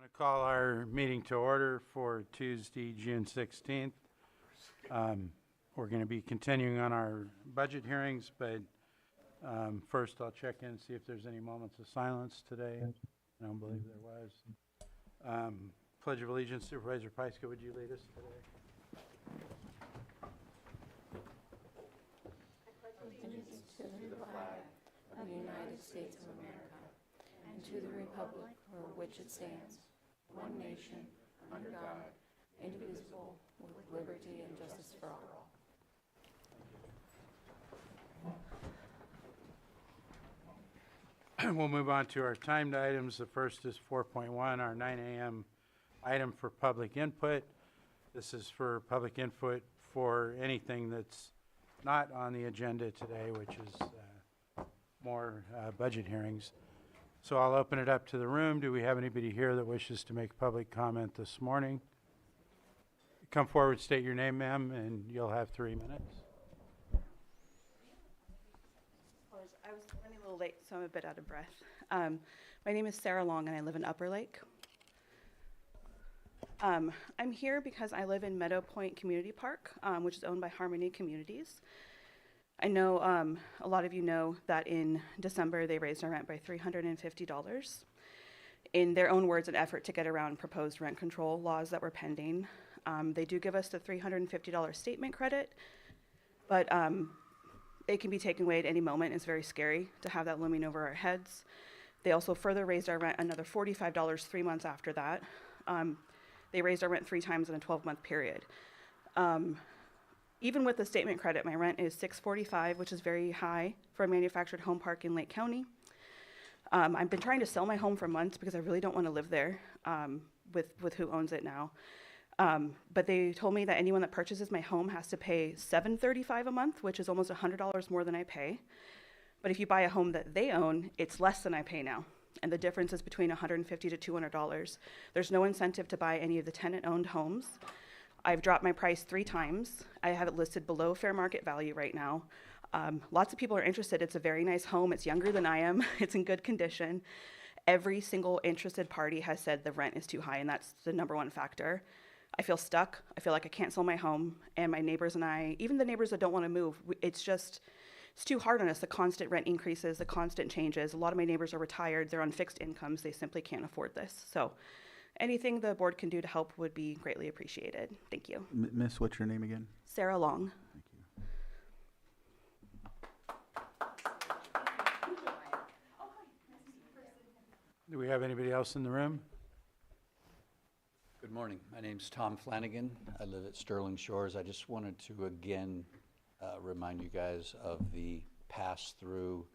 going to call our meeting to order for Tuesday, June 16th. We're going to be continuing on our budget hearings, but first I'll check in and see if there's any moments of silence today. I don't believe there was. Pledge of Allegiance, Supervisor Pyska, would you lead us today? Allegiance to the flag of the United States of America and to the republic for which it stands, one nation, under God, indivisible, with liberty and justice for all. We'll move on to our timed items. The first is 4.1, our 9 a.m. item for public input. This is for public input for anything that's not on the agenda today, which is more budget hearings. So I'll open it up to the room. Do we have anybody here that wishes to make public comment this morning? Come forward, state your name, ma'am, and you'll have 3 minutes. I was running a little late, so I'm a bit out of breath. My name is Sarah Long, and I live in Upper Lake. I'm here because I live in Meadow Point Community Park, which is owned by Harmony Communities. I know a lot of you know that in December they raised our rent by $350. In their own words, an effort to get around proposed rent control laws that were pending. They do give us the $350 statement credit, but it can be taken away at any moment. It's very scary to have that looming over our heads. They also further raised our rent another $45 3 months after that. They raised our rent 3 times in a 12-month period. Even with the statement credit, my rent is $645, which is very high for a manufactured home park in Lake County. I've been trying to sell my home for months because I really don't want to live there with who owns it now. But they told me that anyone that purchases my home has to pay $735 a month, which is almost $100 more than I pay. But if you buy a home that they own, it's less than I pay now. And the difference is between $150 to $200. There's no incentive to buy any of the tenant-owned homes. I've dropped my price 3 times. I have it listed below fair market value right now. Lots of people are interested. It's a very nice home. It's younger than I am. It's in good condition. Every single interested party has said the rent is too high, and that's the #1 factor. I feel stuck. I feel like I can't sell my home. And my neighbors and I, even the neighbors that don't want to move, it's too hard on us, the constant rent increases, the constant changes. A lot of my neighbors are retired. They're on fixed incomes. They simply can't afford this. So anything the board can do to help would be greatly appreciated. Thank you. Miss, what's your name again? Sarah Long. Thank you. Do we have anybody else in the room? Good morning. My name's Tom Flanagan. I live at Sterling Shores. I just wanted to again remind you guys of the pass-through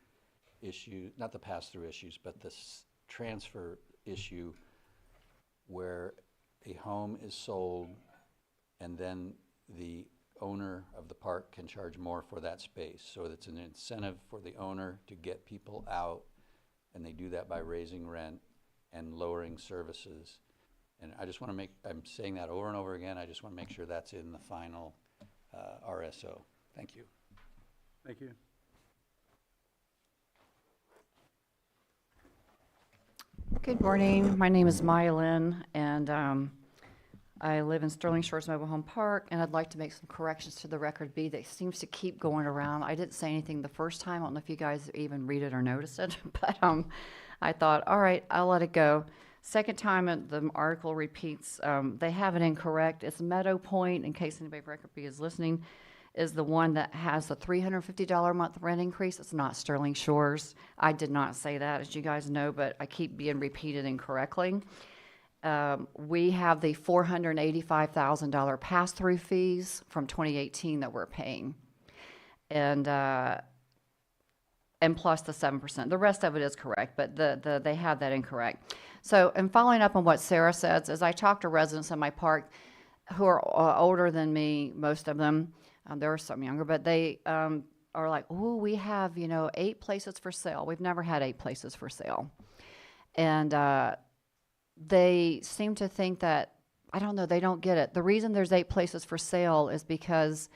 issue, not the pass-through issues, but the transfer issue where a home is sold and then the owner of the park can charge more for that space. So it's an incentive for the owner to get people out, and they do that by raising rent and lowering services. And I just want to I'm saying that over and over again, I just want to make sure that's in the final RSO. Thank you. Thank you. Good morning. My name is Maya Lynn, and I live in Sterling Shores Mobile Home Park, and I'd like to make some corrections to the record B that seems to keep going around. I didn't say anything the first time. I don't know if you guys even read it or notice it, but I thought, all right, I'll let it go. Second time the article repeats, they have it incorrect. It's Meadow Point, in case anybody from record B is listening, is the one that has the $350 a month rent increase. It's not Sterling Shores. I did not say that, as you guys know, but I keep being repeated incorrectly. We have the $485,000 pass-through fees from 2018 that we're paying, and plus the 7%. The rest of it is correct, but they have that incorrect. So, and following up on what Sarah says, as I talk to residents in my park who are older than me, most of them, there are some younger, but they are like, oh, we have, 8 places for sale. We've never had 8 places for sale. And they seem to think that, I don't know, they don't get it. The reason there's 8 places for sale is because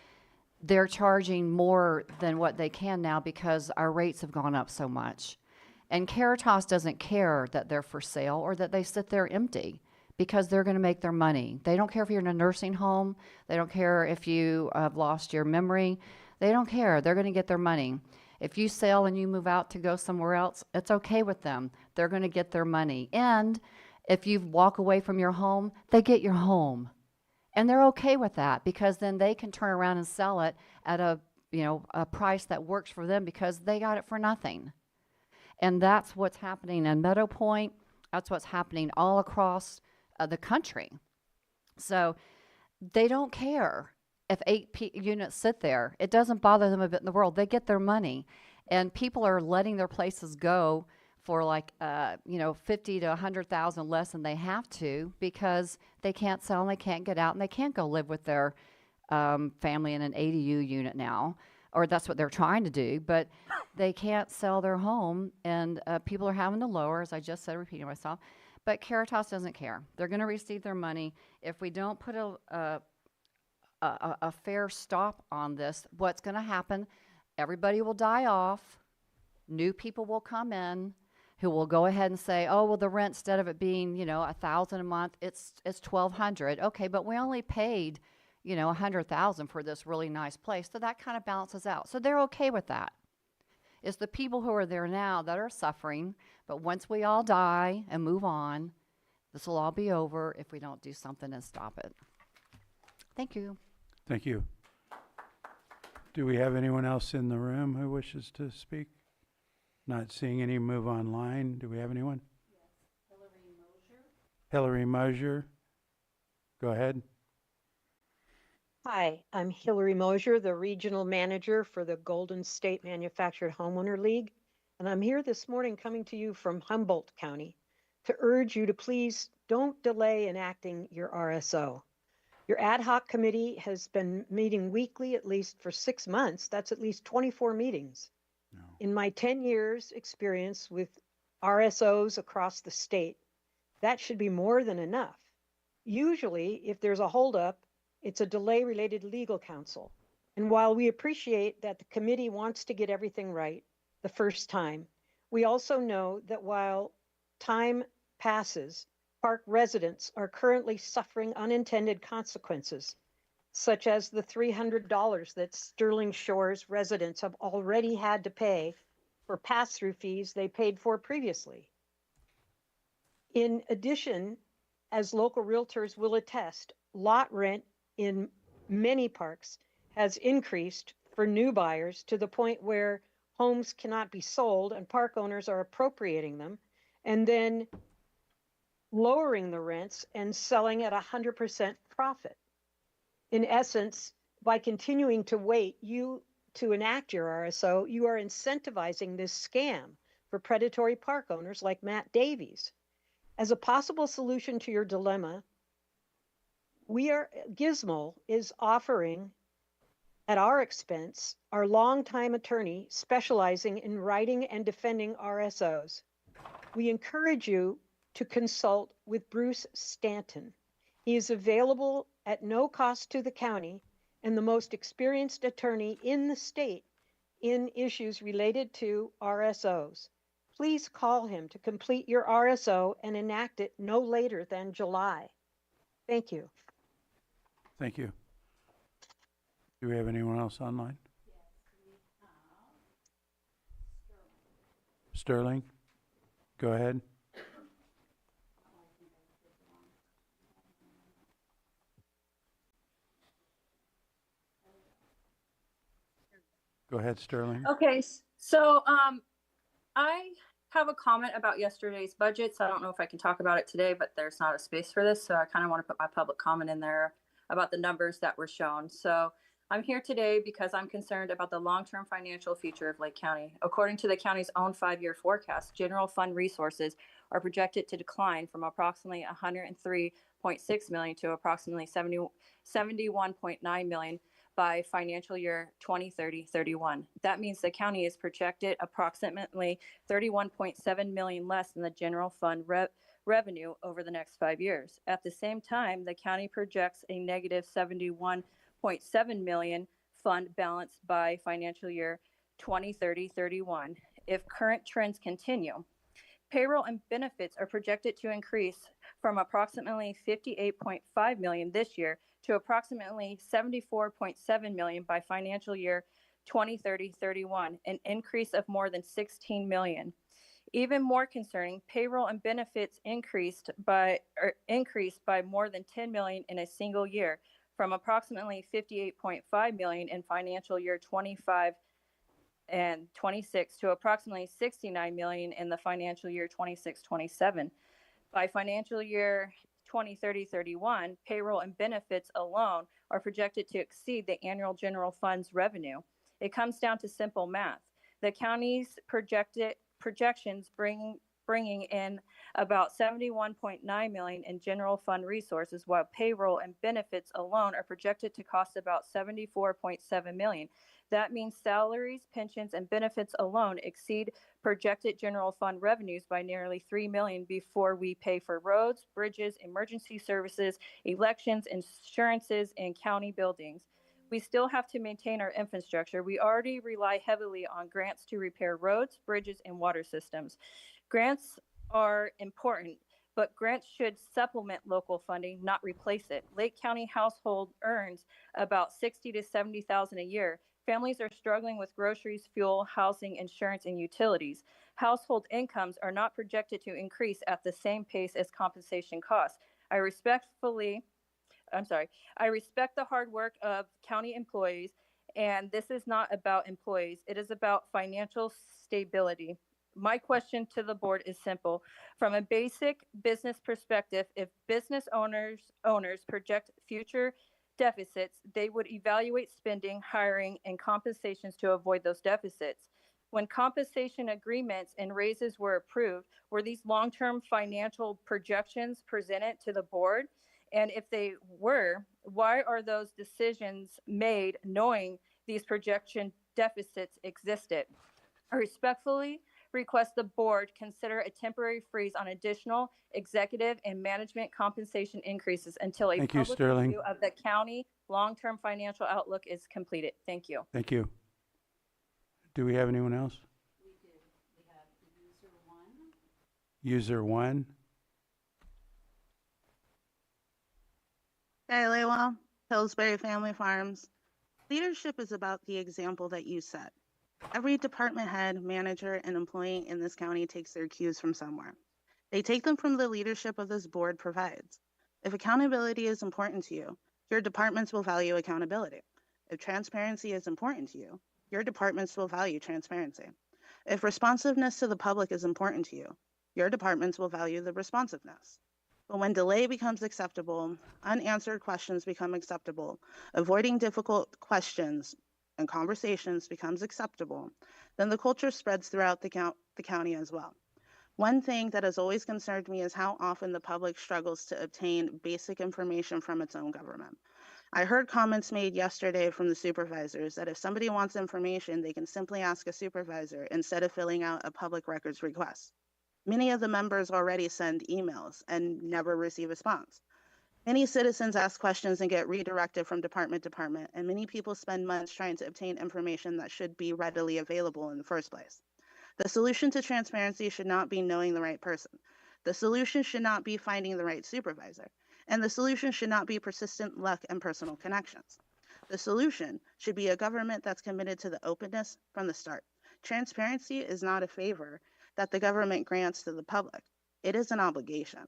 they're charging more than what they can now because our rates have gone up so much. And Caritas doesn't care that they're for sale or that they sit there empty because they're going to make their money. They don't care if you're in a nursing home. They don't care if you have lost your memory. They don't care. They're going to get their money. If you sell and you move out to go somewhere else, it's okay with them. They're going to get their money. And if you walk away from your home, they get your home. And they're okay with that because then they can turn around and sell it at a price that works for them because they got it for nothing. And that's what's happening in Meadow Point. That's what's happening all across the country. So they don't care if 8 units sit there. It doesn't bother them a bit in the world. They get their money. And people are letting their places go for like, 50 to 100,000 less than they have to because they can't sell and they can't get out and they can't go live with their family in an ADU unit now. Or that's what they're trying to do, but they can't sell their home, and people are having to lower, as I just said, repeating myself. But Caritas doesn't care. They're going to receive their money. If we don't put a fair stop on this, what's going to happen? Everybody will die off. New people will come in who will go ahead and say, "Oh, well, the rent instead of it being $1,000 a month, it's $1,200." Okay, but we only paid $100,000 for this really nice place. So that kind of balances out. So they're okay with that. It's the people who are there now that are suffering. But once we all die and move on, this will all be over if we don't do something and stop it. Thank you. Thank you. Do we have anyone else in the room who wishes to speak? Not seeing any move online. Do we have anyone? Yes. Hillary Mosier. Go ahead. Hi, I'm Hillary Mosier, the Regional Manager for the Golden State Manufactured Homeowner League, and I'm here this morning coming to you from Humboldt County to urge you to please don't delay enacting your RSO. Your ad hoc committee has been meeting weekly at least for 6 months. That's at least 24 meetings. No. In my 10 years experience with RSOs across the state, that should be more than enough. Usually, if there's a holdup, it's a delay-related legal counsel. And while we appreciate that the committee wants to get everything right the first time, we also know that while time passes, park residents are currently suffering unintended consequences, such as the $300 that Sterling Shores residents have already had to pay for pass-through fees they paid for previously. In addition, as local realtors will attest, lot rent in many parks has increased for new buyers to the point where homes cannot be sold and park owners are appropriating them and then lowering the rents and selling at 100% profit. In essence, by continuing to wait to enact your RSO, you are incentivizing this scam for predatory park owners like Matt Davies. As a possible solution to your dilemma, Gizmo is offering, at our expense, our longtime attorney specializing in writing and defending RSOs. We encourage you to consult with Bruce Stanton. He is available at no cost to the county and the most experienced attorney in the state in issues related to RSOs. Please call him to complete your RSO and enact it no later than July. Thank you. Thank you. Do we have anyone else online? Yes, we have Sterling. Go ahead. Go ahead, Sterling. Okay, so I have a comment about yesterday's budget, so I don't know if I can talk about it today, but there's not a space for this, so I kind of want to put my public comment in there about the numbers that were shown. So I'm here today because I'm concerned about the long-term financial future of Lake County. According to the county's own 5-year forecast, general fund resources are projected to decline from approximately $103.6 million to approximately $71.9 million by financial year 2030-31. That means the county is projected approximately $31.7 million less than the general fund revenue over the next 5 years. At the same time, the county projects a negative $71.7 million fund balance by financial year 2030-31. if current trends continue. Payroll and benefits are projected to increase from approximately 58.5 million this year to approximately 74.7 million by financial year 2030-31, an increase of more than 16 million. Even more concerning, payroll and benefits increased by more than 10 million in a single year, from approximately 58.5 million in financial year 25 and 26 to approximately 69 million in the financial year 26-27. By financial year 2030-31, payroll and benefits alone are projected to exceed the annual general fund's revenue. It comes down to simple math. The county's projections bringing in about 71.9 million in general fund resources, while payroll and benefits alone are projected to cost about 74.7 million. That means salaries, pensions, and benefits alone exceed projected general fund revenues by nearly 3 million before we pay for roads, bridges, emergency services, elections, insurances, and county buildings. We still have to maintain our infrastructure. We already rely heavily on grants to repair roads, bridges, and water systems. Grants are important, but grants should supplement local funding, not replace it. Lake County household earns about 60 to 70,000 a year. Families are struggling with groceries, fuel, housing, insurance, and utilities. Household incomes are not projected to increase at the same pace as compensation costs. I respect the hard work of county employees, and this is not about employees. It is about financial stability. My question to the board is simple. From a basic business perspective, if business owners project future deficits, they would evaluate spending, hiring, and compensations to avoid those deficits. When compensation agreements and raises were approved, were these long-term financial projections presented to the board? And if they were, why are those decisions made knowing these projection deficits existed? I respectfully request the board consider a temporary freeze on additional executive and management compensation increases until a Thank you, public Sterling. review of the county long-term financial outlook is completed. Thank you. Thank you. Do we have anyone else? We do. We have user one. User one. Well, Pillsbury Family Farms. Leadership is about the example that you set. Every department head, manager, and employee in this county takes their cues from somewhere. They take them from the leadership of this board provides. If accountability is important to you, your departments will value accountability. If transparency is important to you, your departments will value transparency. If responsiveness to the public is important to you, your departments will value the responsiveness. But when delay becomes acceptable, unanswered questions become acceptable, avoiding difficult questions and conversations becomes acceptable, then the culture spreads throughout the county as well. One thing that has always concerned me is how often the public struggles to obtain basic information from its own government. I heard comments made yesterday from the supervisors that if somebody wants information, they can simply ask a supervisor instead of filling out a public records request. Many of the members already send emails and never receive a response. Many citizens ask questions and get redirected from department to department, and many people spend months trying to obtain information that should be readily available in the first place. The solution to transparency should not be knowing the right person. The solution should not be finding the right supervisor. And the solution should not be persistent luck and personal connections. The solution should be a government that's committed to the openness from the start. Transparency is not a favor that the government grants to the public. It is an obligation.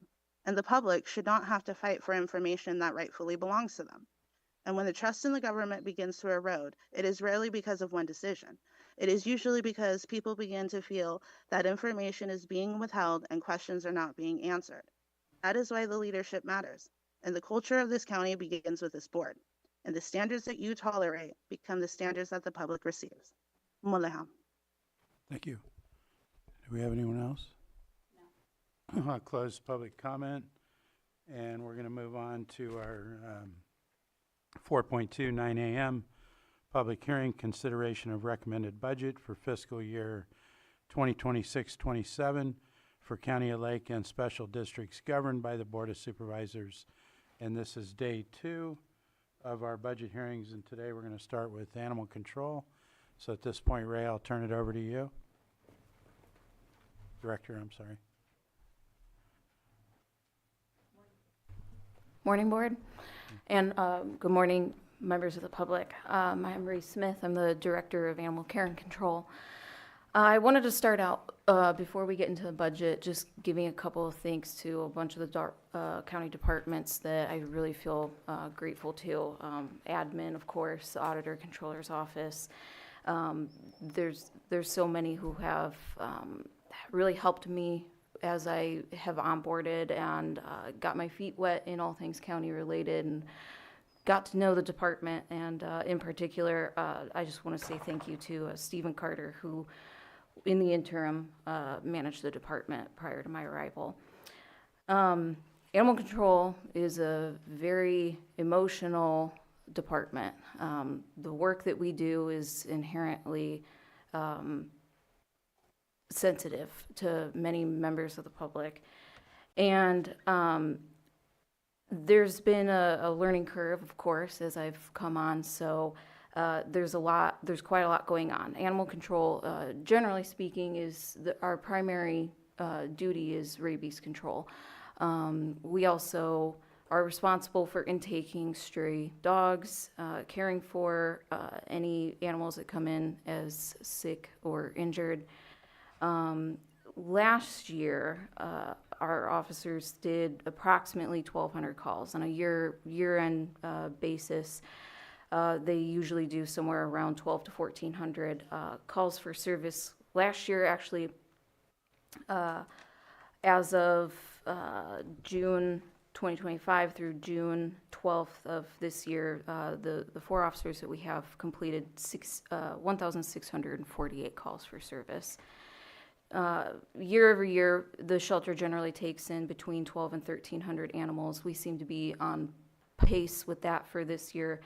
And the public should not have to fight for information that rightfully belongs to them. And when the trust in the government begins to erode, it is rarely because of one decision. It is usually because people begin to feel that information is being withheld and questions are not being answered. That is why the leadership matters. And the culture of this county begins with this board. And the standards that you tolerate become the standards that the public receives. Muleha. Thank you. Do we have anyone else? No. I'll close public comment, and we're going to move on to our 4.2, 9 a.m. public hearing, consideration of recommended budget for fiscal year 2026-27 for County of Lake and special districts governed by the Board of Supervisors. And this is day 2 of our budget hearings, and today we're going to start with animal control. So at this point, Ray, I'll turn it over to you. Director, I'm sorry. Morning, Board, and good morning, members of the public. I'm Marie Smith. I'm the Director of Animal Care and Control. I wanted to start out, before we get into the budget, just giving a couple of thanks to a bunch of the county departments that I really feel grateful to. Admin, of course, the Auditor Controller's Office. There's so many who have really helped me as I have onboarded and got my feet wet in all things county related and got to know the department. And in particular, I just want to say thank you to Stephen Carter, who in the interim managed the department prior to my arrival. Animal control is a very emotional department. The work that we do is inherently sensitive to many members of the public. And there's been a learning curve, of course, as I've come on. So there's quite a lot going on. Animal control, generally speaking, is our primary duty is rabies control. We also are responsible for intaking stray dogs, caring for any animals that come in as sick or injured. Last year, our officers did approximately 1,200 calls on a year-end basis. They usually do somewhere around 1,200 to 1,400 calls for service. Last year, actually, as of June 2025 through June 12th of this year, the 4 officers that we have completed 1,648 calls for service. Year over year, the shelter generally takes in between 1,200 and 1,300 animals. We seem to be on pace with that for this year.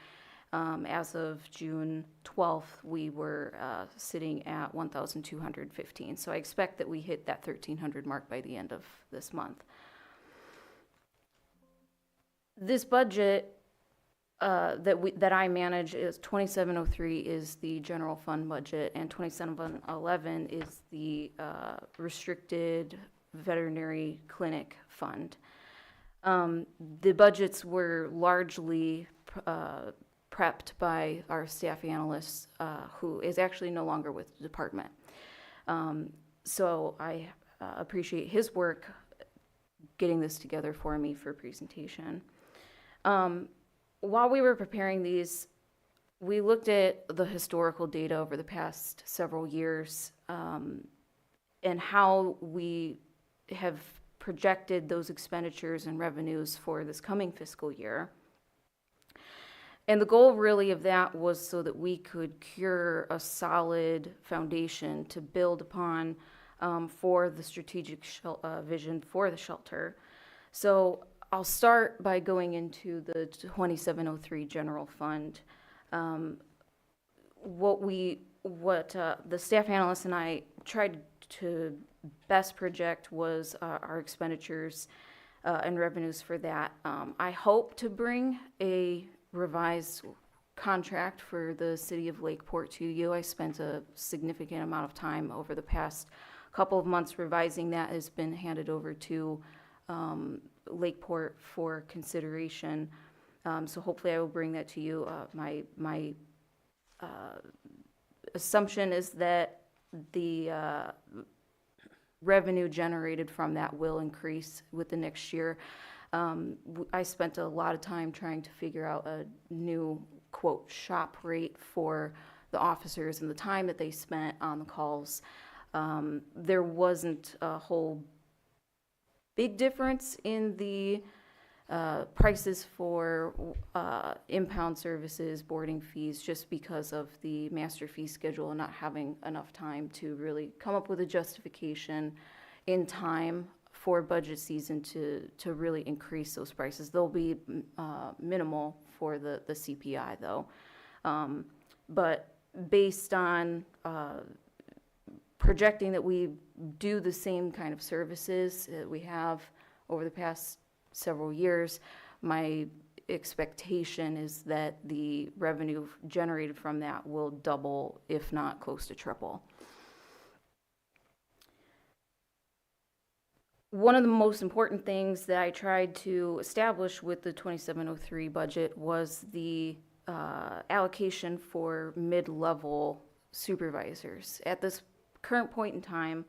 As of June 12th, we were sitting at 1,215. So I expect that we hit that 1,300 mark by the end of this month. This budget that I manage is 2703 is the general fund budget, and 2711 is the restricted veterinary clinic fund. The budgets were largely prepped by our staff analyst, who is actually no longer with the department. So I appreciate his work getting this together for me for presentation. While we were preparing these, we looked at the historical data over the past several years and how we have projected those expenditures and revenues for this coming fiscal year. And the goal really of that was so that we could cure a solid foundation to build upon for the strategic vision for the shelter. So I'll start by going into the 2703 general fund. What the staff analyst and I tried to best project was our expenditures and revenues for that. I hope to bring a revised contract for the city of Lakeport to you. I spent a significant amount of time over the past couple of months revising that. Has been handed over to Lakeport for consideration. So hopefully I will bring that to you. My assumption is that the revenue generated from that will increase with the next year. I spent a lot of time trying to figure out a new, quote, shop rate for the officers and the time that they spent on the calls. There wasn't a whole big difference in the prices for impound services, boarding fees, just because of the master fee schedule and not having enough time to really come up with a justification in time for budget season to really increase those prices. They'll be minimal for the CPI though. But based on projecting that we do the same kind of services that we have over the past several years, my expectation is that the revenue generated from that will double, if not close to triple. one of the most important things that I tried to establish with the 2703 budget was the allocation for mid-level supervisors. At this current point in time,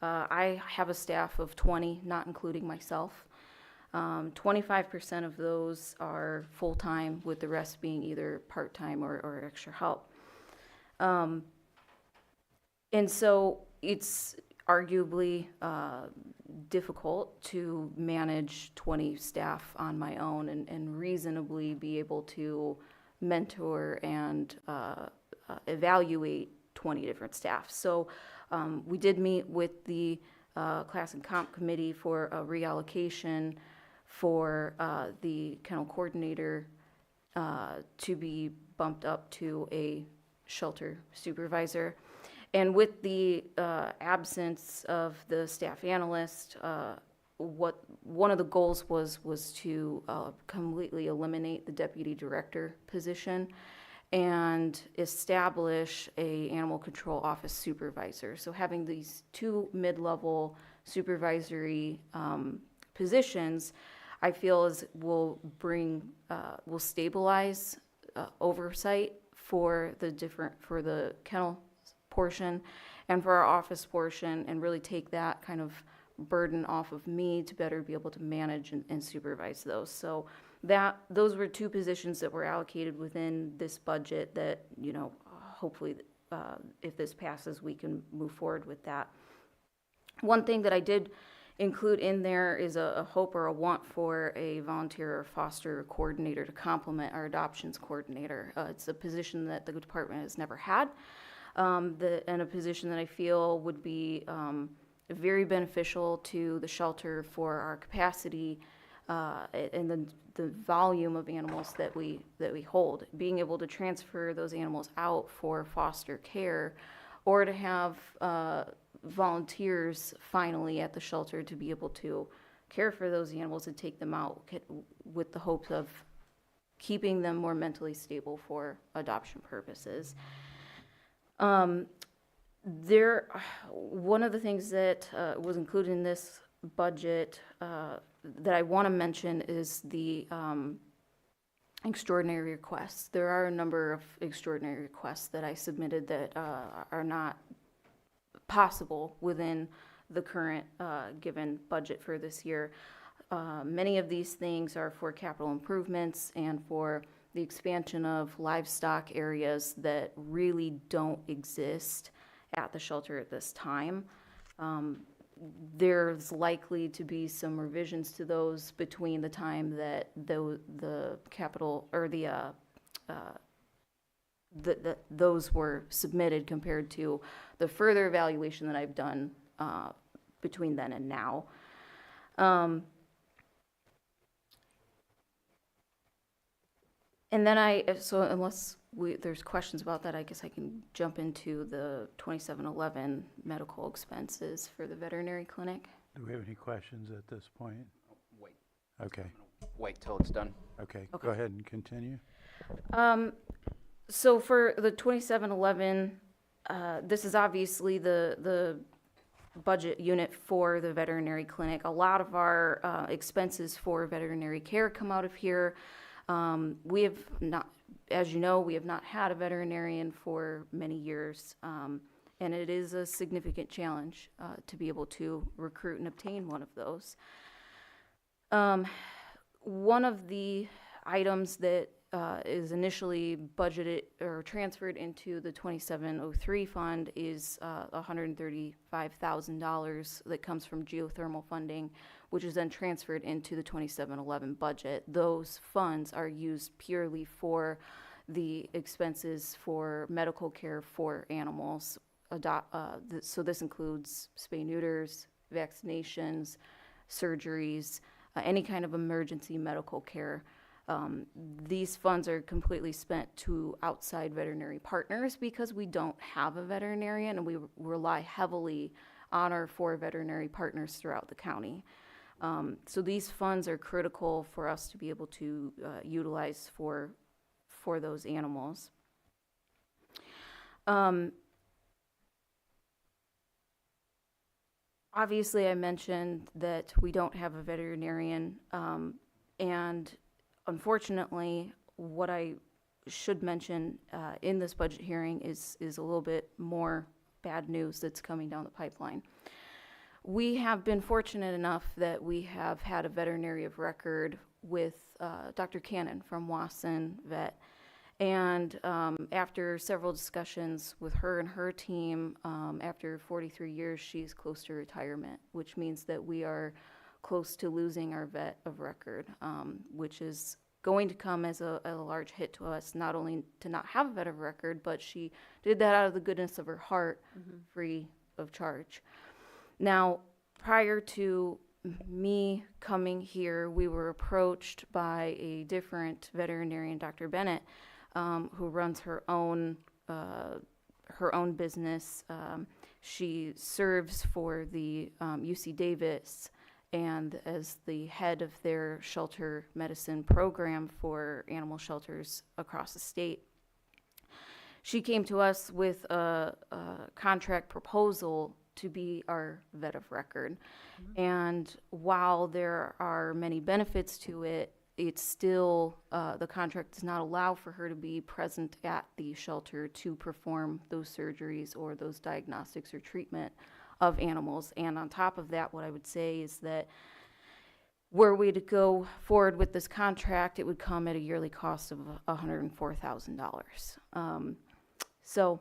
I have a staff of 20, not including myself. 25% of those are full-time, with the rest being either part-time or extra help. And so it's arguably difficult to manage 20 staff on my own and reasonably be able to mentor and evaluate 20 different staff. So we did meet with the Class and Comp Committee for a reallocation for the kennel coordinator to be bumped up to a shelter supervisor. And with the absence of the staff analyst, one of the goals was to completely eliminate the deputy director position and establish a animal control office supervisor. So having these two mid-level supervisory positions, I feel will stabilize oversight for the kennel portion and for our office portion, and really take that kind of burden off of me to better be able to manage and supervise those. So those were two positions that were allocated within this budget that, hopefully, if this passes, we can move forward with that. One thing that I did include in there is a hope or a want for a volunteer or foster coordinator to complement our adoptions coordinator. It's a position that the department has never had, and a position that I feel would be very beneficial to the shelter for our capacity and the volume of animals that we hold. Being able to transfer those animals out for foster care, or to have volunteers finally at the shelter to be able to care for those animals and take them out with the hopes of keeping them more mentally stable for adoption purposes. One of the things that was included in this budget that I want to mention is the extraordinary requests. There are a number of extraordinary requests that I submitted that are not possible within the current given budget for this year. Many of these things are for capital improvements and for the expansion of livestock areas that really don't exist at the shelter at this time. There's likely to be some revisions to those between the time that the capital or those were submitted compared to the further evaluation that I've done between then and now. And then so unless there's questions about that, I guess I can jump into the 2711 medical expenses for the veterinary clinic. Do we have any questions at this point? Wait. Okay, Wait till it's done. okay, Okay. go ahead and continue. So for the 2711, this is obviously the budget unit for the veterinary clinic. A lot of our expenses for veterinary care come out of here. We have not, as you know, we have not had a veterinarian for many years, and it is a significant challenge to be able to recruit and obtain one of those. One of the items that is initially budgeted or transferred into the 2703 fund is $135,000 that comes from geothermal funding, which is then transferred into the 2711 budget. Those funds are used purely for the expenses for medical care for animals. So this includes spay neuters, vaccinations, surgeries, any kind of emergency medical care. These funds are completely spent to outside veterinary partners because we don't have a veterinarian, and we rely heavily on our 4 veterinary partners throughout the county. So these funds are critical for us to be able to utilize for those animals. obviously, I mentioned that we don't have a veterinarian, and unfortunately, what I should mention in this budget hearing is a little bit more bad news that's coming down the pipeline. We have been fortunate enough that we have had a veterinary of record with Dr. Cannon from Wasson Vet. And after several discussions with her and her team, after 43 years, she's close to retirement, which means that we are close to losing our vet of record, which is going to come as a large hit to us, not only to not have a vet of record, but she did that out of the goodness of her heart, free of charge. Now, prior to me coming here, we were approached by a different veterinarian, Dr. Bennett, who runs her own business. She serves for the UC Davis and as the head of their shelter medicine program for animal shelters across the state. She came to us with a contract proposal to be our vet of record. And while there are many benefits to it, it's still, the contract does not allow for her to be present at the shelter to perform those surgeries or those diagnostics or treatment of animals. And on top of that, what I would say is that were we to go forward with this contract, it would come at a yearly cost of $104,000. So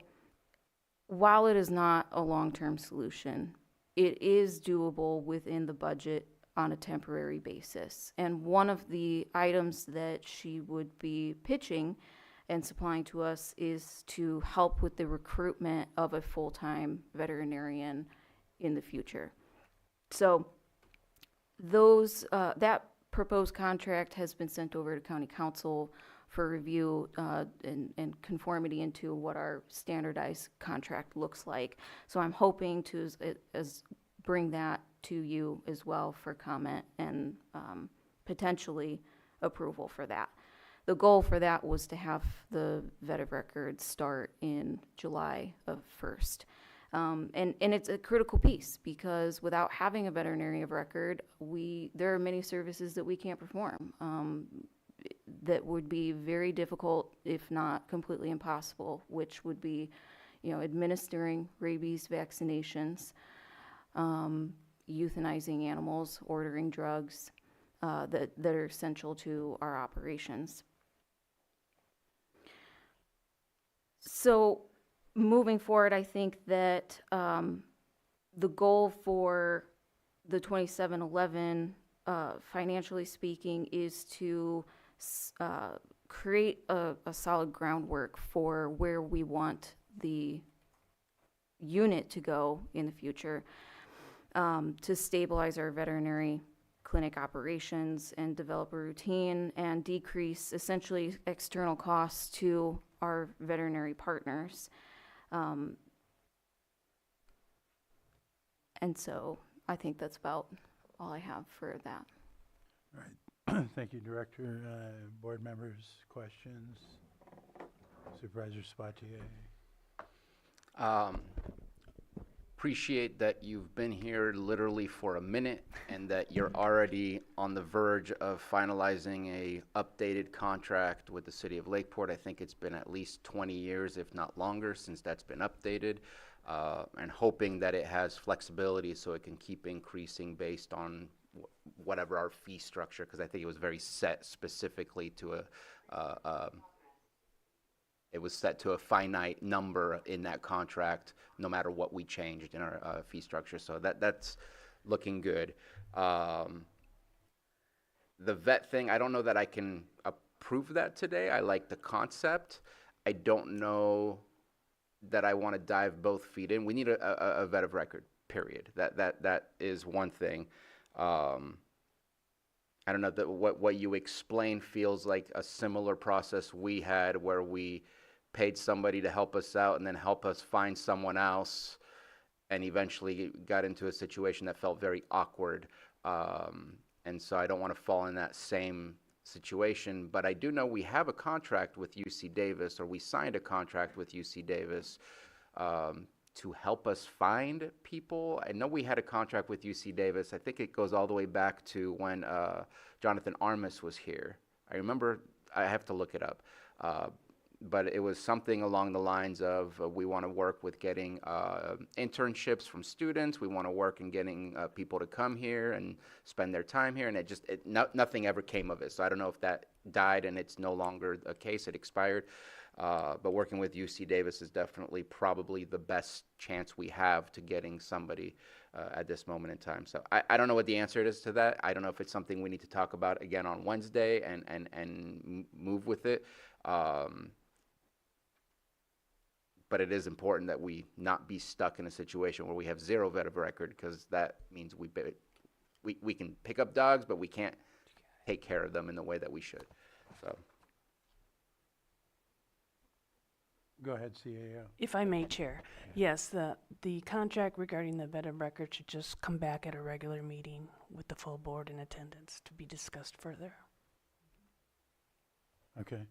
while it is not a long-term solution, it is doable within the budget on a temporary basis. And one of the items that she would be pitching and supplying to us is to help with the recruitment of a full-time veterinarian in the future. So those that proposed contract has been sent over to County Council for review and conformity into what our standardized contract looks like. So I'm hoping to bring that to you as well for comment and potentially approval for that. The goal for that was to have the vet of record start in July of 1st. And it's a critical piece because without having a veterinary of record, there are many services that we can't perform that would be very difficult, if not completely impossible, which would be, administering rabies vaccinations, euthanizing animals, ordering drugs that are essential to our operations. So moving forward, I think that the goal for the 2711, financially speaking, is to create a solid groundwork for where we want the unit to go in the future, to stabilize our veterinary clinic operations and develop a routine and decrease essentially external costs to our veterinary partners. And so I think that's about all I have for that. All right. Thank you, Director. Board members, questions? Supervisor Spatier. Appreciate that you've been here literally for a minute and that you're already on the verge of finalizing a updated contract with the city of Lakeport. I think it's been at least 20 years, if not longer, since that's been updated, and hoping that it has flexibility so it can keep increasing based on whatever our fee structure, because I think it was very set specifically to it was set to a finite number in that contract, no matter what we changed in our fee structure. So that's looking good. The vet thing, I don't know that I can approve that today. I like the concept. I don't know that I want to dive both feet in. We need a vet of record, period. That is one thing. I don't know that what you explained feels like a similar process we had where we paid somebody to help us out and then help us find someone else, and eventually got into a situation that felt very awkward. And so I don't want to fall in that same situation, but I do know we have a contract with UC Davis, or we signed a contract with UC Davis to help us find people. I know we had a contract with UC Davis. I think it goes all the way back to when Jonathan Armis was here. I remember, I have to look it up. But it was something along the lines of we want to work with getting internships from students. We want to work in getting people to come here and spend their time here. And nothing ever came of it. So I don't know if that died and it's no longer a case. It expired. But working with UC Davis is definitely probably the best chance we have to getting somebody at this moment in time. So I don't know what the answer is to that. I don't know if it's something we need to talk about again on Wednesday and move with it. But it is important that we not be stuck in a situation where we have zero vet of record, because that means we can pick up dogs, but we can't take care of them in the way that we should. So. Go ahead, CAO. If I may, Chair. Yes, the contract regarding the vet of record should just come back at a regular meeting with the full board in attendance to be discussed further. Okay.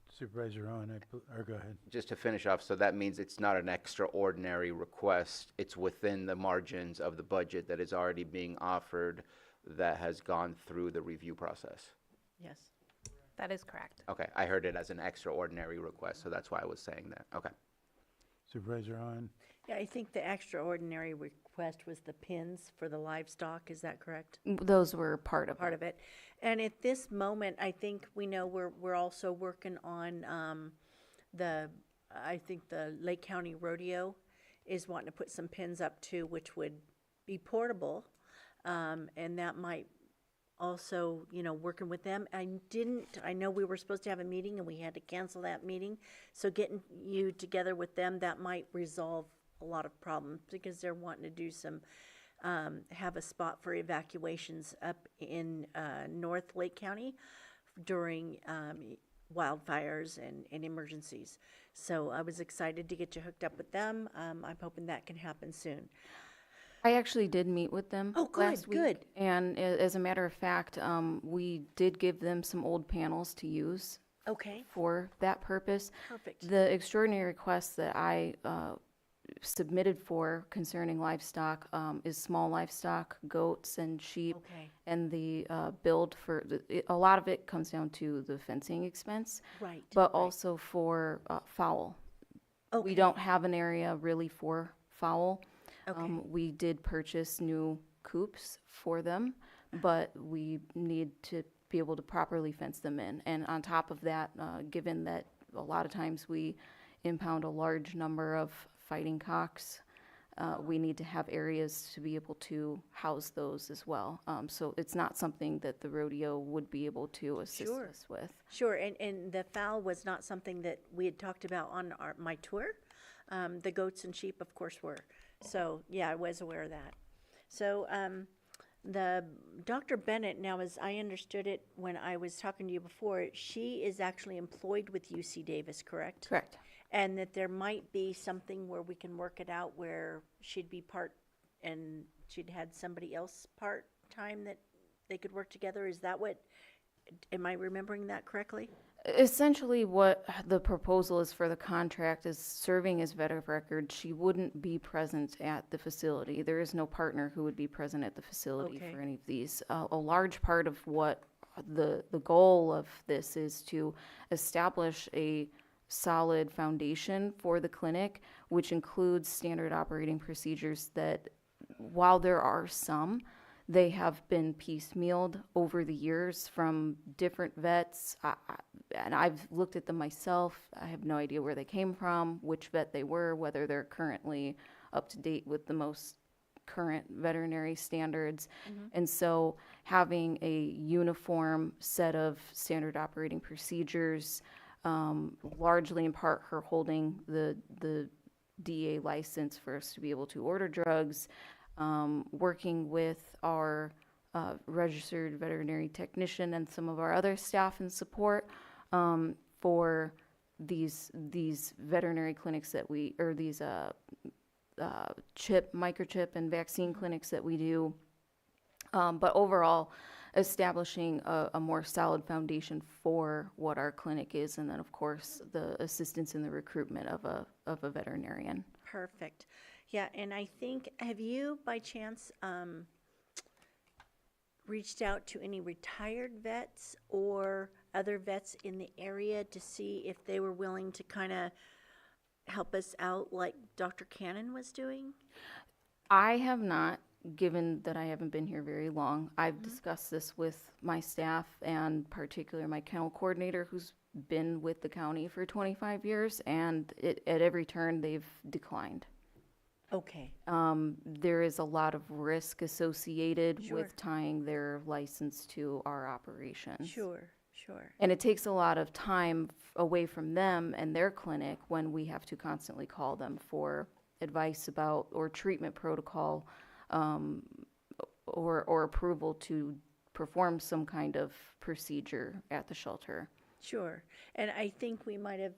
Supervisor Owen, or go ahead. Just to finish off, so that means it's not an extraordinary request. It's within the margins of the budget that is already being offered, that has gone through the review process. Yes, that is correct. Okay, I heard it as an extraordinary request, so that's why I was saying that. Okay. Supervisor Owen. Yeah, I think the extraordinary request was the pins for the livestock, is that correct? Those were part of Part it. of it. And at this moment, I think we know we're also working on, I think the Lake County Rodeo is wanting to put some pins up too, which would be portable. And that might also, working with them. I know we were supposed to have a meeting and we had to cancel that meeting. So getting you together with them, that might resolve a lot of problems, because they're wanting to do some, have a spot for evacuations up in North Lake County during wildfires and emergencies. So I was excited to get you hooked up with them. I'm hoping that can happen soon. I actually did meet with them Oh, good, last week. good. And as a matter of fact, we did give them some old panels to use Okay, for that purpose. perfect. The extraordinary request that I submitted for concerning livestock is small livestock, goats and sheep. Okay, And the build for, a lot of it comes down to the fencing expense, right. but right. also for fowl. Okay. We don't have an area really for fowl. Okay. We did purchase new coops for them, but we need to be able to properly fence them in. And on top of that, given that a lot of times we impound a large number of fighting cocks, we need to have areas to be able to house those as well. So it's not something that the rodeo would be able to assist Sure. us with. Sure, and the fowl was not something that we had talked about on my tour. The goats and sheep, of course, were. So, yeah, I was aware of that. So, the Dr. Bennett, now as I understood it when I was talking to you before, she is actually employed with UC Davis, correct? Correct. And that there might be something where we can work it out where she'd be part and she'd had somebody else part-time that they could work together. Is that what, am I remembering that correctly? Essentially, what the proposal is for the contract is serving as vet of record. She wouldn't be present at the facility. There is no partner who would be present at the facility Okay. for any of these. A large part of what the goal of this is to establish a solid foundation for the clinic, which includes standard operating procedures that, while there are some, they have been piecemealed over the years from different vets, and I've looked at them myself. I have no idea where they came from, which vet they were, whether they're currently up to date with the most current veterinary standards. And so having a uniform set of standard operating procedures, largely in part her holding the DA license for us to be able to order drugs, working with our registered veterinary technician and some of our other staff and support for these veterinary clinics that we, or these microchip and vaccine clinics that we do. But overall, establishing a more solid foundation for what our clinic is, and then of course the assistance in the recruitment of a veterinarian. Perfect. Yeah, and I think, have you by chance reached out to any retired vets or other vets in the area to see if they were willing to kind of help us out like Dr. Cannon was doing? I have not, given that I haven't been here very long. I've discussed this with my staff and particularly my kennel coordinator who's been with the county for 25 years, and at every turn they've declined. Okay. There is a lot of risk associated Sure. with tying their license to our operations. Sure, sure. And it takes a lot of time away from them and their clinic when we have to constantly call them for advice about or treatment protocol or approval to perform some kind of procedure at the shelter. Sure. And I think we might have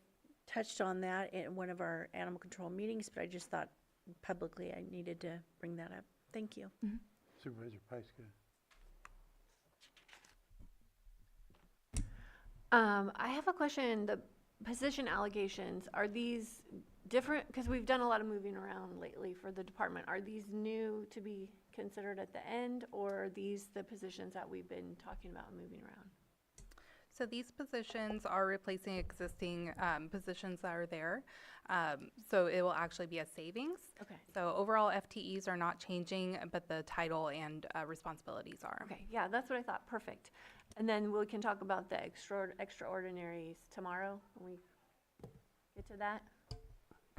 touched on that in one of our animal control meetings, but I just thought publicly I needed to bring that up. Thank you. Supervisor Pyska. I have a question. The position allegations, are these different? Because we've done a lot of moving around lately for the department. Are these new to be considered at the end, or are these the positions that we've been talking about moving around? So these positions are replacing existing positions that are there. So it will actually be a savings. Okay. So overall FTEs are not changing, but the title and responsibilities are. Okay, yeah, that's what I thought. Perfect. And then we can talk about the extraordinaries tomorrow when we get to that.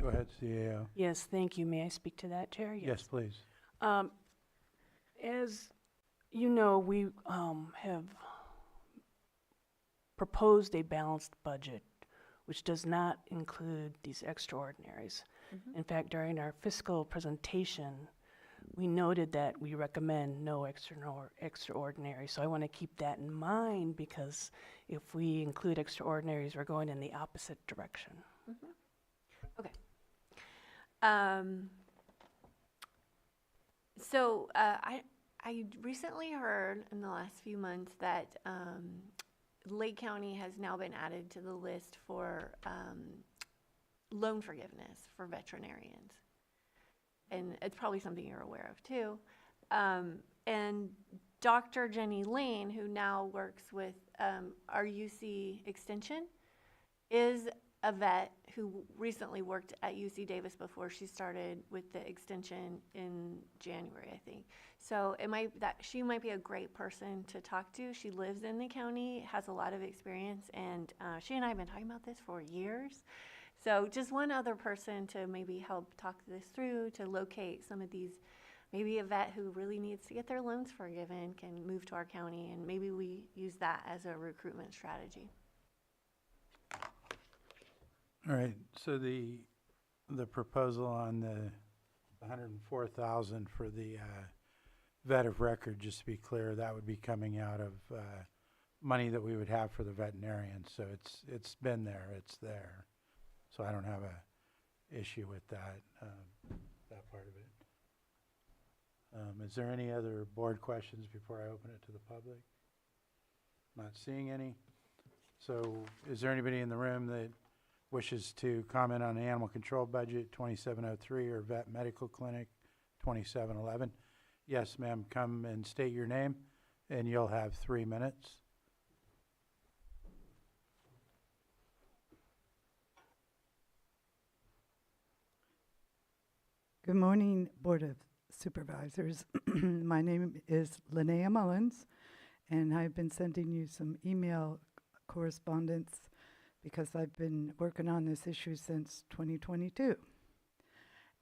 Go ahead, CAO. Yes, thank you. May I speak to that, Chair? Yes, please. As you know, we have proposed a balanced budget, which does not include these extraordinaries. In fact, during our fiscal presentation, we noted that we recommend no extraordinary. So I want to keep that in mind, because if we include extraordinaries, we're going in the opposite direction. Okay. So I recently heard in the last few months that Lake County has now been added to the list for loan forgiveness for veterinarians. And it's probably something you're aware of too. And Dr. Jenny Lane, who now works with our UC Extension, is a vet who recently worked at UC Davis before she started with the extension in January, I think. So she might be a great person to talk to. She lives in the county, has a lot of experience, and she and I have been talking about this for years. So just one other person to maybe help talk this through, to locate some of these. Maybe a vet who really needs to get their loans forgiven can move to our county, and maybe we use that as a recruitment strategy. All right, so the proposal on the 104,000 for the vet of record, just to be clear, that would be coming out of money that we would have for the veterinarian. So it's been there, it's there. So I don't have a issue with that part of it. Is there any other board questions before I open it to the public? Not seeing any. So is there anybody in the room that wishes to comment on the animal control budget 2703 or vet medical clinic 2711? Yes, ma'am, come and state your name and you'll have 3 minutes. Good morning, Board of Supervisors. My name is Linnea Mullins, and I've been sending you some email correspondence because I've been working on this issue since 2022.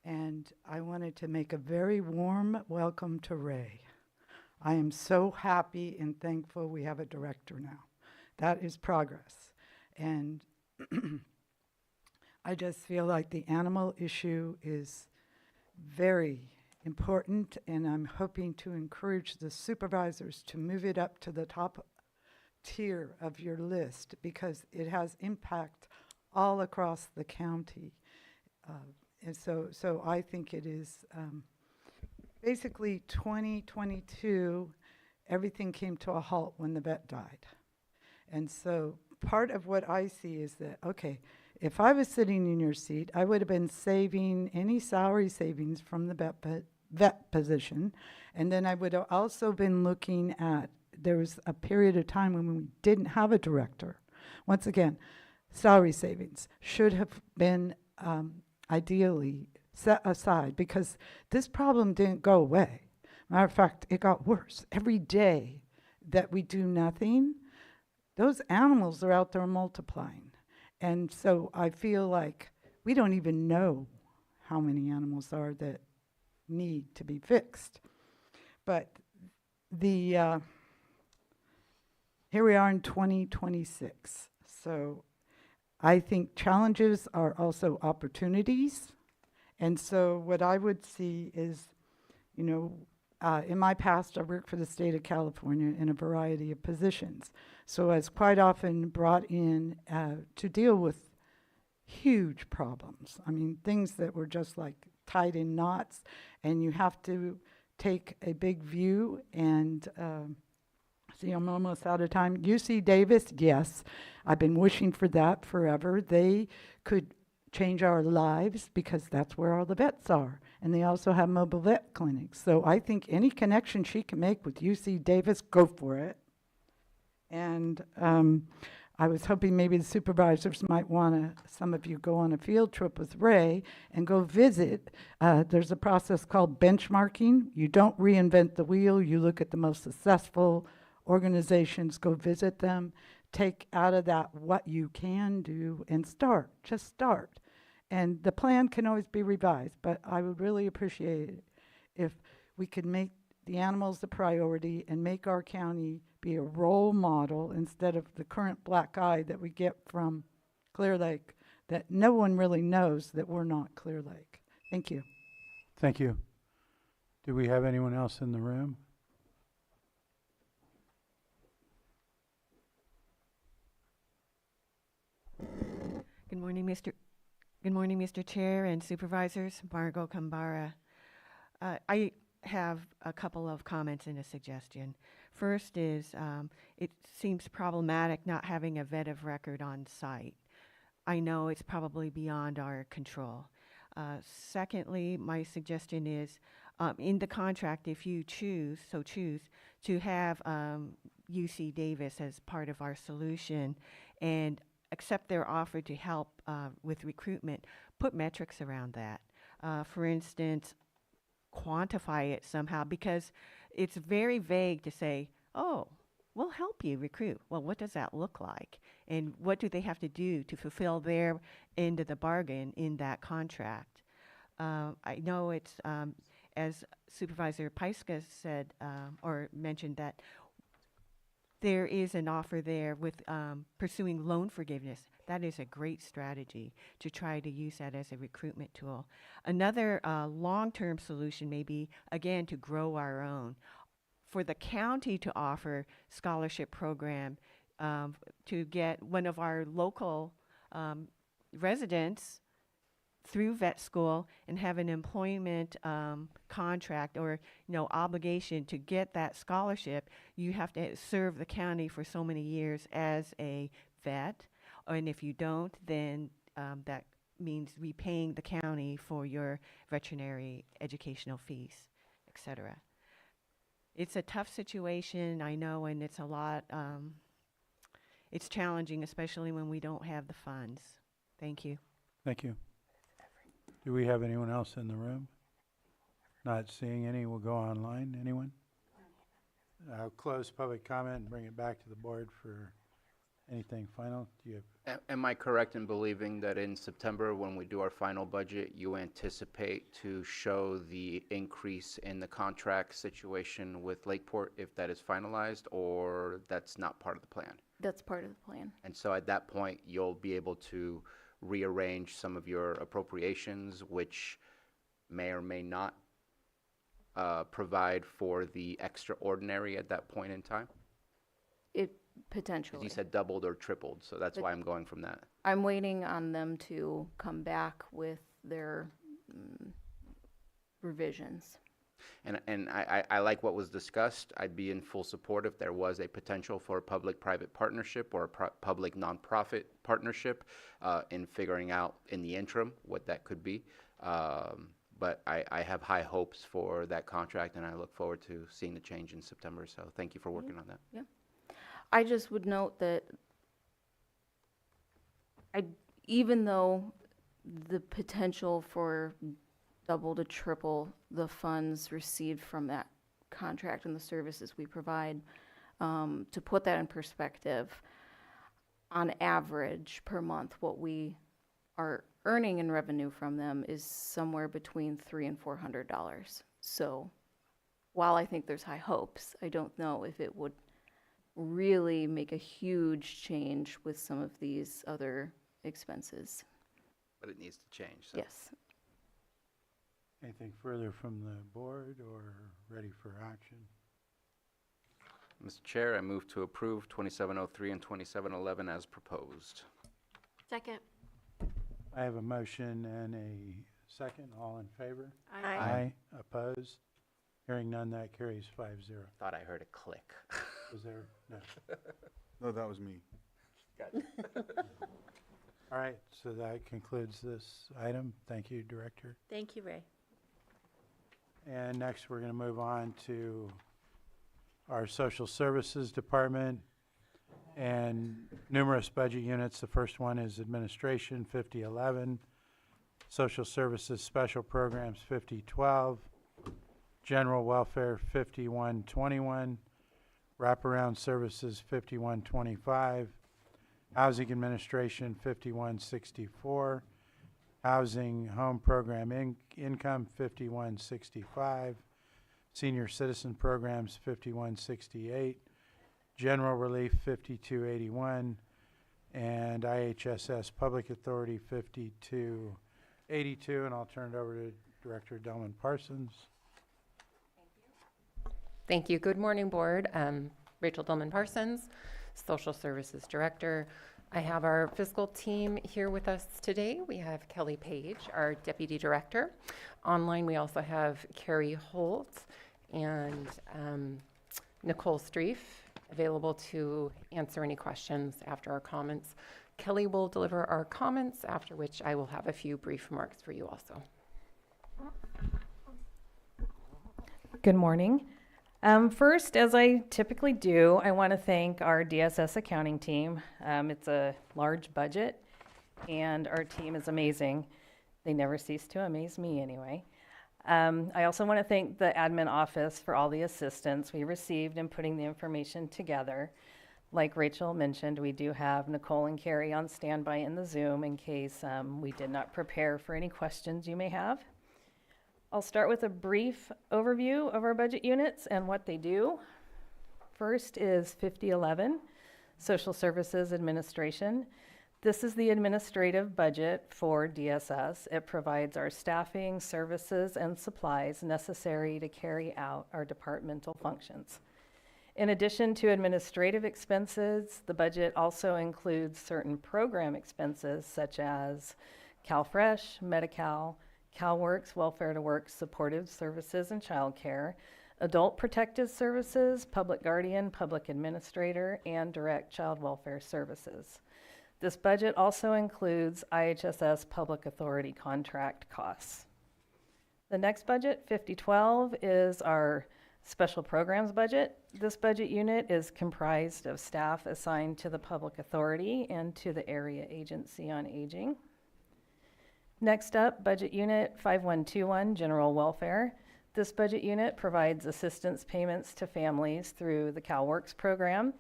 And I wanted to make a very warm welcome to Ray. I am so happy and thankful we have a director now. That is progress. And I just feel like the animal issue is very important, and I'm hoping to encourage the supervisors to move it up to the top tier of your list because it has impact all across the county. And so I think it is basically 2022, everything came to a halt when the vet died. And so part of what I see is that, okay, if I was sitting in your seat, I would have been saving any salary savings from the vet position. And then I would have also been looking at, there was a period of time when we didn't have a director. Once again, salary savings should have been ideally set aside because this problem didn't go away. Matter of fact, it got worse. Every day that we do nothing, those animals are out there multiplying. And so I feel like we don't even know how many animals are that need to be fixed. But the here we are in 2026. So I think challenges are also opportunities. And so what I would see is, you know, in my past, I worked for the state of California in a variety of positions. So I was quite often brought in to deal with huge problems. I mean, things that were just like tied in knots, and you have to take a big view. And see, I'm almost out of time. UC Davis, yes, I've been wishing for that forever. They could change our lives because that's where all the vets are. And they also have mobile vet clinics. So I think any connection she can make with UC Davis, go for it. And I was hoping maybe the supervisors might want to, some of you go on a field trip with Ray and go visit. There's a process called benchmarking. You don't reinvent the wheel. You look at the most successful organizations, go visit them, take out of that what you can do and start, just start. And the plan can always be revised, but I would really appreciate it if we could make the animals the priority and make our county be a role model instead of the current black eye that we get from Clear Lake, that no one really knows that we're not Clear Lake. Thank you. Thank you. Do we have anyone else in the room? Good morning, Mr. Chair and Supervisors. Margot Kambara. I have a couple of comments and a suggestion. First is it seems problematic not having a vet of record on site. I know it's probably beyond our control. Secondly, my suggestion is in the contract, if you choose to have UC Davis as part of our solution and accept their offer to help with recruitment, put metrics around that. For instance, quantify it somehow, because it's very vague to say, oh, we'll help you recruit. Well, what does that look like? And what do they have to do to fulfill their end of the bargain in that contract? I know it's, as Supervisor Paiska said or mentioned, that there is an offer there with pursuing loan forgiveness. That is a great strategy to try to use that as a recruitment tool. Another long-term solution may be, again, to grow our own. For the county to offer scholarship program to get one of our local residents through vet school and have an employment contract or obligation to get that scholarship, you have to serve the county for so many years as a vet. And if you don't, then that means repaying the county for your veterinary educational fees, etc. It's a tough situation, I know, and it's a lot, it's challenging, especially when we don't have the funds. Thank you. Thank you. Do we have anyone else in the room? Not seeing any, we'll go online. Anyone? I'll close public comment and bring it back to the board for anything final. Do you have? Am I correct in believing that in September, when we do our final budget, you anticipate to show the increase in the contract situation with Lakeport if that is finalized, or that's not part of the plan? That's part of the plan. And so at that point, you'll be able to rearrange some of your appropriations, which may or may not provide for the extraordinary at that point in time? It 'Cause potentially. you said doubled or tripled, so that's why I'm going from that. I'm waiting on them to come back with their revisions. And I like what was discussed. I'd be in full support if there was a potential for a public-private partnership or a public nonprofit partnership in figuring out in the interim what that could be. But I have high hopes for that contract, and I look forward to seeing the change in September. So thank you for working on that. Yeah. I just would note that even though the potential for double to triple the funds received from that contract and the services we provide, to put that in perspective, on average per month, what we are earning in revenue from them is somewhere between $300 and $400. So while I think there's high hopes, I don't know if it would really make a huge change with some of these other expenses. But it needs to change. So. Yes. Anything further from the board or ready for action? Mr. Chair, I move to approve 2703 and 2711 as proposed. Second. I have a motion and a second. All in favor? Aye. Aye. Opposed? Hearing none, that carries 5-0. Thought I heard a click. Was there? No. No, that was me. All right, so that concludes this item. Thank you, Director. Thank you, Ray. And next, we're going to move on to our Social Services Department and numerous budget units. The first one is Administration, 5011, Social Services Special Programs, 5012, General Welfare, 5121, Wraparound Services, 5125, Housing Administration, 5164, Housing Home Program Income, 5165, Senior Citizen Programs, 5168, General Relief, 5281, and IHSS Public Authority, 5282. And I'll turn it over to Director Delman Parsons. Thank you. Good morning, Board. Rachel Dillman Parsons, Social Services Director. I have our fiscal team here with us today. We have Kelly Page, our Deputy Director. Online, we also have Carrie Holt and Nicole Streif, available to answer any questions after our comments. Kelly will deliver our comments, after which I will have a few brief remarks for you also. Good morning. First, as I typically do, I want to thank our DSS accounting team. It's a large budget, and our team is amazing. They never cease to amaze me anyway. I also want to thank the admin office for all the assistance we received in putting the information together. Like Rachel mentioned, we do have Nicole and Carrie on standby in the Zoom in case we did not prepare for any questions you may have. I'll start with a brief overview of our budget units and what they do. First is 5011, Social Services Administration. This is the administrative budget for DSS. It provides our staffing, services, and supplies necessary to carry out our departmental functions. In addition to administrative expenses, the budget also includes certain program expenses such as CalFresh, Medi-Cal, CalWorks, Welfare to Work, Supportive Services and Childcare, Adult Protective Services, Public Guardian, Public Administrator, and Direct Child Welfare Services. This budget also includes IHSS Public Authority contract costs. The next budget, 5012, is our Special Programs budget. This budget unit is comprised of staff assigned to the Public Authority and to the Area Agency on Aging. Next up, Budget Unit 5121, General Welfare. This budget unit provides assistance payments to families through the CalWorks program.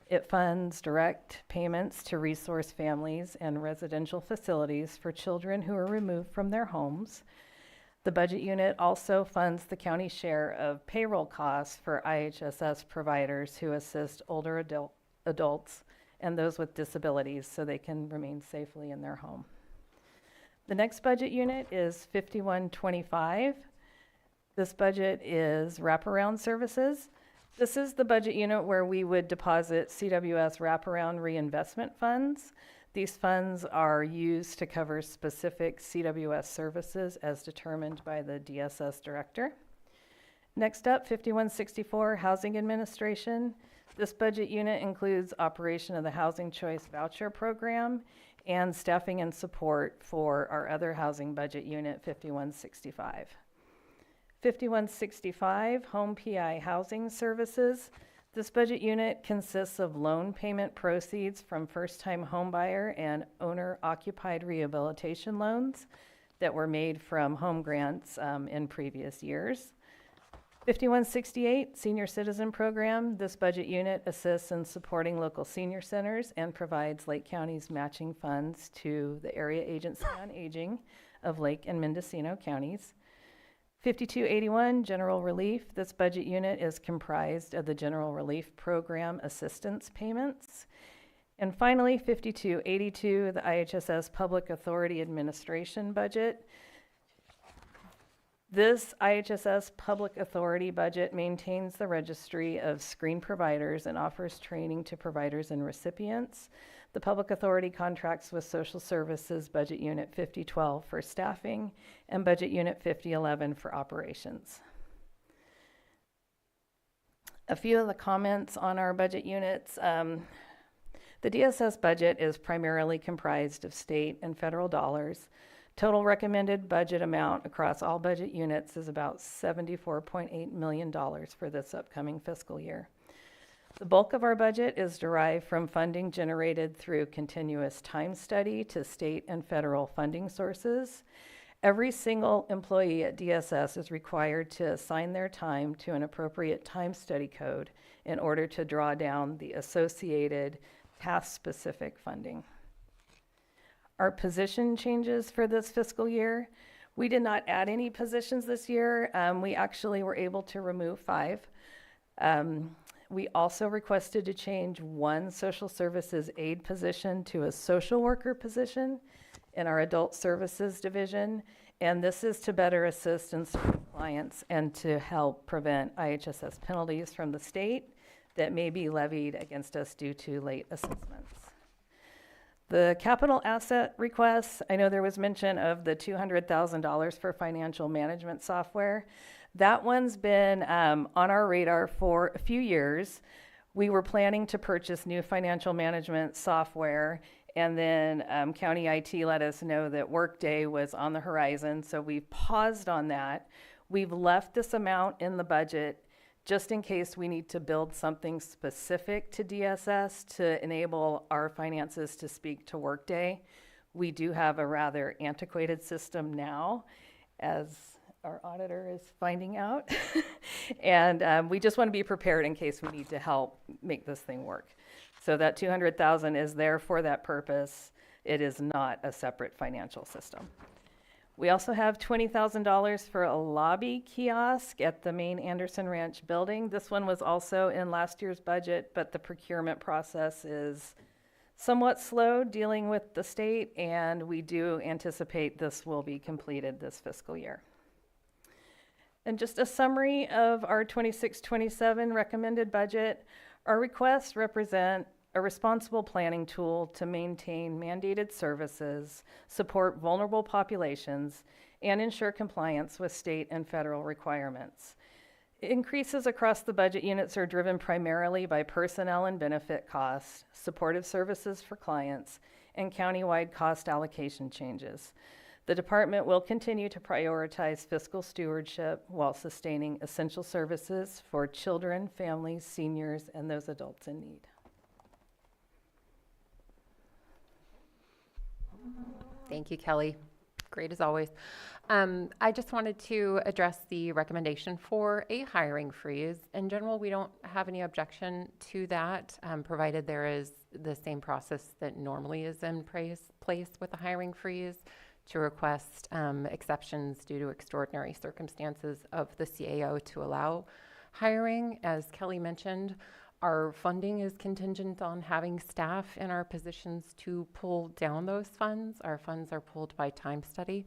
It funds direct payments to resource families and residential facilities for children who are removed from their homes. The budget unit also funds the county share of payroll costs for IHSS providers who assist older adults and those with disabilities so they can remain safely in their home. The next budget unit is 5125. This budget is wraparound services. This is the budget unit where we would deposit CWS wraparound reinvestment funds. These funds are used to cover specific CWS services as determined by the DSS director. Next up, 5164, Housing Administration. This budget unit includes operation of the Housing Choice Voucher Program and staffing and support for our other housing budget unit, 5165. 5165, Home PI Housing Services. This budget unit consists of loan payment proceeds from first-time homebuyer and owner-occupied rehabilitation loans that were made from home grants in previous years. 5168, Senior Citizen Program. This budget unit assists in supporting local senior centers and provides Lake County's matching funds to the Area Agency on Aging of Lake and Mendocino counties. 5281, General Relief. This budget unit is comprised of the General Relief Program assistance payments. And finally, 5282, the IHSS Public Authority Administration budget. This IHSS Public Authority budget maintains the registry of screen providers and offers training to providers and recipients. The Public Authority contracts with Social Services Budget Unit 5012 for staffing and Budget Unit 5011 for operations. A few of the comments on our budget units. The DSS budget is primarily comprised of state and federal dollars. Total recommended budget amount across all budget units is about $74.8 million for this upcoming fiscal year. The bulk of our budget is derived from funding generated through continuous time study to state and federal funding sources. Every single employee at DSS is required to assign their time to an appropriate time study code in order to draw down the associated task-specific funding. Our position changes for this fiscal year. We did not add any positions this year. We actually were able to remove 5. We also requested to change 1 social services aide position to a social worker position in our adult services division. And this is to better assist and serve clients and to help prevent IHSS penalties from the state that may be levied against us due to late assessments. The capital asset requests, I know there was mention of the $200,000 for financial management software. That one's been on our radar for a few years. We were planning to purchase new financial management software, and then County IT let us know that Workday was on the horizon, so we've paused on that. We've left this amount in the budget just in case we need to build something specific to DSS to enable our finances to speak to Workday. We do have a rather antiquated system now, as our auditor is finding out. And we just want to be prepared in case we need to help make this thing work. So that $200,000 is there for that purpose. It is not a separate financial system. We also have $20,000 for a lobby kiosk at the main Anderson Ranch building. This one was also in last year's budget, but the procurement process is somewhat slow dealing with the state, and we do anticipate this will be completed this fiscal year. And just a summary of our 26-27 recommended budget. Our requests represent a responsible planning tool to maintain mandated services, support vulnerable populations, and ensure compliance with state and federal requirements. Increases across the budget units are driven primarily by personnel and benefit costs, supportive services for clients, and countywide cost allocation changes. The department will continue to prioritize fiscal stewardship while sustaining essential services for children, families, seniors, and those adults in need. Thank you, Kelly. Great as always. I just wanted to address the recommendation for a hiring freeze. In general, we don't have any objection to that, provided there is the same process that normally is in place with the hiring freeze to request exceptions due to extraordinary circumstances of the CAO to allow hiring. As Kelly mentioned, our funding is contingent on having staff in our positions to pull down those funds. Our funds are pulled by time study,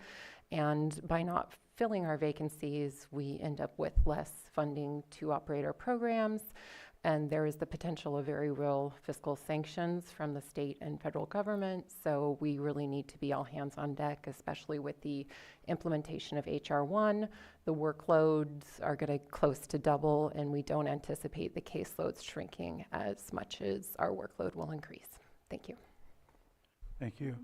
and by not filling our vacancies, we end up with less funding to operate our programs. And there is the potential of very real fiscal sanctions from the state and federal government. So we really need to be all hands on deck, especially with the implementation of HR1. The workloads are going to close to double, and we don't anticipate the caseloads shrinking as much as our workload will increase. Thank you. Thank you.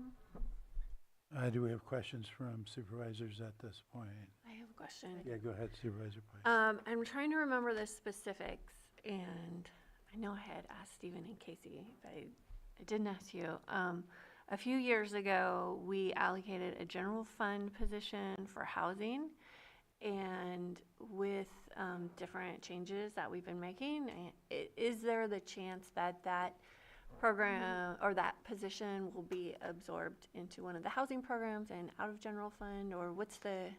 Do we have questions from supervisors at this point? I have a question. Yeah, go ahead, Supervisor Pike. I'm trying to remember the specifics, and I know I had asked Stephen and Casey, but I didn't ask you. A few years ago, we allocated a general fund position for housing, and with different changes that we've been making, is there the chance that that program or that position will be absorbed into one of the housing programs and out of general fund, or what's the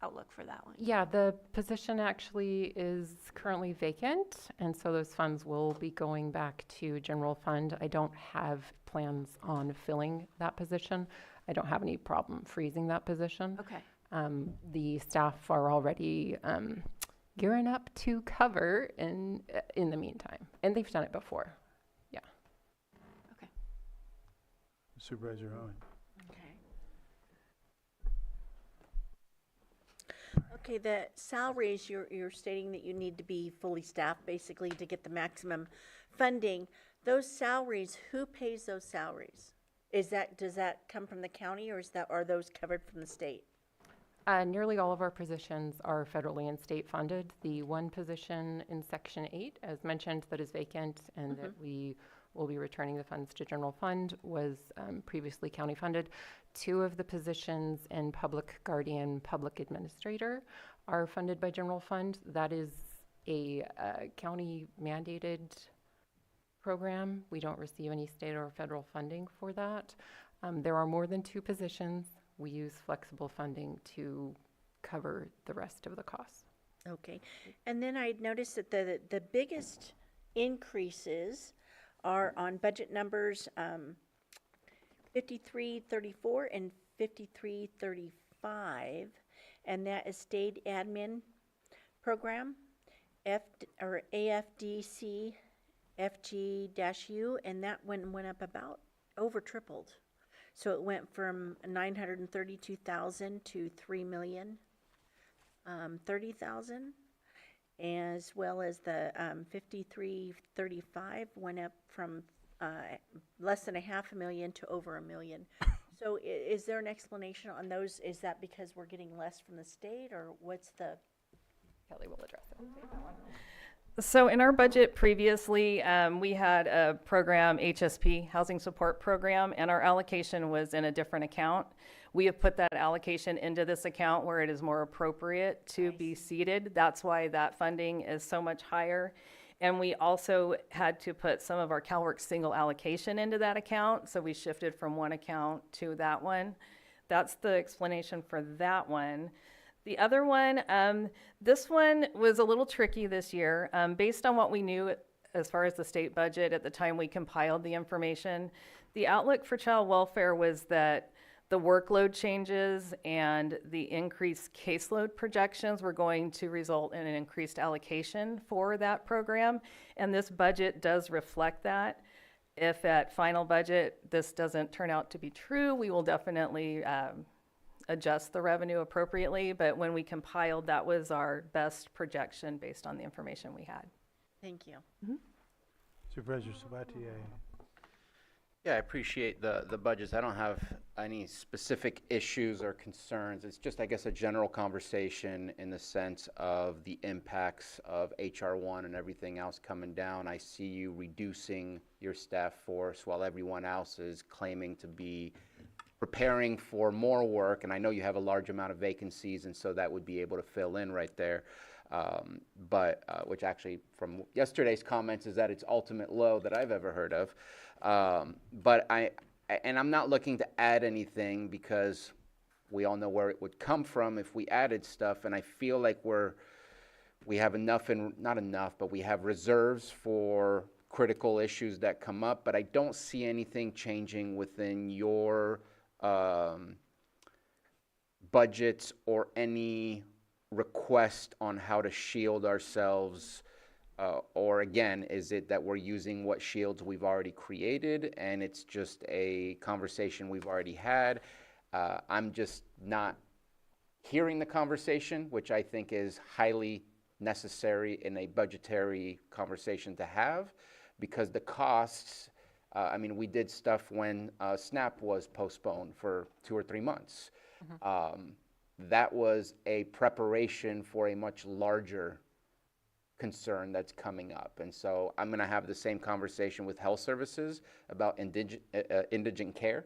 outlook for that one? Yeah, the position actually is currently vacant, and so those funds will be going back to general fund. I don't have plans on filling that position. I don't have any problem freezing that position. Okay. The staff are already gearing up to cover in the meantime, and they've done it before. Yeah. Okay. Supervisor Owen. Okay, the salaries, you're stating that you need to be fully staffed basically to get the maximum funding. Those salaries, who pays those salaries? Does that come from the county, or are those covered from the state? Nearly all of our positions are federally and state funded. The one position in Section 8, as mentioned, that is vacant and that we will be returning the funds to general fund was previously county funded. 2 of the positions in public guardian, public administrator are funded by general fund. That is a county mandated program. We don't receive any state or federal funding for that. There are more than 2 positions. We use flexible funding to cover the rest of the costs. Okay, and then I noticed that the biggest increases are on budget numbers 5334 and 5335, and that is state admin program, AFDC FG-U, and that one went up about over tripled. So it went from 932,000 to 3,030,000, as well as the 5335 went up from less than $500,000 to over $1 million. So is there an explanation on those? Is that because we're getting less from the state, or what's the? Kelly will address it. So in our budget previously, we had a program, HSP, Housing Support Program, and our allocation was in a different account. We have put that allocation into this account where it is more appropriate to be seated. That's why that funding is so much higher. And we also had to put some of our CalWorks single allocation into that account. So we shifted from one account to that one. That's the explanation for that one. The other one, this one was a little tricky this year. Based on what we knew as far as the state budget at the time we compiled the information, the outlook for child welfare was that the workload changes and the increased caseload projections were going to result in an increased allocation for that program. And this budget does reflect that. If at final budget this doesn't turn out to be true, we will definitely adjust the revenue appropriately, but when we compiled, that was our best projection based on the information we had. Thank you. Supervisor Sabatier. Yeah, I appreciate the budgets. I don't have any specific issues or concerns. It's just, I guess, a general conversation in the sense of the impacts of HR1 and everything else coming down. I see you reducing your staff force while everyone else is claiming to be preparing for more work, and I know you have a large amount of vacancies, and so that would be able to fill in right there. Which actually, from yesterday's comments, is at its ultimate low that I've ever heard of. But I'm not looking to add anything because we all know where it would come from if we added stuff, and I feel like we have enough, and not enough, but we have reserves for critical issues that come up, but I don't see anything changing within your budgets or any request on how to shield ourselves Or again, is it that we're using what shields we've already created and it's just a conversation we've already had? I'm just not hearing the conversation, which I think is highly necessary in a budgetary conversation to have, because the costs, I mean, we did stuff when SNAP was postponed for 2 or 3 months. That was a preparation for a much larger concern that's coming up. And so I'm going to have the same conversation with health services about indigent care.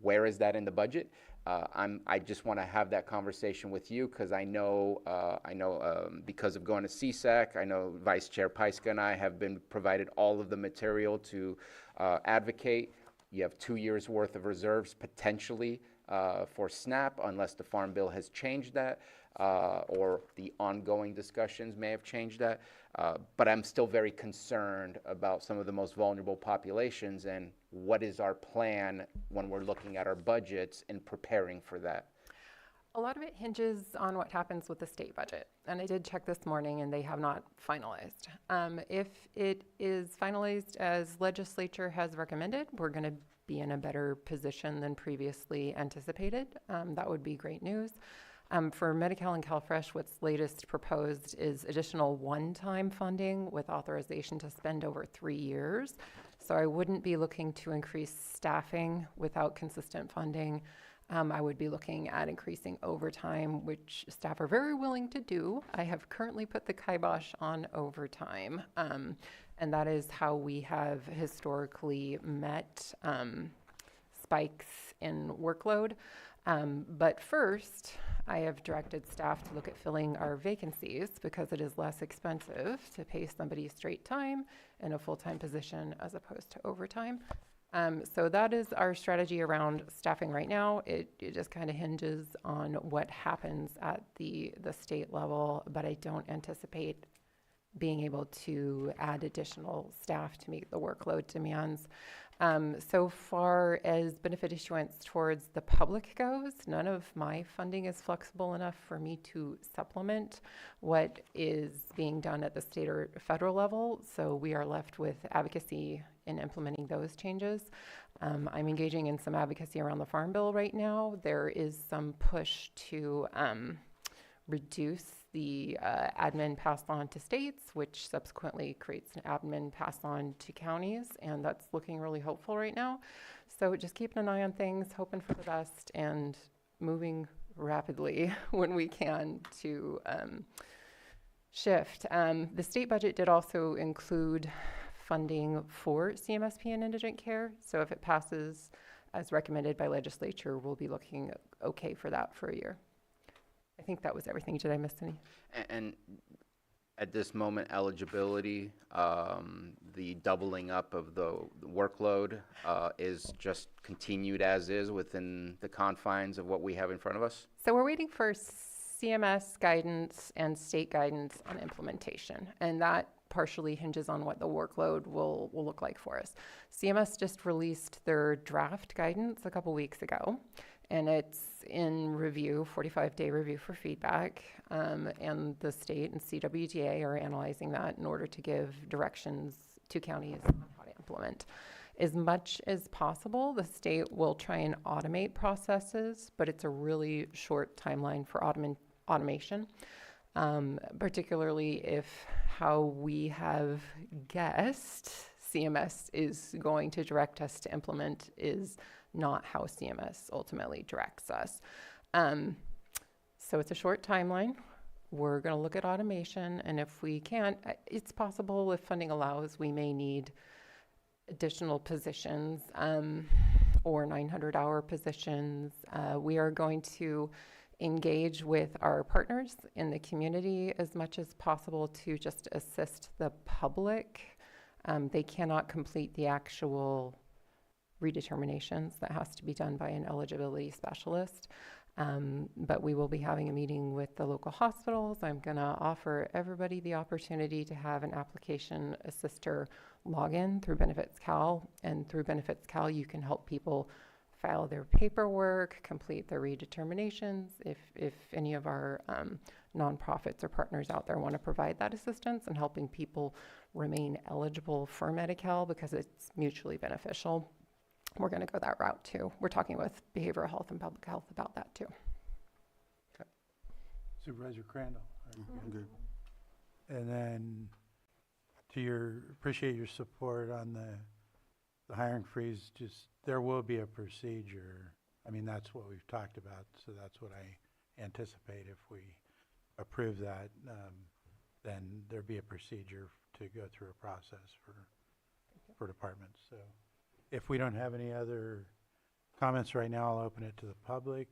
Where is that in the budget? I just want to have that conversation with you because I know because of going to CSAC, I know Vice Chair Pyska and I have been provided all of the material to advocate. You have 2 years worth of reserves potentially for SNAP unless the Farm Bill has changed that. Or the ongoing discussions may have changed that. But I'm still very concerned about some of the most vulnerable populations and what is our plan when we're looking at our budgets and preparing for that. A lot of it hinges on what happens with the state budget. And I did check this morning and they have not finalized. If it is finalized as legislature has recommended, we're going to be in a better position than previously anticipated. That would be great news. For Medi-Cal and CalFresh, what's latest proposed is additional one-time funding with authorization to spend over 3 years. So I wouldn't be looking to increase staffing without consistent funding. I would be looking at increasing overtime, which staff are very willing to do. I have currently put the kibosh on overtime, and that is how we have historically met spikes in workload. But first, I have directed staff to look at filling our vacancies because it is less expensive to pay somebody straight time in a full-time position as opposed to overtime. So that is our strategy around staffing right now. It just kind of hinges on what happens at the state level, but I don't anticipate being able to add additional staff to meet the workload demands. So far as benefit issuance towards the public goes, none of my funding is flexible enough for me to supplement what is being done at the state or federal level. So we are left with advocacy in implementing those changes. I'm engaging in some advocacy around the Farm Bill right now. There is some push to reduce the admin passed on to states, which subsequently creates an admin passed on to counties, and that's looking really hopeful right now. So just keeping an eye on things, hoping for the best, and moving rapidly when we can to shift. The state budget did also include funding for CMSP and indigent care, so if it passes as recommended by legislature, we'll be looking okay for that for a year. I think that was everything. Did I miss any? And at this moment, eligibility, the doubling up of the workload is just continued as is within the confines of what we have in front of us? So we're waiting for CMS guidance and state guidance on implementation, and that partially hinges on what the workload will look like for us. CMS just released their draft guidance a couple weeks ago, and it's in review, 45-day review for feedback, and the state and CWDA are analyzing that in order to give directions to counties on how to implement. As much as possible, the state will try and automate processes, but it's a really short timeline for automation, particularly if how we have guessed CMS is going to direct us to implement is not how CMS ultimately directs us. So it's a short timeline. We're going to look at automation, and if we can't, it's possible if funding allows, we may need additional positions or 900-hour positions. We are going to engage with our partners in the community as much as possible to just assist the public. They cannot complete the actual redeterminations. That has to be done by an eligibility specialist. But we will be having a meeting with the local hospitals. I'm going to offer everybody the opportunity to have an application assister login through Benefits Cal. And through Benefits Cal, you can help people file their paperwork, complete their redeterminations. If any of our nonprofits or partners out there want to provide that assistance and helping people remain eligible for Medi-Cal because it's mutually beneficial. We're going to go that route too. We're talking with behavioral health and public health about that too. Supervisor Crandall. I'm good. And then appreciate your support on the hiring freeze. Just, there will be a procedure. I mean, that's what we've talked about, so that's what I anticipate if we approve that, then there'd be a procedure to go through a process for departments. So if we don't have any other comments right now, I'll open it to the public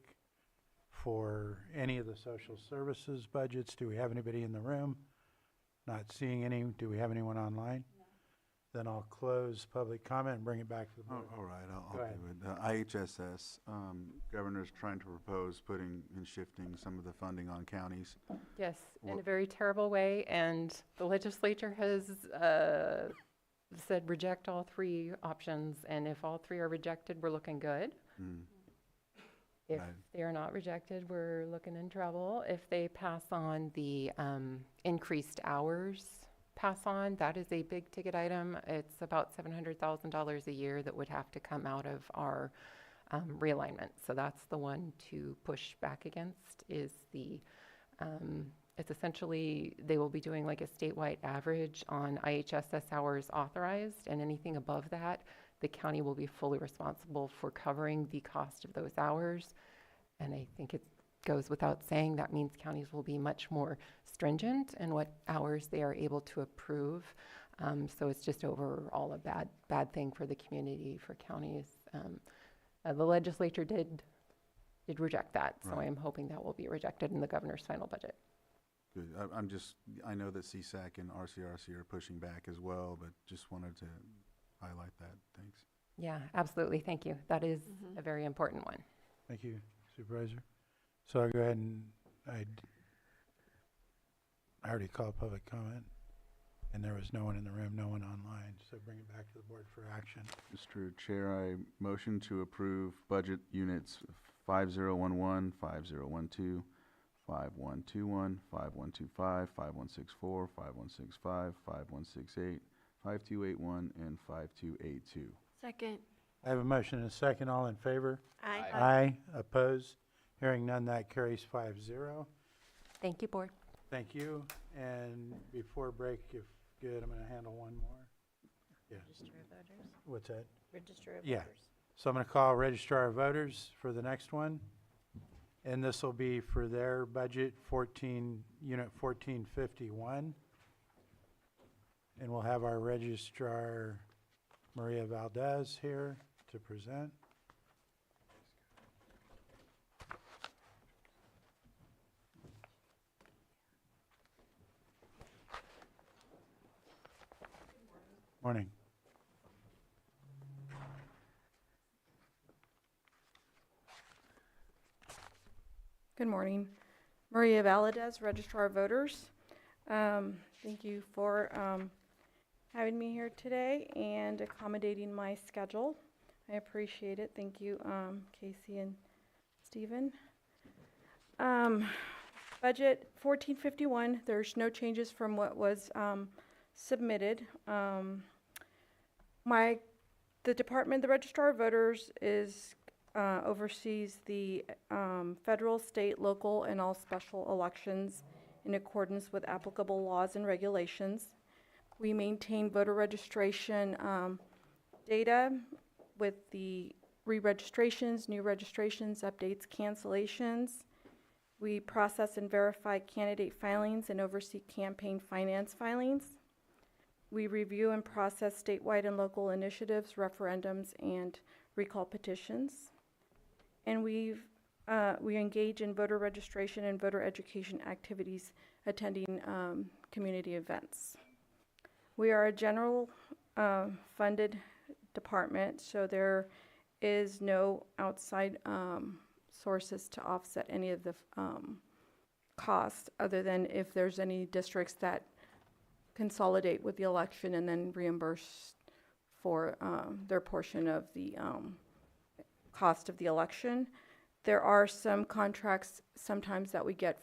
for any of the social services budgets. Do we have anybody in the room? Not seeing any. Do we have anyone online? No. Then I'll close public comment and bring it back to the board. All right, I'll Go ahead. do it. IHSS, governor's trying to propose putting and shifting some of the funding on counties. Yes, in a very terrible way, and the legislature has said reject all three options, and if all three are rejected, we're looking good. If Right. they are not rejected, we're looking in trouble. If they pass on the increased hours, pass on, that is a big ticket item. It's about $700,000 a year that would have to come out of our realignment. So that's the one to push back against is the, it's essentially, they will be doing like a statewide average on IHSS hours authorized, and anything above that, the county will be fully responsible for covering the cost of those hours. And I think it goes without saying that means counties will be much more stringent in what hours they are able to approve. So it's just overall a bad thing for the community, for counties. The legislature did reject that, so Right. I'm hoping that will be rejected in the governor's final budget. Good. I know that CSAC and RCRC are pushing back as well, but just wanted to highlight that. Thanks. Yeah, absolutely. Thank you. That is a very important one. Thank you, Supervisor. So I'll go ahead and I already called public comment, and there was no one in the room, no one online, so bring it back to the board for action. Mr. Chair, I motion to approve budget units 5011, 5012, 5121, 5125, 5164, 5165, 5168, 5281, and 5282. Second. I have a motion and a second. All in favor? Aye. Aye. Opposed? Hearing none, that carries 5-0. Thank you, board. Thank you. And before break, if good, I'm going to handle one more. Yeah. Register of voters. What's that? Register of Yeah. voters. So I'm going to call Registrar of Voters for the next one. And this will be for their budget, Unit 1451. And we'll have our Registrar, Maria Valdez, here to present. Morning. Good morning. Maria Valadez, Registrar of Voters. Thank you for having me here today and accommodating my schedule. I appreciate it. Thank you, Casey and Stephen. Budget 1451, there's no changes from what was submitted. The department, the Registrar of Voters is oversees the federal, state, local, and all special elections in accordance with applicable laws and regulations. We maintain voter registration data with the re-registrations, new registrations, updates, cancellations. We process and verify candidate filings and oversee campaign finance filings. We review and process statewide and local initiatives, referendums, and recall petitions. And we engage in voter registration and voter education activities, attending community events. We are a general funded department, so there is no outside sources to offset any of the costs, other than if there's any districts that consolidate with the election and then reimburse for their portion of the cost of the election. There are some contracts sometimes that we get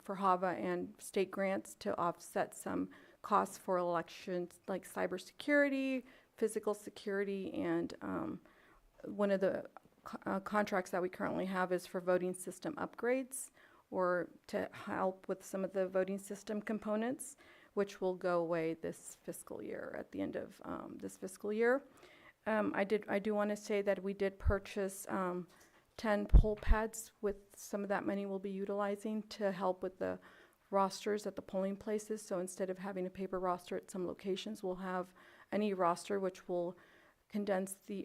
for HAVA and state grants to offset some costs for elections like cybersecurity, physical security, and one of the contracts that we currently have is for voting system upgrades, or to help with some of the voting system components, which will go away this fiscal year, at the end of this fiscal year. I do want to say that we did purchase 10 poll pads. With some of that money we'll be utilizing to help with the rosters at the polling places. So instead of having a paper roster at some locations, we'll have an e-roster, which will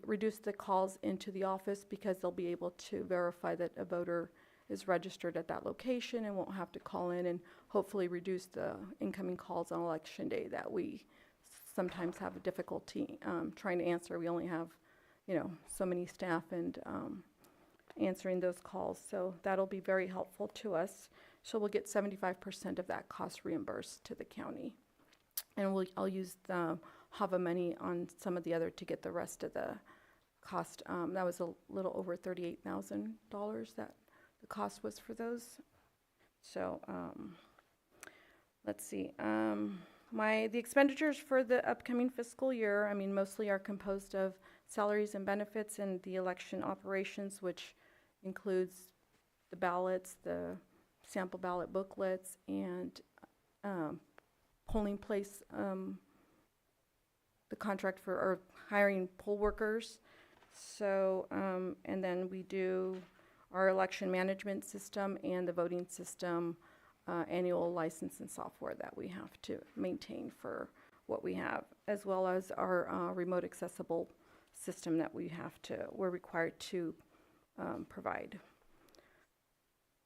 reduce the calls into the office, because they'll be able to verify that a voter is registered at that location and won't have to call in, and hopefully reduce the incoming calls on election day that we sometimes have a difficulty trying to answer. We only have, so many staff and answering those calls. So that'll be very helpful to us. So we'll get 75% of that cost reimbursed to the county. And I'll use the HAVA money on some of the other to get the rest of the cost. That was a little over $38,000 that the cost was for those. So let's see. The expenditures for the upcoming fiscal year, mostly are composed of salaries and benefits and the election operations, which includes the ballots, the sample ballot booklets, and polling place, the contract for hiring poll workers. So, and then we do our election management system and the voting system annual license and software that we have to maintain for what we have, as well as our remote accessible system that we're required to provide.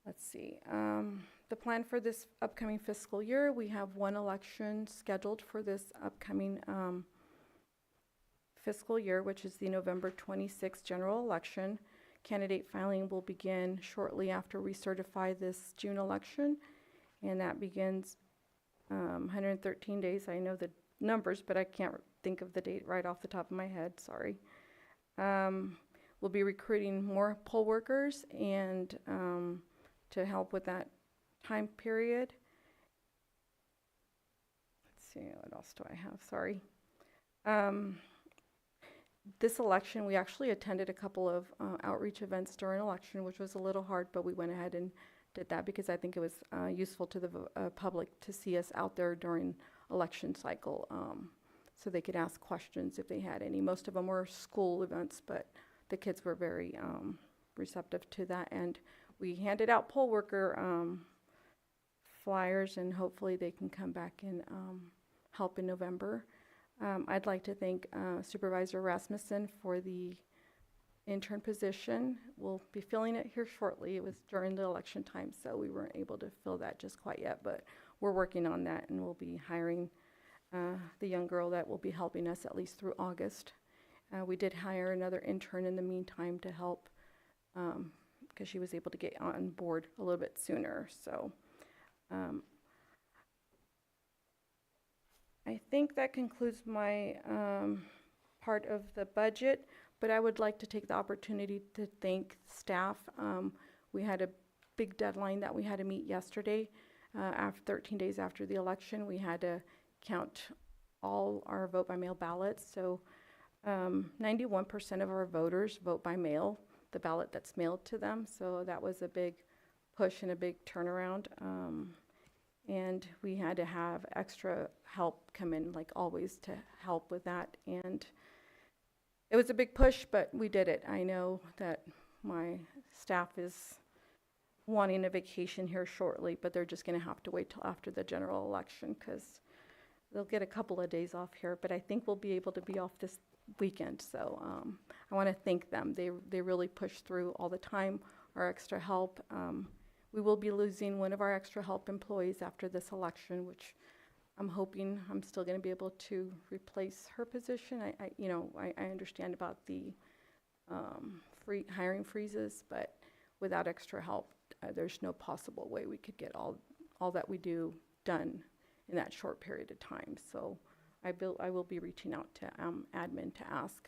Let's see. The plan for this upcoming fiscal year, we have one election scheduled for this upcoming fiscal year, which is the November 26th general election. Candidate filing will begin shortly after we certify this June election, and that begins 113 days. I know the numbers, but I can't think of the date right off the top of my head, sorry. We'll be recruiting more poll workers and to help with that time period. Let's see, what else do I have? Sorry. This election, we actually attended a couple of outreach events during election, which was a little hard, but we went ahead and did that because I think it was useful to the public to see us out there during election cycle, so they could ask questions if they had any. Most of them were school events, but the kids were very receptive to that, and we handed out poll worker flyers, and hopefully they can come back and help in November. I'd like to thank Supervisor Rasmussen for the intern position. We'll be filling it here shortly. It was during the election time, so we weren't able to fill that just quite yet, but we're working on that, and we'll be hiring the young girl that will be helping us at least through August. We did hire another intern in the meantime to help, because she was able to get on board a little bit sooner. So I think that concludes my part of the budget, but I would like to take the opportunity to thank staff. We had a big deadline that we had to meet yesterday. After 13 days after the election, we had to count all our vote by mail ballots. So 91% of our voters vote by mail, the ballot that's mailed to them. So that was a big push and a big turnaround. And we had to have extra help come in, like always, to help with that. And it was a big push, but we did it. I know that my staff is wanting a vacation here shortly, but they're just going to have to wait till after the general election, because they'll get a couple of days off here. But I think we'll be able to be off this weekend. So I want to thank them. They really push through all the time, our extra help. We will be losing one of our extra help employees after this election, which I'm hoping I'm still going to be able to replace her position. I understand about the hiring freezes, but without extra help, there's no possible way we could get all that we do done in that short period of time. So I will be reaching out to admin to ask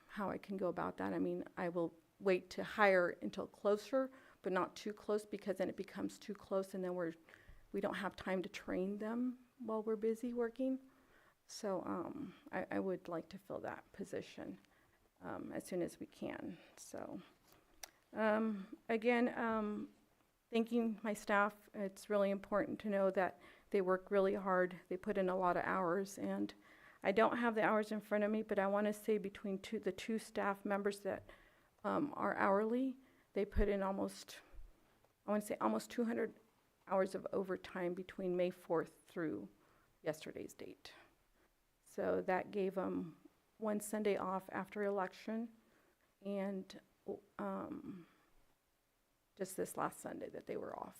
how I can go about that. I mean, I will wait to hire until closer, but not too close, because then it becomes too close and then we don't have time to train them while we're busy working. So I would like to fill that position as soon as we can. So again, thanking my staff. It's really important to know that they work really hard. They put in a lot of hours, and I don't have the hours in front of me, but I want to say between the two staff members that are hourly, they put in almost 200 hours of overtime between May 4th through yesterday's date. So that gave them one Sunday off after election, and just this last Sunday that they were off.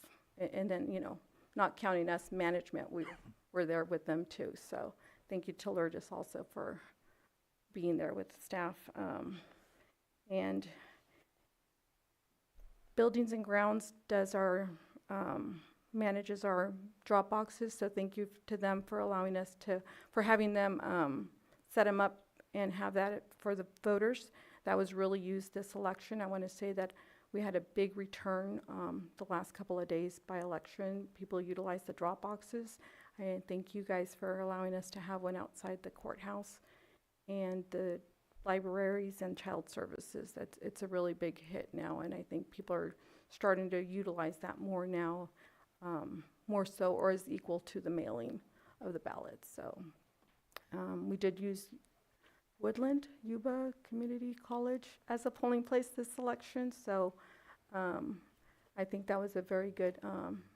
And then, you know, not counting us, management, we were there with them too. So thank you to Lourdes also for being there with staff. And Buildings and Grounds does manages our drop boxes. So thank you to them for allowing us for having them set them up and have that for the voters. That was really used this election. I want to say that we had a big return the last couple of days by election. People utilized the drop boxes. I thank you guys for allowing us to have one outside the courthouse. And the libraries and child services, it's a really big hit now, and I think people are starting to utilize that more now, more so, or is equal to the mailing of the ballots. So we did use Woodland, Yuba Community College as a polling place this election, so I think that was a very good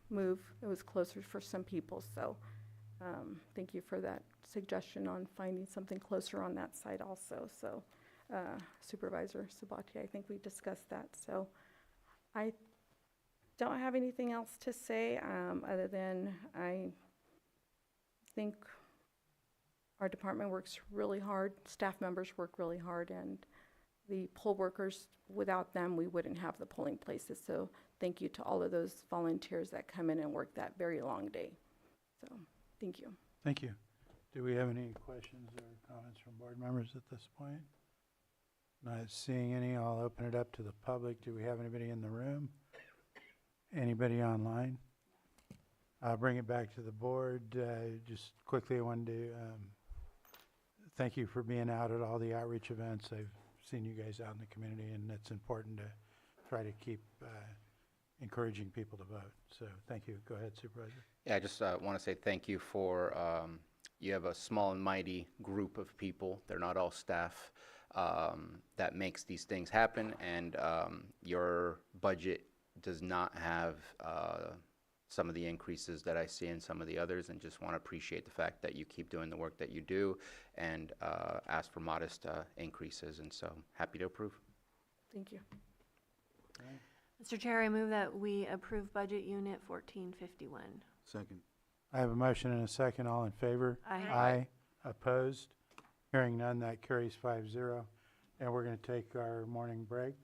move. It was closer for some people, so thank you for that suggestion on finding something closer on that side also. So Supervisor Sabatier, I think we discussed that. So I don't have anything else to say other than I think our department works really hard, staff members work really hard, and the poll workers, without them, we wouldn't have the polling places. So thank you to all of those volunteers that come in and work that very long day. So thank you. Thank you. Do we have any questions or comments from board members at this point? Not seeing any, I'll open it up to the public. Do we have anybody in the room? Anybody online? I'll bring it back to the board. Just quickly, I wanted to thank you for being out at all the outreach events. I've seen you guys out in the community, and it's important to try to keep encouraging people to vote. So thank you. Go ahead, Supervisor. Yeah, I just want to say thank you for, you have a small and mighty group of people. They're not all staff that makes these things happen, and your budget does not have some of the increases that I see in some of the others, and just want to appreciate the fact that you keep doing the work that you do and ask for modest increases, and so happy to approve. Thank you. Mr. Chair, I move that we approve Budget Unit 1451. Second. I have a motion and a second. All in favor? Aye. Aye. Opposed? Hearing none, that carries 5-0. And we're going to take our morning break.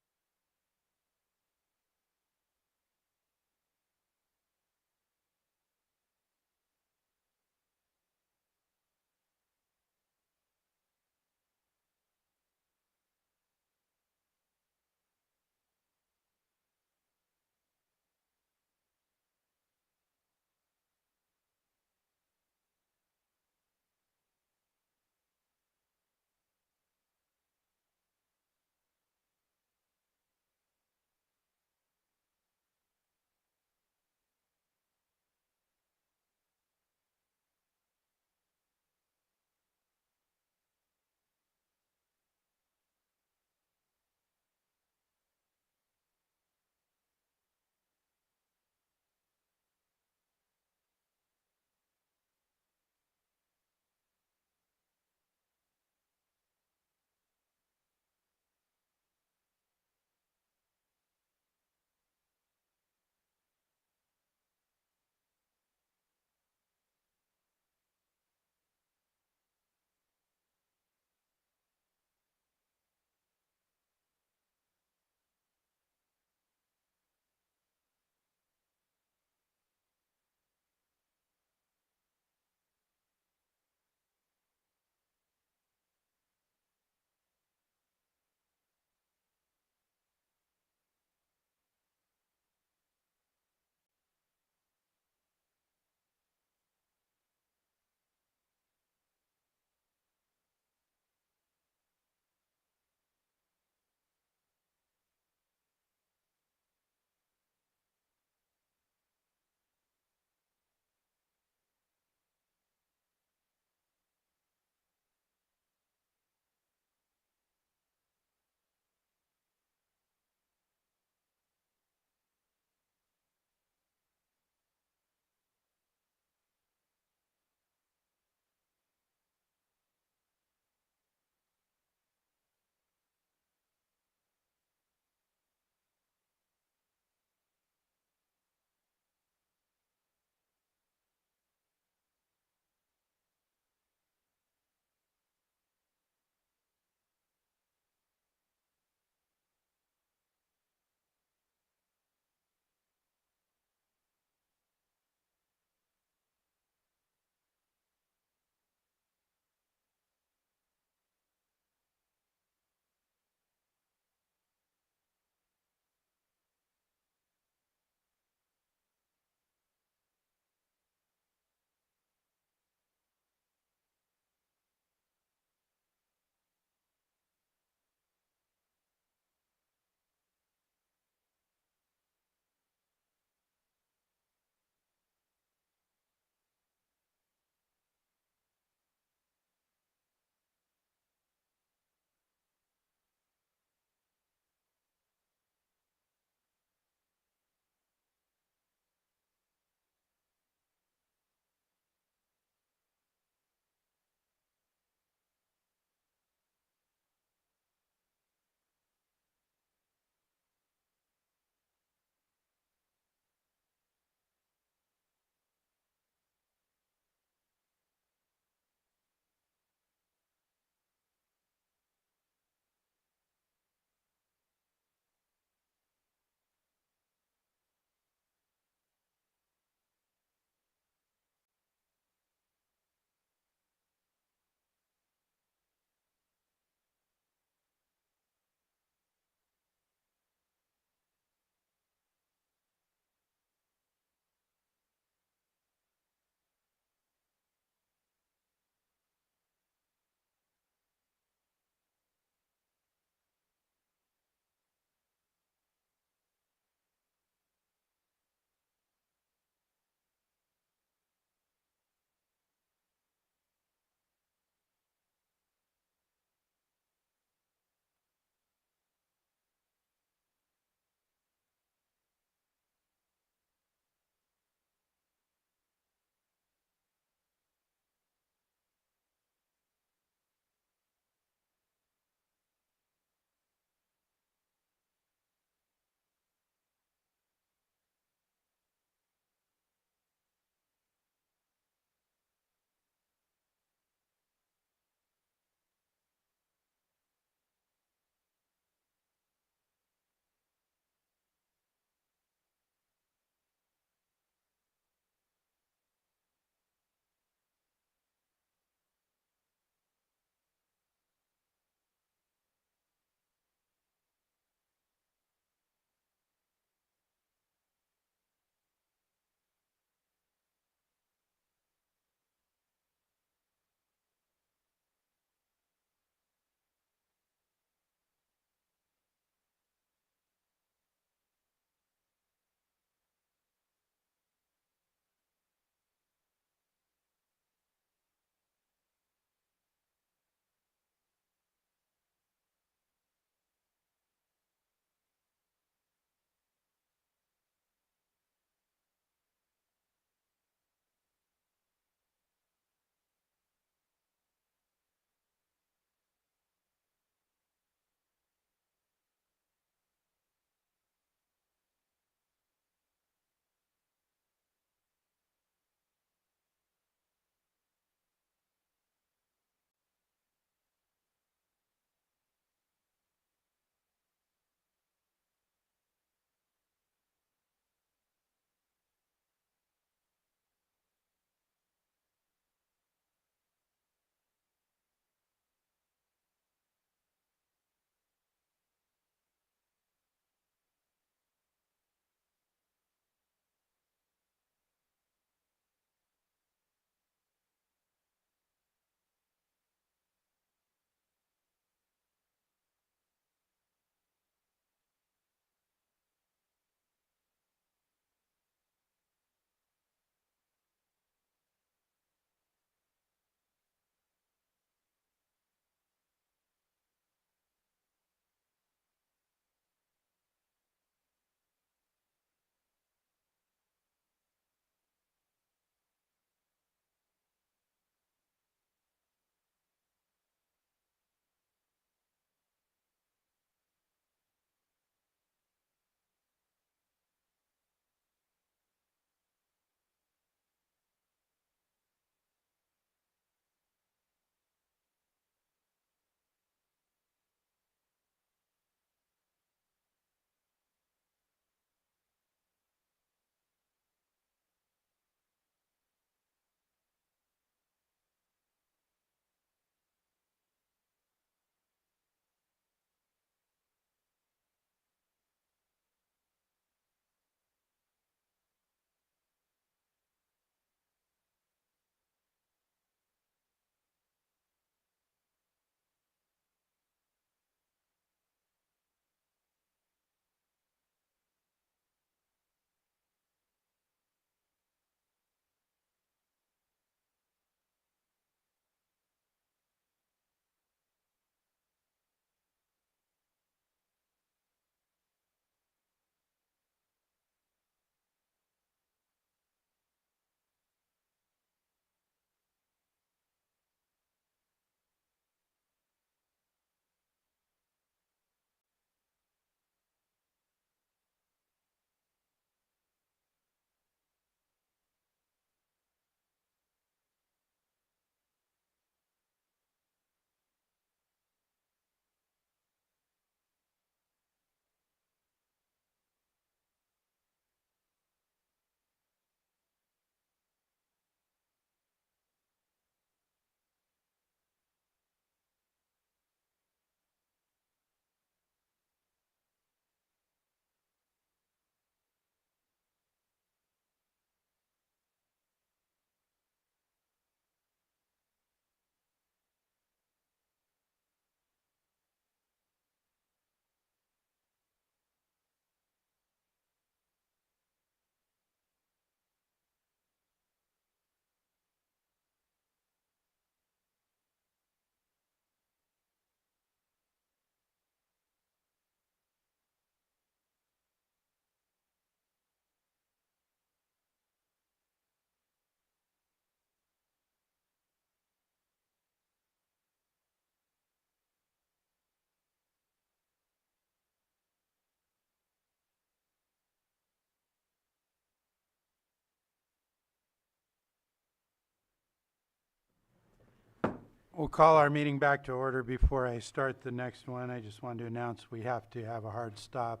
We'll call our meeting back to order. Before I start the next one, I just wanted to announce we have to have a hard stop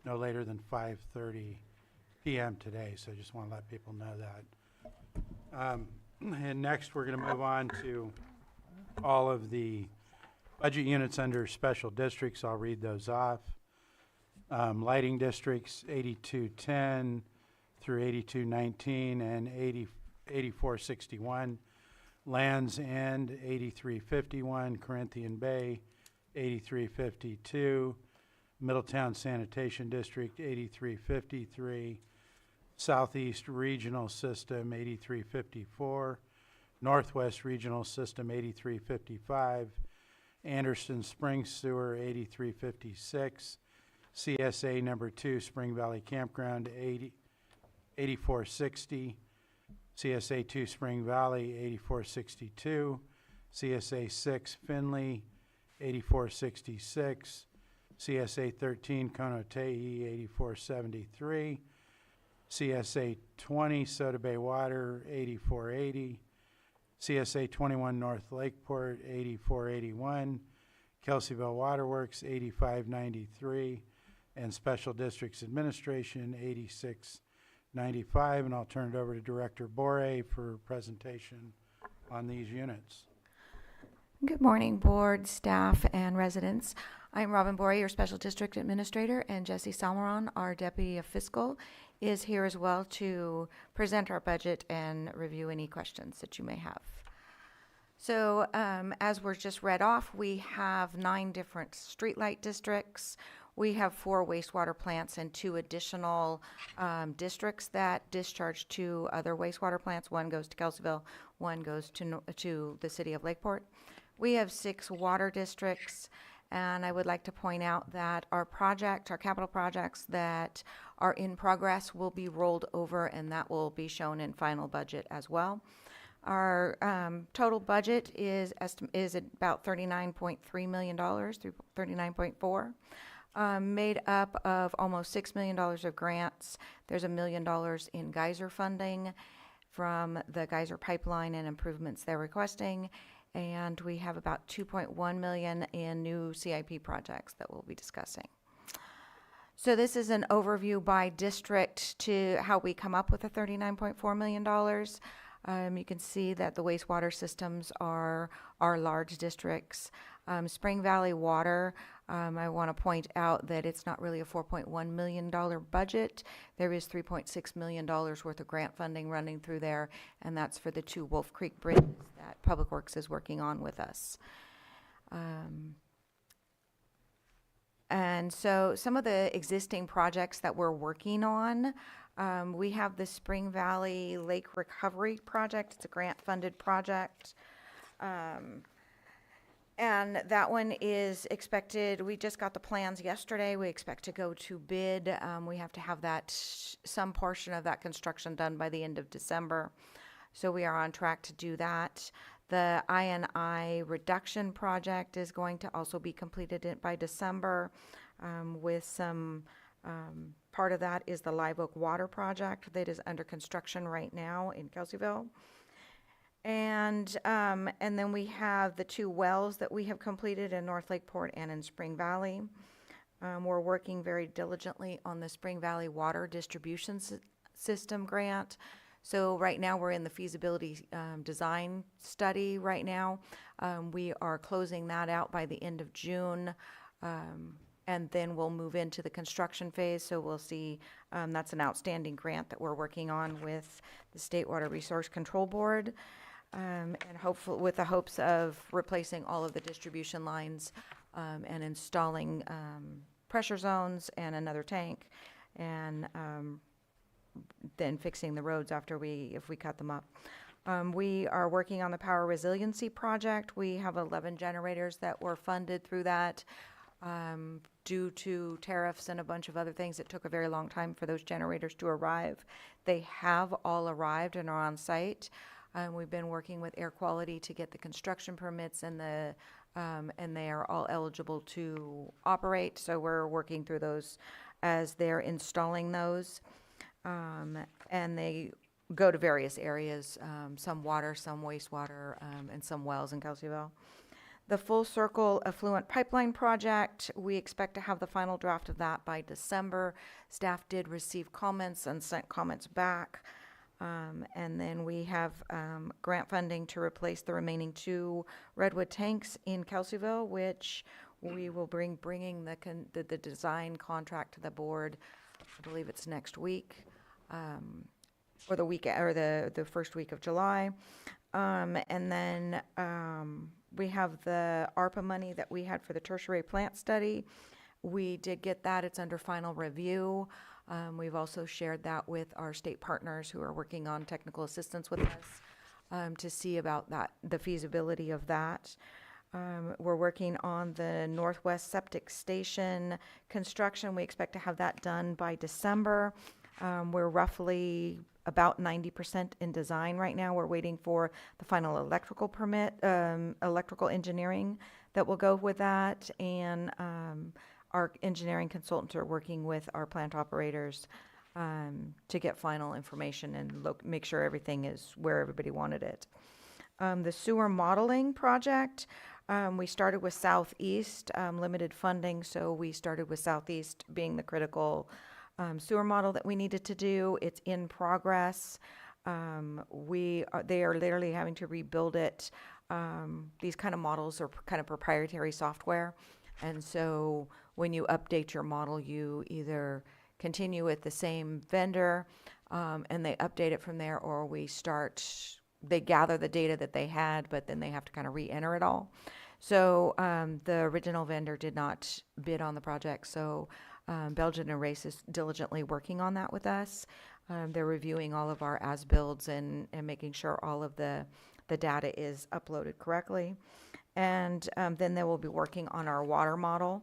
no later than 5:30 PM today, so I just want to let people know that. And next, we're going to move on to all of the budget units under special districts. I'll read those off. Lighting districts, 8210 through 8219 and 8461. Lands End, 8351. Corinthian Bay, 8352. Middletown Sanitation District, 8353. Southeast Regional System, 8354. Northwest Regional System, 8355. Anderson Springs Sewer, 8356. CSA number 2, Spring Valley Campground, 8460. CSA 2, Spring Valley, 8462. CSA 6, Finley, 8466. CSA 13, Conotee, 8473. CSA 20, Soda Bay Water, 8480. CSA 21, North Lakeport, 8481. Kelseyville Waterworks, 8593. And Special Districts Administration, 8695. And I'll turn it over to Director Bore for presentation on these units. Good morning, board, staff, and residents. I'm Robin Bore, your Special District Administrator, and Jesse Salmeron, our Deputy of Fiscal, is here as well to present our budget and review any questions that you may have. So as we're just read off, we have 9 different streetlight districts. We have 4 wastewater plants and 2 additional districts that discharge 2 other wastewater plants. One goes to Kelseyville, one goes to the city of Lakeport. We have 6 water districts, and I would like to point out that our capital projects that are in progress will be rolled over, and that will be shown in final budget as well. Our total budget is about $39.3 million, through $39.4, made up of almost $6 million of grants. There's $1 million in geyser funding from the geyser pipeline and improvements they're requesting. And we have about $2.1 million in new CIP projects that we'll be discussing. So this is an overview by district to how we come up with the $39.4 million. You can see that the wastewater systems are large districts. Spring Valley Water, I want to point out that it's not really a $4.1 million budget. There is $3.6 million worth of grant funding running through there, and that's for the 2 Wolf Creek bridges that Public Works is working on with us. And so some of the existing projects that we're working on, we have the Spring Valley Lake Recovery Project. It's a grant-funded project. And that one is expected, we just got the plans yesterday. We expect to go to bid. We have to have some portion of that construction done by the end of December. So we are on track to do that. The INI reduction project is going to also be completed by December, with some, part of that is the Live Oak Water Project that is under construction right now in Kelseyville. And then we have the 2 wells that we have completed in North Lakeport and in Spring Valley. We're working very diligently on the Spring Valley Water Distribution System grant. So right now we're in the feasibility design study right now. We are closing that out by the end of June. And then we'll move into the construction phase. So we'll see, that's an outstanding grant that we're working on with the State Water Resource Control Board. And hopefully with the hopes of replacing all of the distribution lines and installing pressure zones and another tank, and then fixing the roads if we cut them up. We are working on the Power Resiliency Project. We have 11 generators that were funded through that. Due to tariffs and a bunch of other things, it took a very long time for those generators to arrive. They have all arrived and are on site. We've been working with air quality to get the construction permits, and they are all eligible to operate. So we're working through those as they're installing those. And go to various areas, some water, some wastewater, and some wells in Kelseyville. The Full Circle Affluent Pipeline Project, we expect to have the final draft of that by December. Staff did receive comments and sent comments back. And then we have grant funding to replace the remaining 2 redwood tanks in Kelseyville, which we will bringing the design contract to the board. I believe it's next week, or the first week of July. And then we have the ARPA money that we had for the tertiary plant study. We did get that. It's under final review. We've also shared that with our state partners who are working on technical assistance with us to see about the feasibility of that. We're working on the Northwest Septic Station construction. We expect to have that done by December. We're roughly about 90% in design right now. We're waiting for the final electrical permit, electrical engineering that will go with that. And our engineering consultants are working with our plant operators to get final information and make sure everything is where everybody wanted it. The sewer modeling project, we started with Southeast, limited funding, so we started with Southeast being the critical sewer model that we needed to do. It's in progress. They are literally having to rebuild it. These kind of models are kind of proprietary software, and so when you update your model, you either continue with the same vendor and they update it from there, or they gather the data that they had, but then they have to kind of re-enter it all. So the original vendor did not bid on the project, so Belgian and Race is diligently working on that with us. They're reviewing all of our as-builds and making sure all of the data is uploaded correctly. And then they will be working on our water model.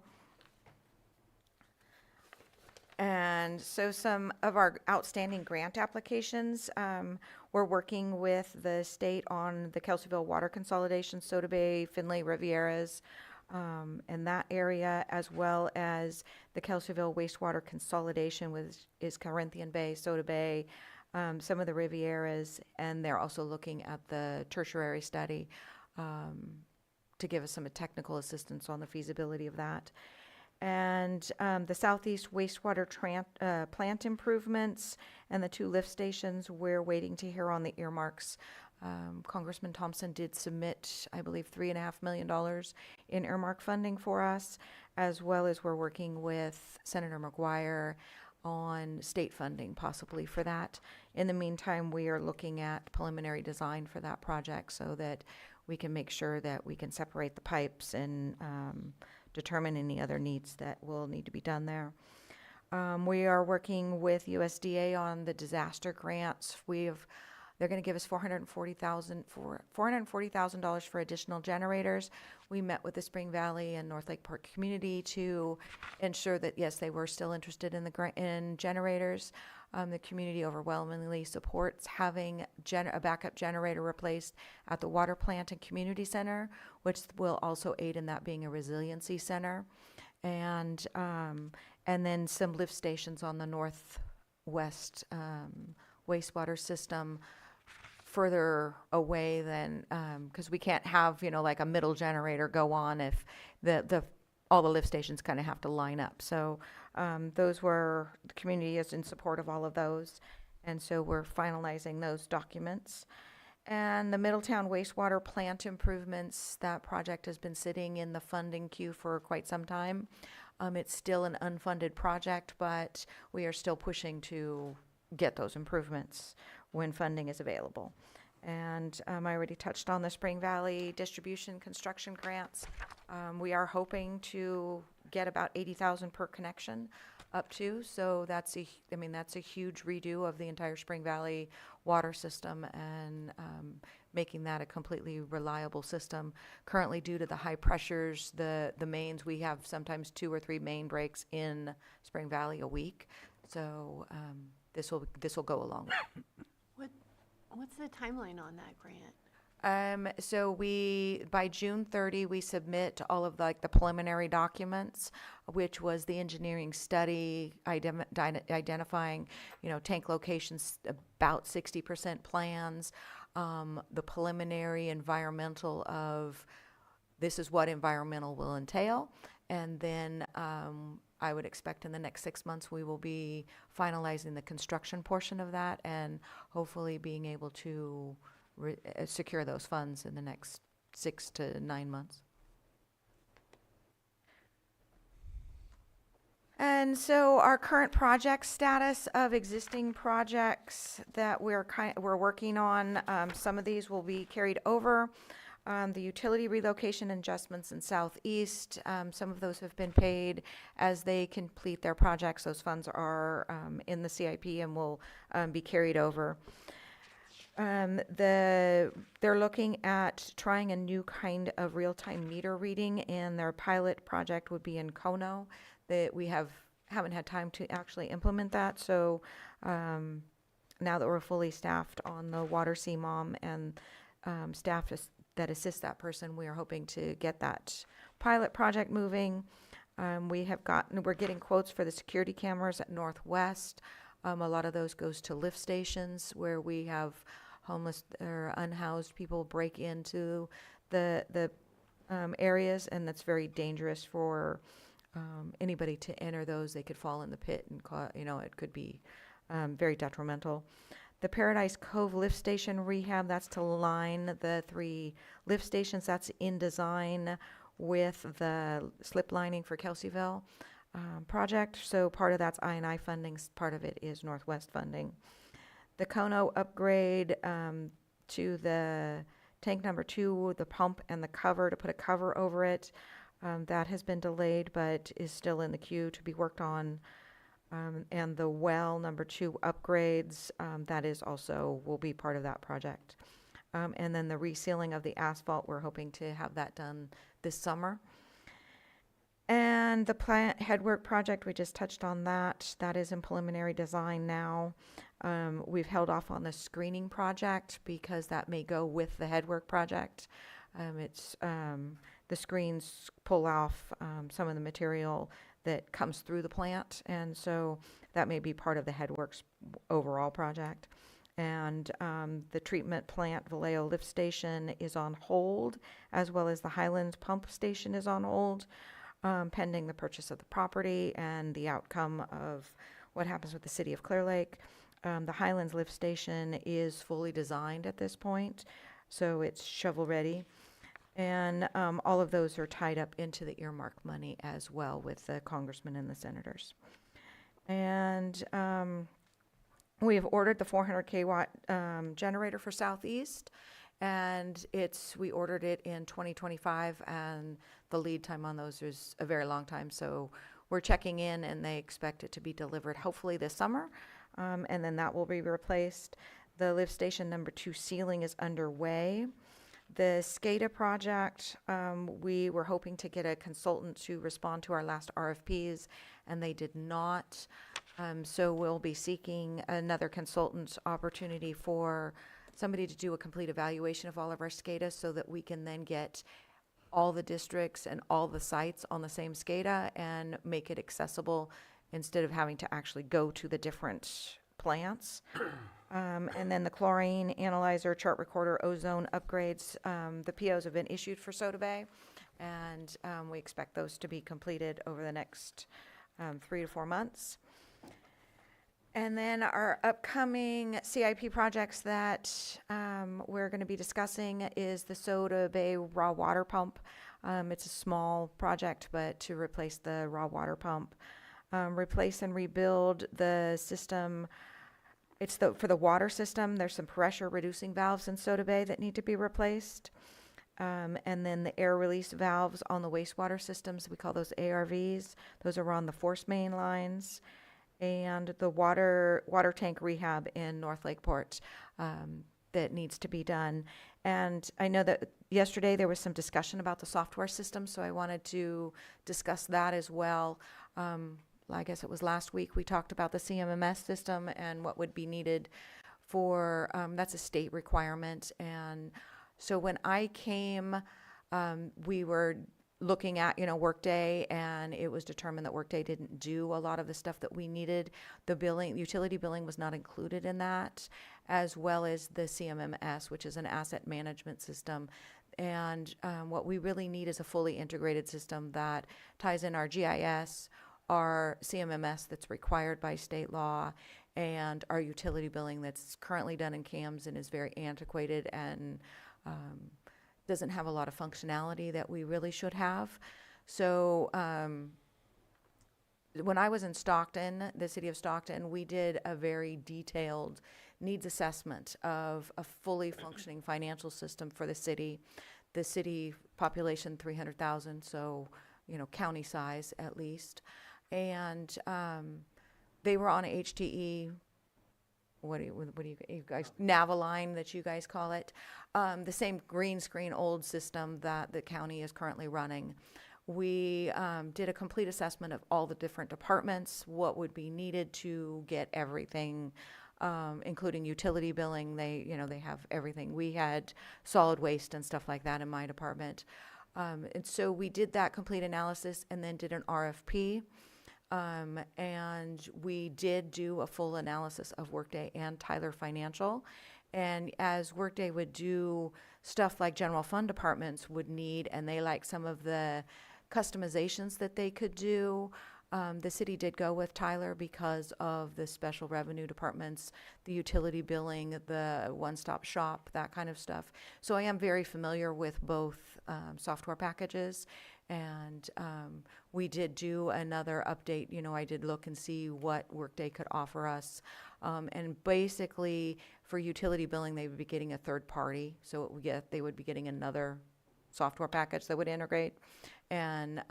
And so some of our outstanding grant applications, we're working with the state on the Kelseyville Water Consolidation, Soda Bay, Finley, Rivieras, in that area, as well as the Kelseyville Wastewater Consolidation, which is Corinthian Bay, Soda Bay, some of the Rivieras, and they're also looking at the tertiary study to give us some technical assistance on the feasibility of that. And the Southeast wastewater plant improvements and the 2 lift stations, we're waiting to hear on the earmarks. Congressman Thompson did submit, I believe, $3.5 million in earmark funding for us, as well as we're working with Senator McGuire on state funding possibly for that. In the meantime, we are looking at preliminary design for that project so that we can make sure that we can separate the pipes and determine any other needs that will need to be done there. We are working with USDA on the disaster grants. They're going to give us $440,000 for additional generators. We met with the Spring Valley and North Lake Park community to ensure that, yes, they were still interested in generators. The community overwhelmingly supports having a backup generator replaced at the water plant and community center, which will also aid in that being a resiliency center. And then some lift stations on the northwest wastewater system further away than, because we can't have, like a middle generator go on if all the lift stations kind of have to line up. So the community is in support of all of those. And so we're finalizing those documents. And the Middletown wastewater plant improvements, that project has been sitting in the funding queue for quite some time. It's still an unfunded project, but we are still pushing to get those improvements when funding is available. And I already touched on the Spring Valley distribution construction grants. We are hoping to get about $80,000 per connection up to. So that's a huge redo of the entire Spring Valley water system and making that a completely reliable system. Currently, due to the high pressures, the mains, we have sometimes 2 or 3 main breaks in Spring Valley a week. So this will go a long way. What's the timeline on that grant? So by June 30, we submit all of the preliminary documents, which was the engineering study identifying, tank locations, about 60% plans, the preliminary environmental of this is what environmental will entail. And then I would expect in the next 6 months we will be finalizing the construction portion of that and hopefully being able to secure those funds in the next 6 to 9 months. And so our current project status of existing projects that we're working on, some of these will be carried over. The utility relocation adjustments in Southeast, some of those have been paid as they complete their projects. Those funds are in the CIP and will be carried over. They're looking at trying a new kind of real-time meter reading, and their pilot project would be in Kono. That we haven't had time to actually implement that. So now that we're fully staffed on the water CMOM and staff that assists that person, we are hoping to get that pilot project moving. We're getting quotes for the security cameras at Northwest. A lot of those goes to lift stations where we have homeless or unhoused people break into the areas, and that's very dangerous for anybody to enter those. They could fall in the pit and it could be very detrimental. The Paradise Cove lift station rehab, that's to line the 3 lift stations. That's in design with the slip lining for Kelseyville project. So part of that's I&I funding, part of it is Northwest funding. The Kono upgrade to the tank number 2, the pump and the cover, to put a cover over it, that has been delayed but is still in the queue to be worked on. And the well number 2 upgrades, that is also will be part of that project. And then the resealing of the asphalt, we're hoping to have that done this summer. And the plant headwork project, we just touched on that. That is in preliminary design now. We've held off on the screening project because that may go with the headwork project. The screens pull off some of the material that comes through the plant, and so that may be part of the headworks overall project. And the treatment plant Vallejo lift station is on hold, as well as the Highlands pump station is on hold, pending the purchase of the property and the outcome of what happens with the city of Clear Lake. The Highlands lift station is fully designed at this point, so it's shovel ready. And all of those are tied up into the earmark money as well with the congressmen and the senators. And we have ordered the 400 kW generator for Southeast, and we ordered it in 2025, and the lead time on those is a very long time. So we're checking in, and they expect it to be delivered hopefully this summer, and then that will be replaced. The lift station number 2 ceiling is underway. The SCADA project, we were hoping to get a consultant to respond to our last RFPs, and they did not. So we'll be seeking another consultant opportunity for somebody to do a complete evaluation of all of our SCADA so that we can then get all the districts and all the sites on the same SCADA and make it accessible instead of having to actually go to the different plants. And then the chlorine analyzer, chart recorder, ozone upgrades, the POs have been issued for Soda Bay, and we expect those to be completed over the next 3 to 4 months. And then our upcoming CIP projects that we're going to be discussing is the Soda Bay raw water pump. It's a small project, but to replace the raw water pump. Replace and rebuild the system. It's for the water system. There's some pressure reducing valves in Soda Bay that need to be replaced. And then the air release valves on the wastewater systems, we call those ARVs. Those are on the force main lines. And the water tank rehab in North Lakeport that needs to be done. And I know that yesterday there was some discussion about the software system, so I wanted to discuss that as well. I guess it was last week we talked about the CMMS system and what would be needed for, that's a state requirement, and So when I came, we were looking at, Workday, and it was determined that Workday didn't do a lot of the stuff that we needed. The billing, utility billing was not included in that, as well as the CMMS, which is an asset management system. And what we really need is a fully integrated system that ties in our GIS, our CMMS that's required by state law, and our utility billing that's currently done in CAMS and is very antiquated and doesn't have a lot of functionality that we really should have. So when I was in Stockton, the city of Stockton, we did a very detailed needs assessment of a fully functioning financial system for the city. The city population 300,000, so county size at least, and they were on a HTE. What do you guys, Naviline that you guys call it, the same green screen old system that the county is currently running. We did a complete assessment of all the different departments, what would be needed to get everything, including utility billing. They have everything. We had solid waste and stuff like that in my department. And so we did that complete analysis and then did an RFP. And we did do a full analysis of Workday and Tyler Financial. And as Workday would do stuff like general fund departments would need, and they like some of the customizations that they could do, the city did go with Tyler because of the special revenue departments, the utility billing, the one-stop shop, that kind of stuff. So I am very familiar with both software packages. And we did do another update. I did look and see what Workday could offer us. And basically, for utility billing, they would be getting a third party. So they would be getting another software package that would integrate. And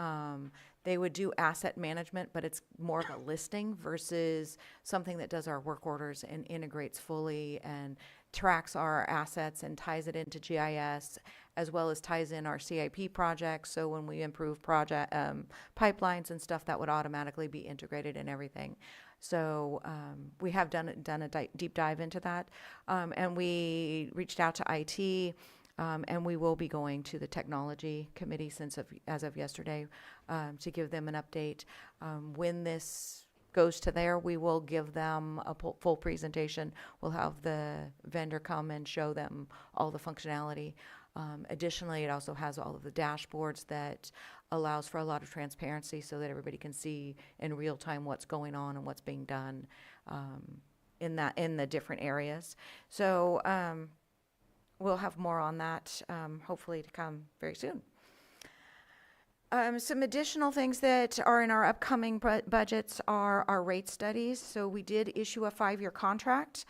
they would do asset management, but it's more of a listing versus something that does our work orders and integrates fully and tracks our assets and ties it into GIS, as well as ties in our CIP projects. So when we improve project pipelines and stuff, that would automatically be integrated in everything. So we have done a deep dive into that, and we reached out to IT. And we will be going to the technology committee as of yesterday to give them an update. When this goes to there, we will give them a full presentation. We'll have the vendor come and show them all the functionality. Additionally, it also has all of the dashboards that allows for a lot of transparency so that everybody can see in real time what's going on and what's being done in the different areas. So we'll have more on that, hopefully to come very soon. Some additional things that are in our upcoming budgets are our rate studies. So we did issue a 5-year contract.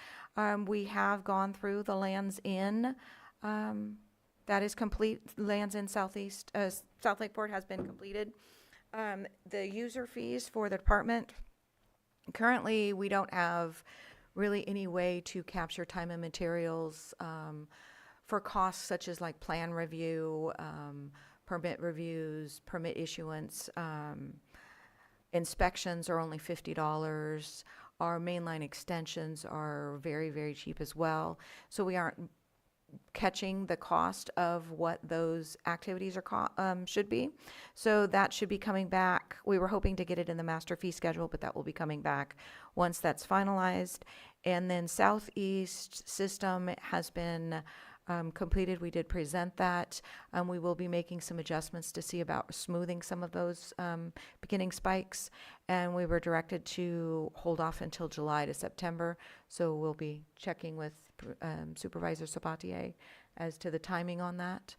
We have gone through the Lands Inn. That is complete. Lands Inn South Lakeport has been completed. The user fees for the department, currently we don't have really any way to capture time and materials for costs such as like plan review, permit reviews, permit issuance. Inspections are only $50. Our mainline extensions are very, very cheap as well. So we aren't catching the cost of what those activities are should be. So that should be coming back. We were hoping to get it in the master fee schedule, but that will be coming back once that's finalized. And then Southeast system has been completed. We did present that. We will be making some adjustments to see about smoothing some of those beginning spikes. And we were directed to hold off until July to September. So we'll be checking with Supervisor Sabatier as to the timing on that.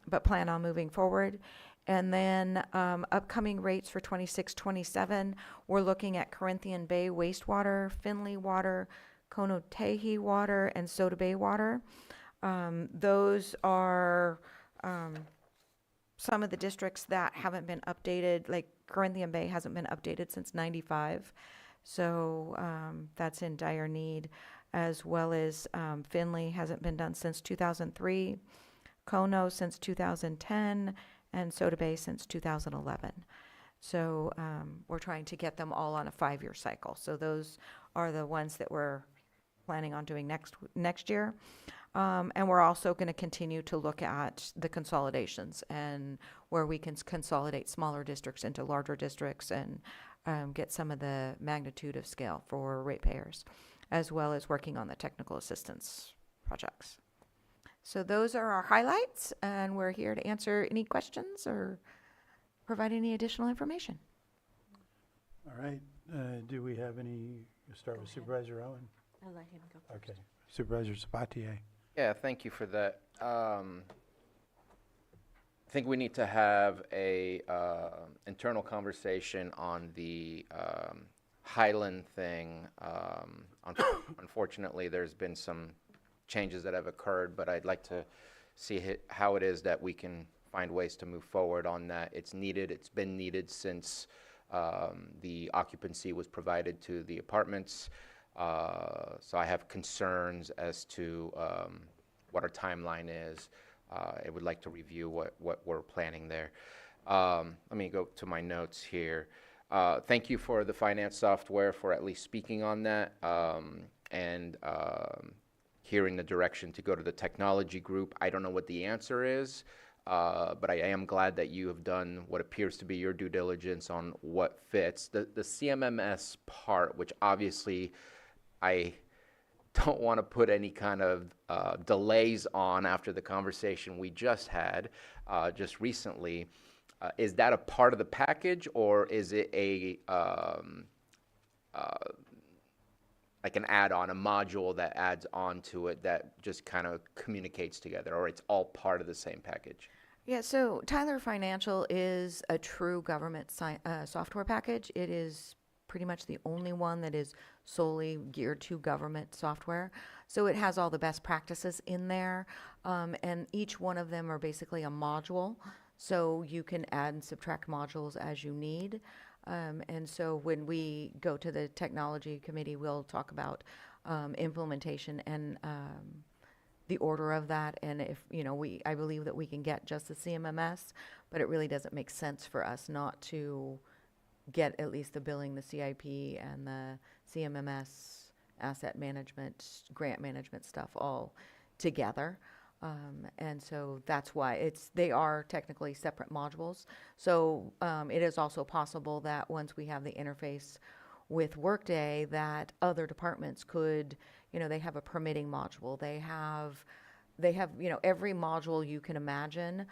But plan on moving forward. And then upcoming rates for 26-27, we're looking at Corinthian Bay wastewater, Finley water, Conotehe water, and Soda Bay water. Those are some of the districts that haven't been updated. Like Corinthian Bay hasn't been updated since '95, so that's in dire need, as well as Finley hasn't been done since 2003, Cono since 2010, and Soda Bay since 2011. So we're trying to get them all on a 5-year cycle. So those are the ones that we're planning on doing next year. And we're also going to continue to look at the consolidations and where we can consolidate smaller districts into larger districts and get some of the magnitude of scale for ratepayers, as well as working on the technical assistance projects. So those are our highlights, and we're here to answer any questions or provide any additional information. All right, do we have any, start with Supervisor Owen? I'll let him go first. Okay, Supervisor Sabatier. Yeah, thank you for that. I think we need to have a internal conversation on the Highland thing. Unfortunately, there's been some changes that have occurred, but I'd like to see how it is that we can find ways to move forward on that. It's needed. It's been needed since the occupancy was provided to the apartments. So I have concerns as to what our timeline is. I would like to review what we're planning there. Let me go to my notes here. Thank you for the finance software for at least speaking on that and hearing the direction to go to the technology group. I don't know what the answer is, but I am glad that you have done what appears to be your due diligence on what fits. The CMMS part, which obviously I don't want to put any kind of delays on after the conversation we just had just recently. Is that a part of the package, or is it a like an add-on, a module that adds on to it that just kind of communicates together, or it's all part of the same package? Yeah, so Tyler Financial is a true government software package. It is pretty much the only one that is solely geared to government software. So it has all the best practices in there, and each one of them are basically a module. So you can add and subtract modules as you need. And so when we go to the technology committee, we'll talk about implementation and the order of that. And if, I believe that we can get just the CMMS, but it really doesn't make sense for us not to get at least the billing, the CIP, and the CMMS, asset management, grant management stuff all together. And so that's why they are technically separate modules. So it is also possible that once we have the interface with Workday, that other departments could, they have a permitting module. They have, every module you can imagine.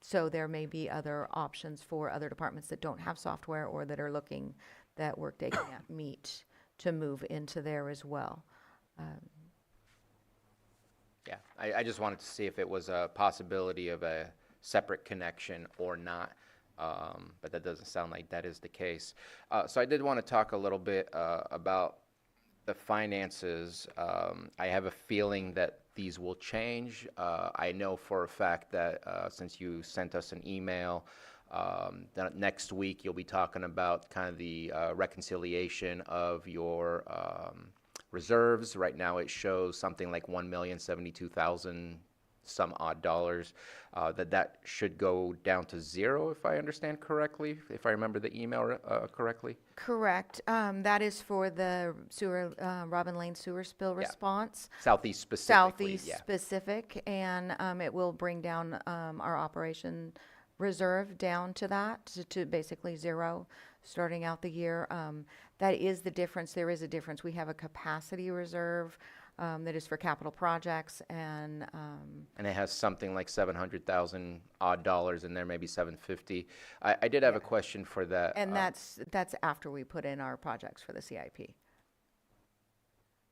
So there may be other options for other departments that don't have software or that are looking that Workday can't meet to move into there as well. Yeah, I just wanted to see if it was a possibility of a separate connection or not, but that doesn't sound like that is the case. So I did want to talk a little bit about the finances. I have a feeling that these will change. I know for a fact that since you sent us an email, that next week you'll be talking about kind of the reconciliation of your reserves. Right now it shows something like $1,072,000 some odd dollars. That should go down to zero, if I understand correctly, if I remember the email correctly. Correct. That is for the sewer, Robin Lane sewer spill response. Southeast specifically. Southeast specific, and it will bring down our operation reserve down to that, to basically zero, starting out the year. That is the difference. There is a difference. We have a capacity reserve that is for capital projects, and it has something like 700,000 odd dollars in there, maybe 750. I did have a question for that. And that's after we put in our projects for the CIP.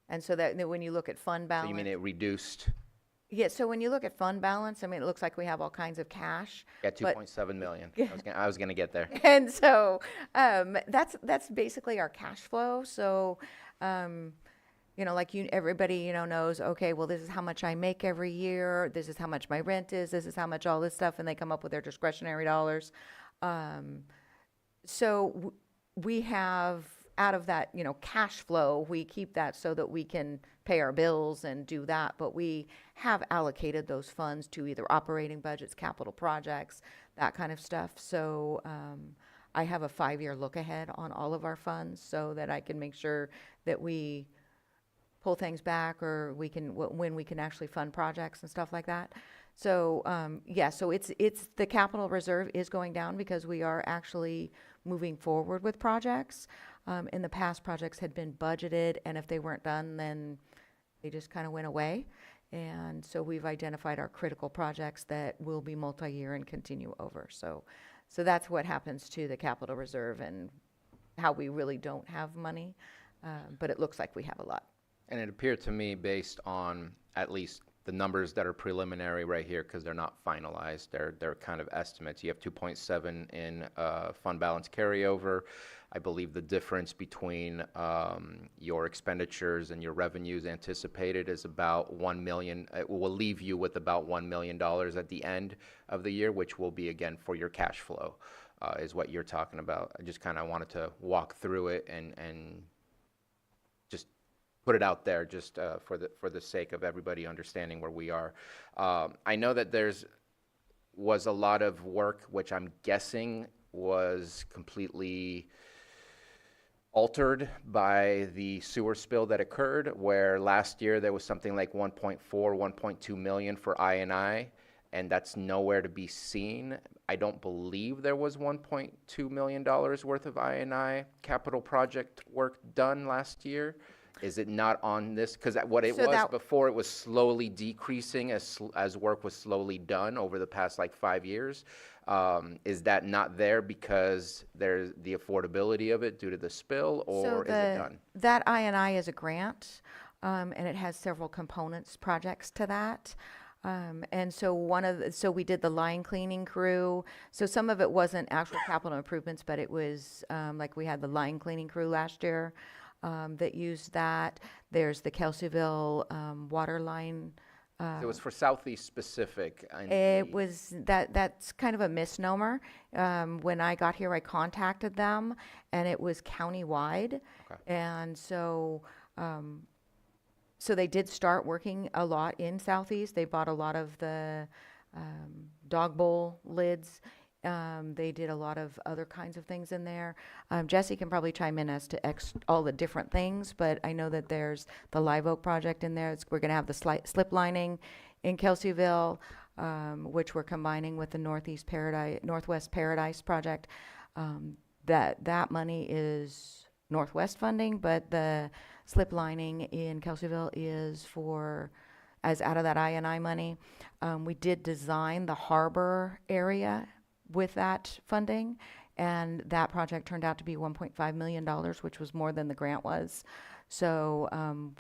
And so that when you look at fund balance, So you mean it reduced? yeah. So when you look at fund balance, I mean, it looks like we have all kinds of cash. Yeah, 2.7 million. I was gonna get there. And so that's basically our cash flow. So, like everybody, knows, okay, well, this is how much I make every year. This is how much my rent is. This is how much all this stuff, and they come up with their discretionary dollars. So we have, out of that, cash flow, we keep that so that we can pay our bills and do that. But we have allocated those funds to either operating budgets, capital projects, that kind of stuff. So I have a 5-year look ahead on all of our funds so that I can make sure that we pull things back, or we can, when we can actually fund projects and stuff like that. So, yeah, so it's, the capital reserve is going down because we are actually moving forward with projects. In the past, projects had been budgeted, and if they weren't done, then they just kind of went away. And so we've identified our critical projects that will be multi-year and continue over. So that's what happens to the capital reserve and how we really don't have money, but it looks like we have a lot. And it appeared to me, based on at least the numbers that are preliminary right here, because they're not finalized, they're kind of estimates. You have 2.7 in fund balance carryover. I believe the difference between your expenditures and your revenues anticipated is about $1 million. It will leave you with about $1 million at the end of the year, which will be, again, for your cash flow, is what you're talking about. I just kind of wanted to walk through it and just put it out there, just for the sake of everybody understanding where we are. I know that was a lot of work, which I'm guessing was completely altered by the sewer spill that occurred, where last year there was something like 1.4, 1.2 million for I&I, and that's nowhere to be seen. I don't believe there was $1.2 million worth of I&I capital project work done last year. Is it not on this? Because what it was before, it was slowly decreasing as work was slowly done over the past like 5 years. Is that not there because there's the affordability of it due to the spill, or is it done? That I&I is a grant, and it has several components, projects to that. And so so we did the line cleaning crew. So some of it wasn't actual capital improvements, but it was like we had the line cleaning crew last year that used that. There's the Kelseyville water line. It was for Southeast specific. That's kind of a misnomer. When I got here, I contacted them, and it was countywide. Okay. And so they did start working a lot in Southeast. They bought a lot of the dog bowl lids. They did a lot of other kinds of things in there. Jesse can probably chime in as to all the different things, but I know that there's the Live Oak project in there. We're going to have the slip lining in Kelseyville, which we're combining with the Northwest Paradise project. That money is Northwest funding, but the slip lining in Kelseyville is as out of that I&I money. We did design the harbor area with that funding, and that project turned out to be $1.5 million, which was more than the grant was. So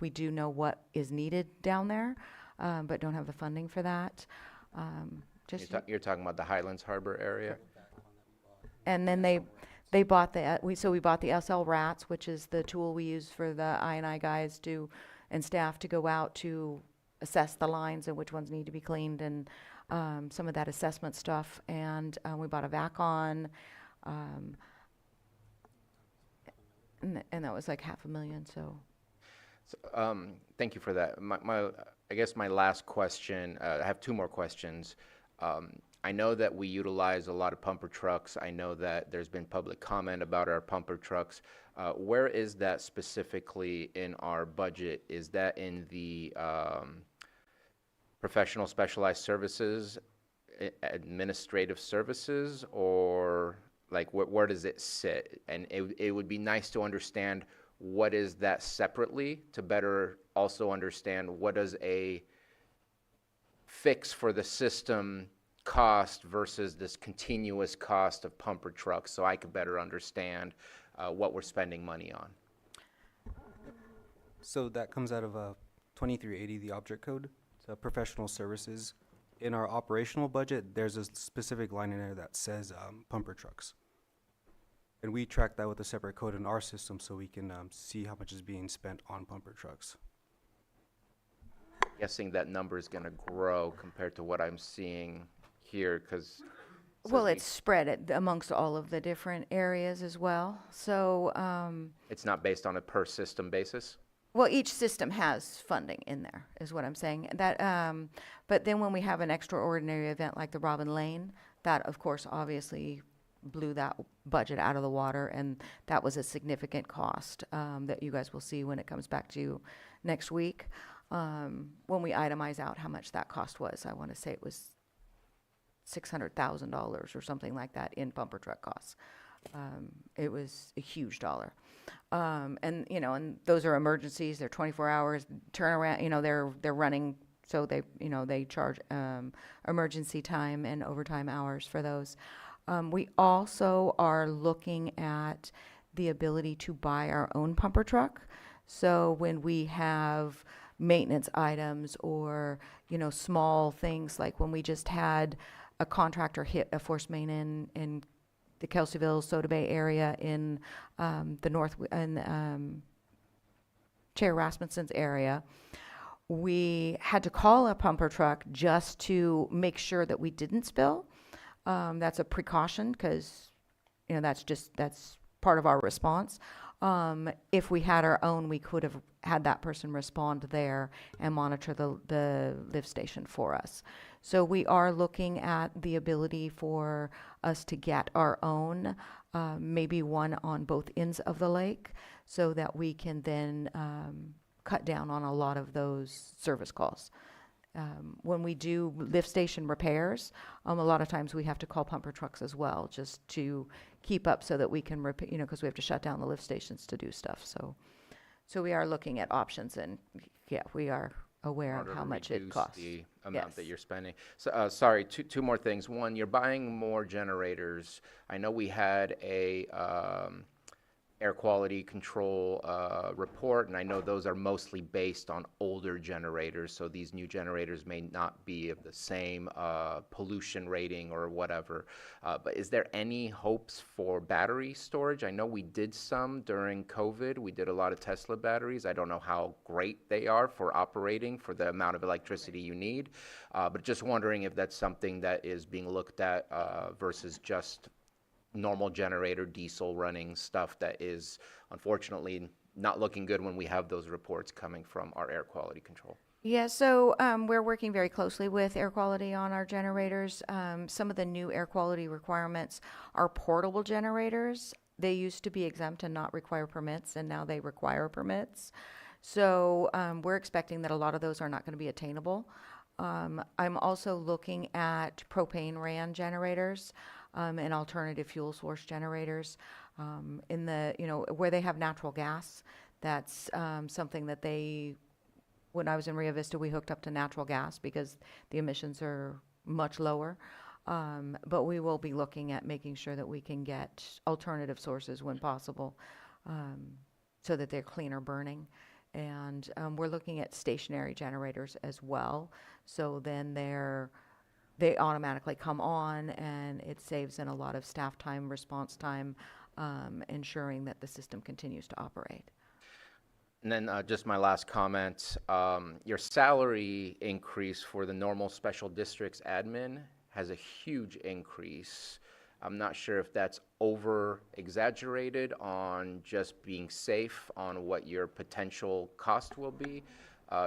we do know what is needed down there, but don't have the funding for that. You're talking about the Highlands Harbor area? And then they bought we bought the SL Rats, which is the tool we use for the I&I guys and staff to go out to assess the lines and which ones need to be cleaned, and some of that assessment stuff. And we bought a VAC-on, and that was like $500,000. So thank you for that. I guess my last question, I have two more questions. I know that we utilize a lot of pumper trucks. I know that there's been public comment about our pumper trucks. Where is that specifically in our budget? Is that in the professional specialized services, administrative services, or like where does it sit? And it would be nice to understand what is that separately, to better also understand what does a fix for the system cost versus this continuous cost of pumper trucks, so I could better understand what we're spending money on. So that comes out of 2380, the object code, so professional services. In our operational budget, there's a specific line in there that says pumper trucks. And we track that with a separate code in our system so we can see how much is being spent on pumper trucks. Guessing that number is going to grow compared to what I'm seeing here, because well, it's spread amongst all of the different areas as well. So it's not based on a per system basis. Well, each system has funding in there, is what I'm saying. That, but then when we have an extraordinary event like the Robin Lane, that of course obviously blew that budget out of the water, and that was a significant cost that you guys will see when it comes back to you next week. When we itemize out how much that cost was, I want to say it was $600,000 or something like that in pumper truck costs. It was a huge dollar. And, you know, and those are emergencies. They're 24 hours turnaround, you know, they're running. So they, you know, they charge emergency time and overtime hours for those. We also are looking at the ability to buy our own pumper truck. So when we have maintenance items or, you know, small things, like when we just had a contractor hit a force main in the Kelseyville, Soda Bay area in the north, in Chair Rasmussen's area, we had to call a pumper truck just to make sure that we didn't spill. That's a precaution because, you know, that's part of our response. If we had our own, we could have had that person respond there and monitor the lift station for us. So we are looking at the ability for us to get our own, maybe one on both ends of the lake, so that we can then cut down on a lot of those service calls. When we do lift station repairs, a lot of times we have to call pumper trucks as well, just to keep up so that we can repair, you know, because we have to shut down the lift stations to do stuff. So we are looking at options, and yeah, we are aware of how much it costs. The amount that you're spending. So, sorry, two more things. One, you're buying more generators. I know we had a air quality control report, and I know those are mostly based on older generators, so these new generators may not be of the same pollution rating or whatever. But is there any hopes for battery storage? I know we did some during COVID. We did a lot of Tesla batteries. I don't know how great they are for operating for the amount of electricity you need, but just wondering if that's something that is being looked at versus just normal generator, diesel running stuff that is unfortunately not looking good when we have those reports coming from our air quality control. Yeah, so we're working very closely with air quality on our generators. Some of the new air quality requirements are portable generators. They used to be exempt and not require permits, and now they require permits. So we're expecting that a lot of those are not going to be attainable. I'm also looking at propane ran generators and alternative fuel source generators in the, you know, where they have natural gas. That's something that when I was in Rio Vista, we hooked up to natural gas because the emissions are much lower. But we will be looking at making sure that we can get alternative sources when possible, so that they're cleaner burning. And we're looking at stationary generators as well. So then they automatically come on, and it saves in a lot of staff time, response time, ensuring that the system continues to operate. And then just my last comment, your salary increase for the normal special districts admin has a huge increase. I'm not sure if that's over exaggerated on just being safe on what your potential cost will be.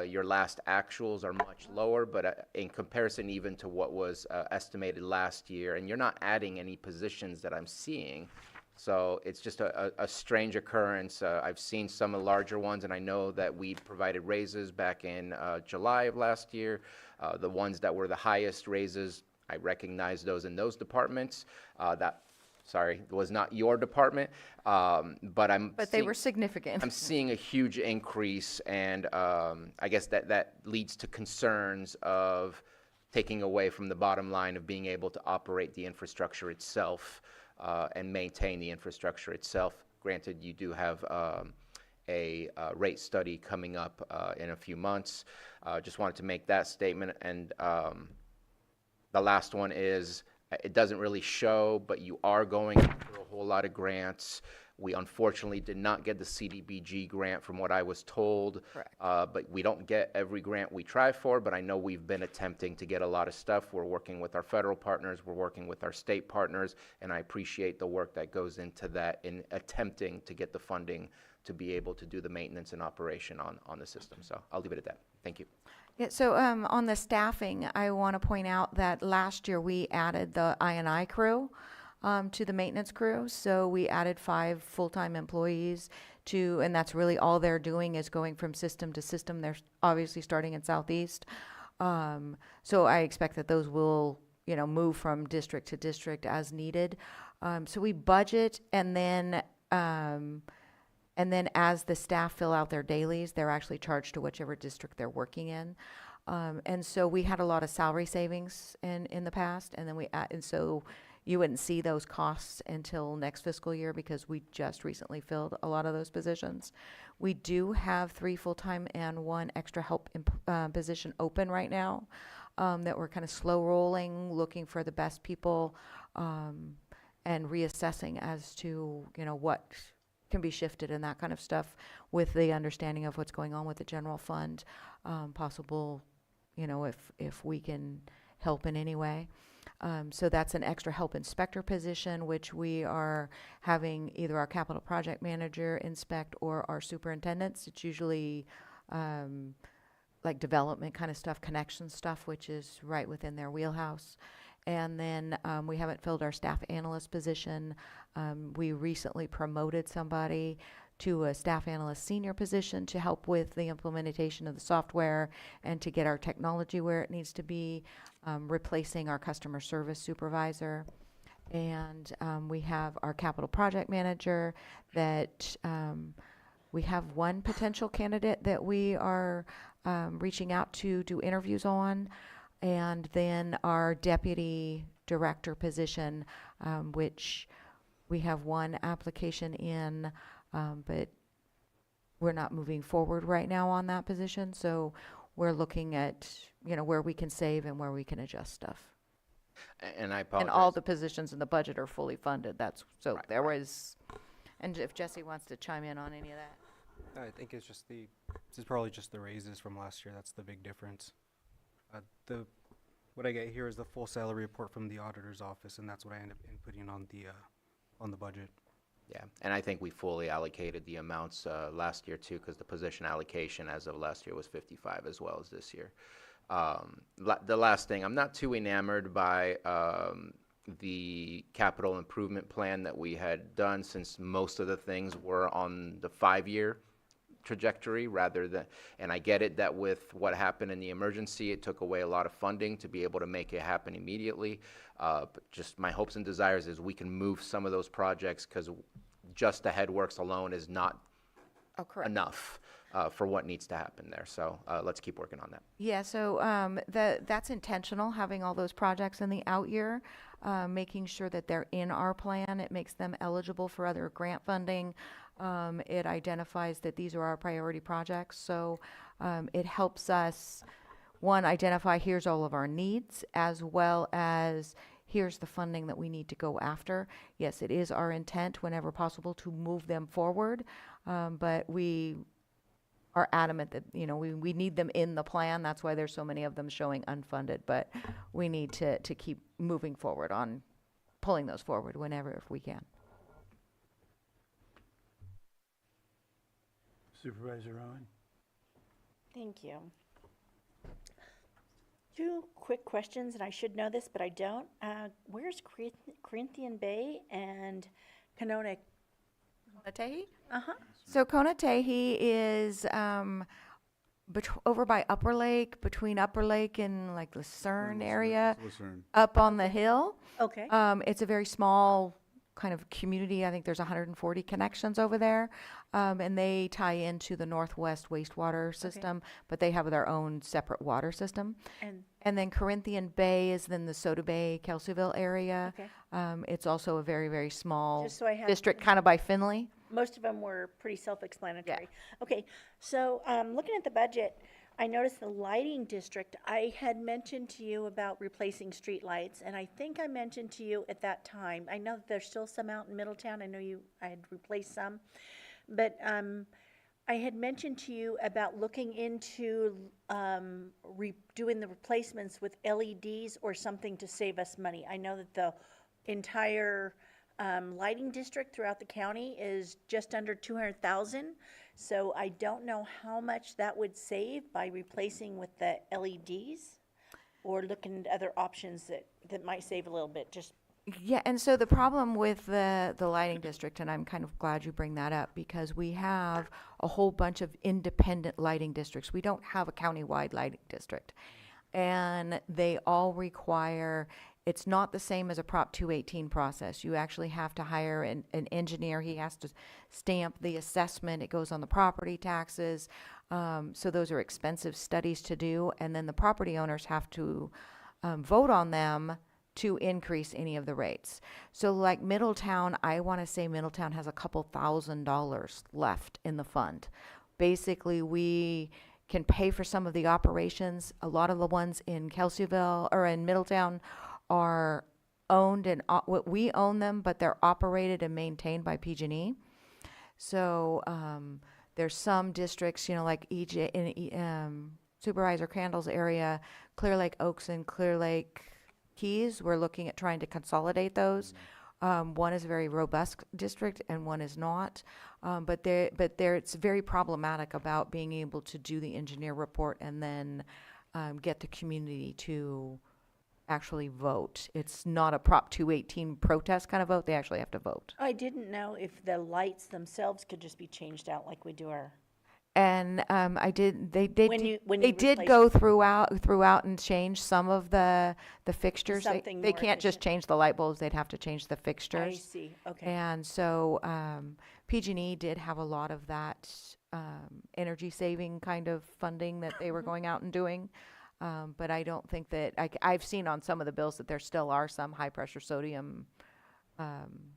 Your last actuals are much lower, but in comparison even to what was estimated last year, and you're not adding any positions that I'm seeing. So it's just a strange occurrence. I've seen some of the larger ones, and I know that we provided raises back in July of last year. The ones that were the highest raises, I recognize those in those departments. Sorry, it was not your department, but they were significant. I'm seeing a huge increase, and I guess that leads to concerns of taking away from the bottom line of being able to operate the infrastructure itself and maintain the infrastructure itself. Granted, you do have a rate study coming up in a few months. Just wanted to make that statement, and the last one is, it doesn't really show, but you are going after a whole lot of grants. We unfortunately did not get the CDBG grant from what I was told. Correct. But we don't get every grant we try for, but I know we've been attempting to get a lot of stuff. We're working with our federal partners, we're working with our state partners, and I appreciate the work that goes into that in attempting to get the funding to be able to do the maintenance and operation on the system. So I'll leave it at that. Thank you. Yeah, so on the staffing, I want to point out that last year we added the I&I crew. to the maintenance crew. So we added 5 full-time employees and that's really all they're doing is going from system to system. They're obviously starting in Southeast. So I expect that those will, move from district to district as needed. So we budget and then as the staff fill out their dailies, they're actually charged to whichever district they're working in. And so we had a lot of salary savings in the past, and then and so you wouldn't see those costs until next fiscal year because we just recently filled a lot of those positions. We do have 3 full-time and 1 extra help position open right now that we're kind of slow rolling, looking for the best people, and reassessing as to, what can be shifted and that kind of stuff with the understanding of what's going on with the general fund, possible, if we can help in any way. So that's an extra help inspector position, which we are having either our capital project manager inspect or our superintendents. It's usually like development kind of stuff, connection stuff, which is right within their wheelhouse. And then we haven't filled our staff analyst position. We recently promoted somebody to a staff analyst senior position to help with the implementation of the software and to get our technology where it needs to be, replacing our customer service supervisor. And we have our capital project manager that we have 1 potential candidate that we are reaching out to do interviews on. And then our deputy director position, which we have 1 application in, but we're not moving forward right now on that position. So we're looking at, where we can save and where we can adjust stuff. And I apologize. And all the positions in the budget are fully funded. There was, and if Jesse wants to chime in on any of that. I think it's this is probably just the raises from last year. That's the big difference. What I get here is the full salary report from the auditor's office, and that's what I end up inputting on the budget. Yeah, and I think we fully allocated the amounts last year too, because the position allocation as of last year was 55 as well as this year. The last thing, I'm not too enamored by the capital improvement plan that we had done, since most of the things were on the 5-year trajectory rather than, and I get it that with what happened in the emergency, it took away a lot of funding to be able to make it happen immediately. But just my hopes and desires is we can move some of those projects, because just the headworks alone is not enough for what needs to happen there. So let's keep working on that. Yeah, so that's intentional, having all those projects in the out year, making sure that they're in our plan. It makes them eligible for other grant funding. It identifies that these are our priority projects. So it helps us, 1, identify here's all of our needs, as well as here's the funding that we need to go after. Yes, it is our intent whenever possible to move them forward, but we are adamant that, we need them in the plan. That's why there's so many of them showing unfunded, but we need to keep moving forward on pulling those forward whenever, if we can. Supervisor Rowan? Thank you. 2 quick questions, and I should know this, but I don't. Where's Corinthian Bay and Conona? Conatehi? Uh-huh. So Conatehi is over by Upper Lake, between Upper Lake and like Lucerne area, Lucerne. up on the hill. Okay. It's a very small kind of community. I think there's 140 connections over there, and they tie into the Northwest wastewater system, but they have their own separate water system. And then Corinthian Bay is in the Soda Bay, Kelseyville area. Okay. It's also a very, very small Just so I have district, kind of by Finley. Most of them were pretty self-explanatory. Okay, so looking at the budget, I noticed the lighting district. I had mentioned to you about replacing street lights, and I think I mentioned to you at that time, I know that there's still some out in Middletown. I know I had replaced some, but I had mentioned to you about looking into doing the replacements with LEDs or something to save us money. I know that the entire lighting district throughout the county is just under 200,000. So I don't know how much that would save by replacing with the LEDs or looking at other options that might save a little bit. Just Yeah, and so the problem with the lighting district, and I'm kind of glad you bring that up, because we have a whole bunch of independent lighting districts. We don't have a countywide lighting district. And they all require, it's not the same as a Prop 218 process. You actually have to hire an engineer. He has to stamp the assessment. It goes on the property taxes. So those are expensive studies to do. And then the property owners have to vote on them to increase any of the rates. So like Middletown, I want to say Middletown has a couple $1,000s left in the fund. Basically, we can pay for some of the operations. A lot of the ones in Kelseyville or in Middletown are owned and we own them, but they're operated and maintained by PG&E. So there's some districts, like EJ in Supervisor Crandall's area, Clear Lake Oaks and Clear Lake Keys. We're looking at trying to consolidate those. One is a very robust district and one is not. But it's very problematic about being able to do the engineer report and then get the community to actually vote. It's not a Prop 218 protest kind of vote. They actually have to vote. I didn't know if the lights themselves could just be changed out like we do our. And I did. They When you did replace go throughout and change some of the fixtures. Something They more can't just change the light bulbs. They'd have to change the fixtures. I see. Okay. And so PG&E did have a lot of that energy saving kind of funding that they were going out and doing. But I don't think that I've seen on some of the bills that there still are some high pressure sodium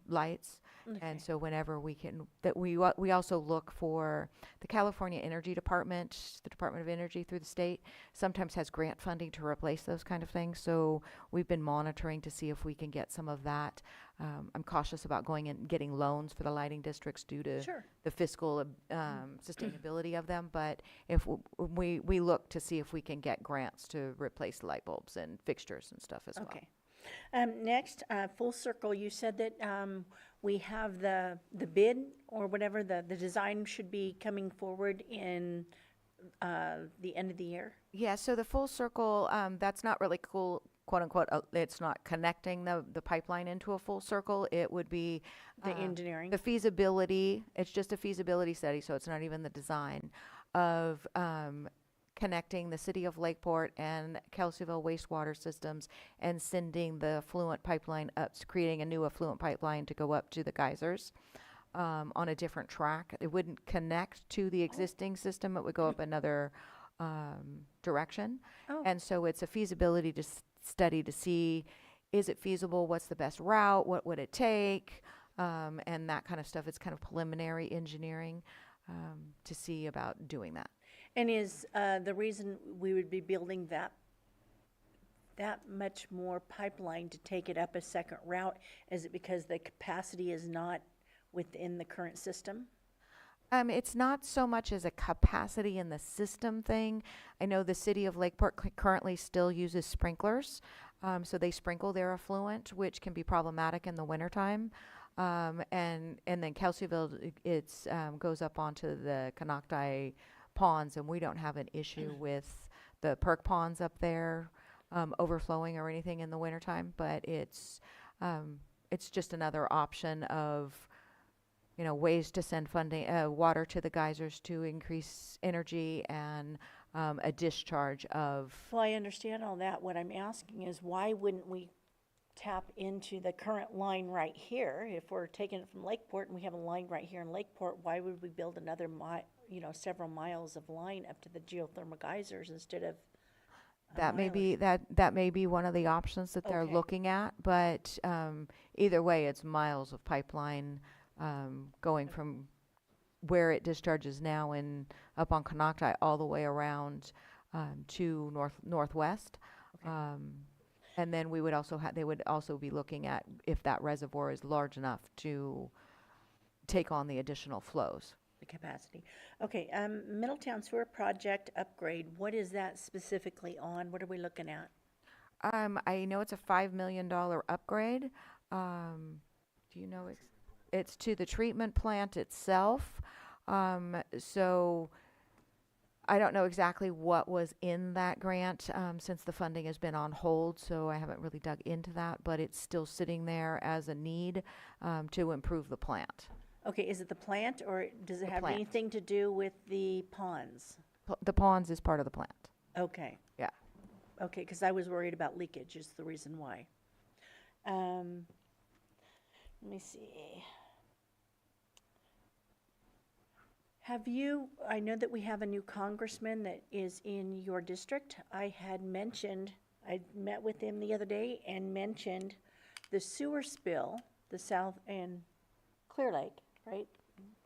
lights. Okay. And so whenever we can, we also look for the California Energy Department, the Department of Energy through the state, sometimes has grant funding to replace those kind of things. So we've been monitoring to see if we can get some of that. I'm cautious about going and getting loans for the lighting districts due to Sure. the fiscal sustainability of them. But if we look to see if we can get grants to replace light bulbs and fixtures and stuff as well. Okay. Next, full circle, you said that we have the bid or whatever, the design should be coming forward in the end of the year? Yeah, so the full circle, that's not really cool, quote unquote. It's not connecting the pipeline into a full circle. It would be The engineering? the feasibility. It's just a feasibility study, so it's not even the design of connecting the city of Lakeport and Kelseyville wastewater systems and sending the affluent pipeline up, creating a new affluent pipeline to go up to the geysers on a different track. It wouldn't connect to the existing system. It would go up another direction. Oh. And so it's a feasibility study to see, is it feasible? What's the best route? What would it take? And that kind of stuff. It's kind of preliminary engineering to see about doing that. And is the reason we would be building that much more pipeline to take it up a second route, is it because the capacity is not within the current system? It's not so much as a capacity in the system thing. I know the city of Lakeport currently still uses sprinklers. So they sprinkle their affluent, which can be problematic in the wintertime. And then Kelseyville, it's goes up onto the Canocti ponds, and we don't have an issue with the perk ponds up there overflowing or anything in the wintertime, but it's just another option of ways to send funding water to the geysers to increase energy and a discharge of. Well, I understand all that. What I'm asking is, why wouldn't we tap into the current line right here? If we're taking it from Lakeport and we have a line right here in Lakeport, why would we build another several miles of line up to the geothermal geysers instead of that may be one of the options that they're Okay. looking at, but either way, it's miles of pipeline going from where it discharges now in up on Canocti all the way around to northwest. And then we would also they would also be looking at if that reservoir is large enough to take on the additional flows. the capacity? Okay, Middletown Sewer Project upgrade, what is that specifically on? What are we looking at? I know it's a $5 million upgrade. Do you know it's to the treatment plant itself? So I don't know exactly what was in that grant, since the funding has been on hold, so I haven't really dug into that, but it's still sitting there as a need, to improve the plant. Okay, is it the plant or does it The have plant. anything to do with the ponds? The ponds is part of the plant. Okay. Yeah. Okay, because I was worried about leakage is the reason why. Let me see. I know that we have a new congressman that is in your district. I met with him the other day and mentioned the sewer spill, the South and Clear Lake, right?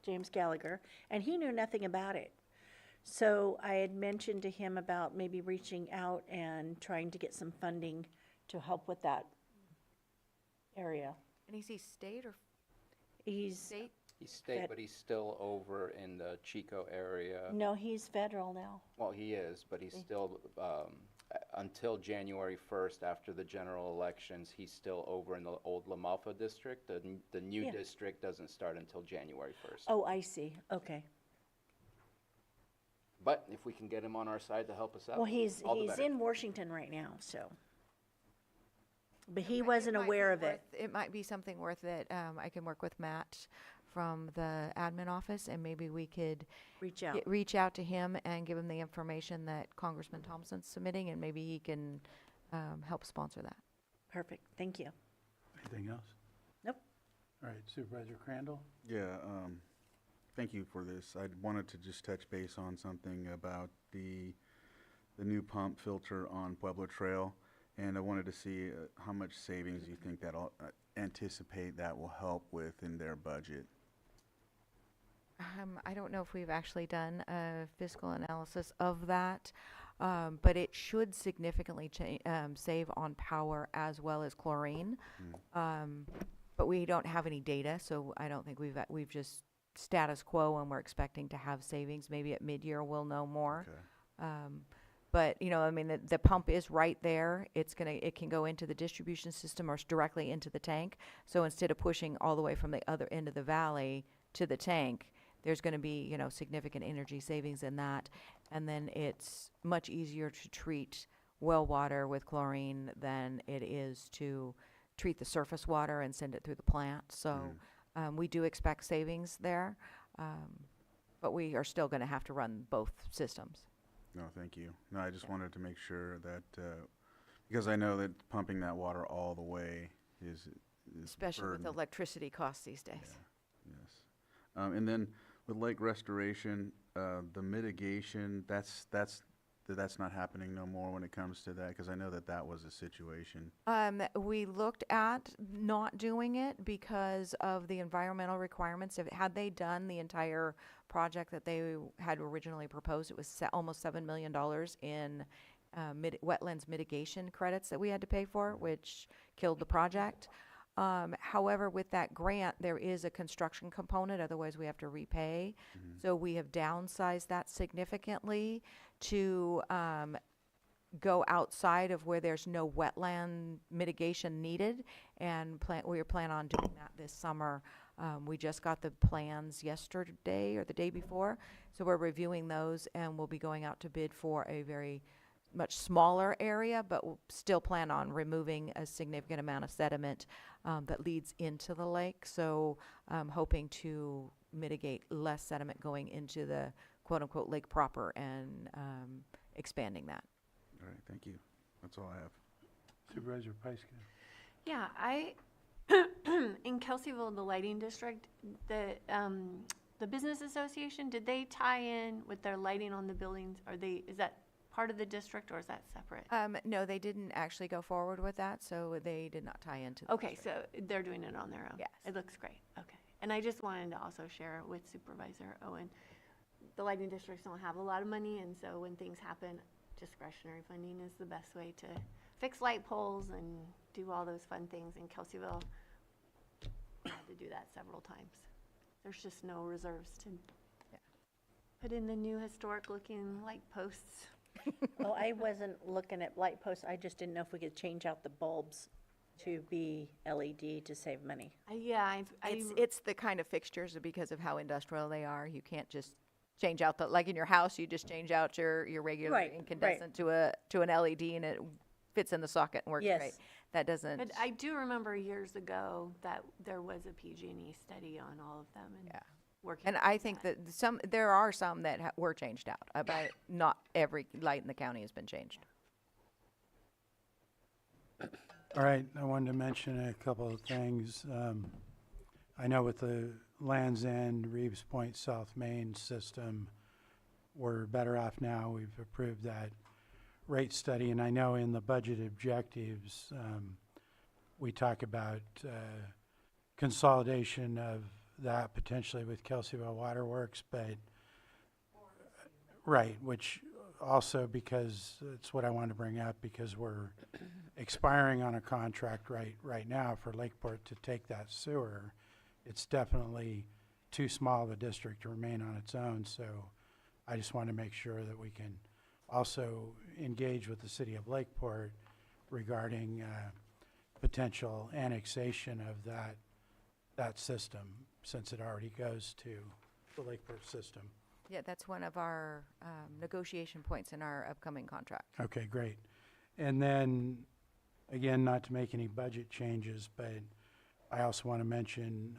James Gallagher, and he knew nothing about it. So I had mentioned to him about maybe reaching out and trying to get some funding to help with that area. And is he state or? He's State? He's state, but he's still over in the Chico area. No, he's federal now. Well, he is, but he's still, until January 1st, after the general elections, he's still over in the old La Malfa district. The new Yeah. district doesn't start until January 1st. Oh, I see. Okay. But if we can get him on our side to help us out, Well, he's all the better. in Washington right now, so. But he wasn't aware of it. It might be something worth it. I can work with Matt from the admin office, and maybe we could reach out. Reach out to him and give him the information that Congressman Thompson's submitting, and maybe he can help sponsor that. Perfect. Thank you. Anything else? Nope. All right, Supervisor Crandall? Yeah, thank you for this. I wanted to just touch base on something about the new pump filter on Pueblo Trail, and I wanted to see how much savings you think that'll anticipate that will help with in their budget. I don't know if we've actually done a fiscal analysis of that, but it should significantly save on power as well as chlorine. But we don't have any data, so I don't think we've just status quo, and we're expecting to have savings. Maybe at mid-year we'll know more. But you know, I mean, the pump is right there. It can go into the distribution system or directly into the tank. So instead of pushing all the way from the other end of the valley to the tank, there's going to be, you know, significant energy savings in that. And then it's much easier to treat well water with chlorine than it is to treat the surface water and send it through the plant. So we do expect savings there, but we are still going to have to run both systems. No, thank you. No, I just wanted to make sure that, because I know that pumping that water all the way is Especially with burden. electricity costs these days. Yes. And then with lake restoration, the mitigation, that's not happening no more when it comes to that, because I know that was a situation. We looked at not doing it because of the environmental requirements. Had they done the entire project that they had originally proposed, it was almost $7 million in wetlands mitigation credits that we had to pay for, which killed the project. However, with that grant, there is a construction component, otherwise we have to repay. So we have downsized that significantly to go outside of where there's no wetland mitigation needed, and we plan on doing that this summer. We just got the plans yesterday or the day before, so we're reviewing those, and we'll be going out to bid for a very much smaller area, but we'll still plan on removing a significant amount of sediment that leads into the lake. So hoping to mitigate less sediment going into the quote-unquote lake proper and expanding that. All right, thank you. That's all I have. Supervisor Pyska? Yeah, in Kelseyville, the lighting district, the business association, did they tie in with their lighting on the buildings? Is that part of the district, or is that separate? No, they didn't actually go forward with that, so they did not tie into the Okay, district. so they're doing it on their own? Yes. It looks great, okay. And I just wanted to also share with Supervisor Owen, the lighting districts don't have a lot of money, and so when things happen, discretionary funding is the best way to fix light poles and do all those fun things. In Kelseyville, we had to do that several times. There's just no reserves to put in the new historic-looking light posts. Well, I wasn't looking at light posts. I just didn't know if we could change out the bulbs to be LED to save money. It's the kind of fixtures, because of how industrial they are, you can't just change out the, like in your house, you just change out your regular Right, incandescent to an LED and it fits in the socket and works Yes. great. That doesn't. But I do remember years ago that there was a PG&E study on all of them and working. And I think that there are some that were changed out, but not every light in the county has been changed. All right, I wanted to mention a couple of things. I know with the Land's End, Reeves Point, South Main system, we're better off now. We've approved that rate study, and I know in the budget objectives, we talk about consolidation of that potentially with Kelseyville Waterworks, but, right, which also because it's what I wanted to bring up, because we're expiring on a contract right now for Lakeport to take that sewer. It's definitely too small of a district to remain on its own, so I just want to make sure that we can also engage with the city of Lakeport regarding potential annexation of that system, since it already goes to the Lakeport system. Yeah, that's one of our negotiation points in our upcoming contract. Okay, great. And then, again, not to make any budget changes, but I also want to mention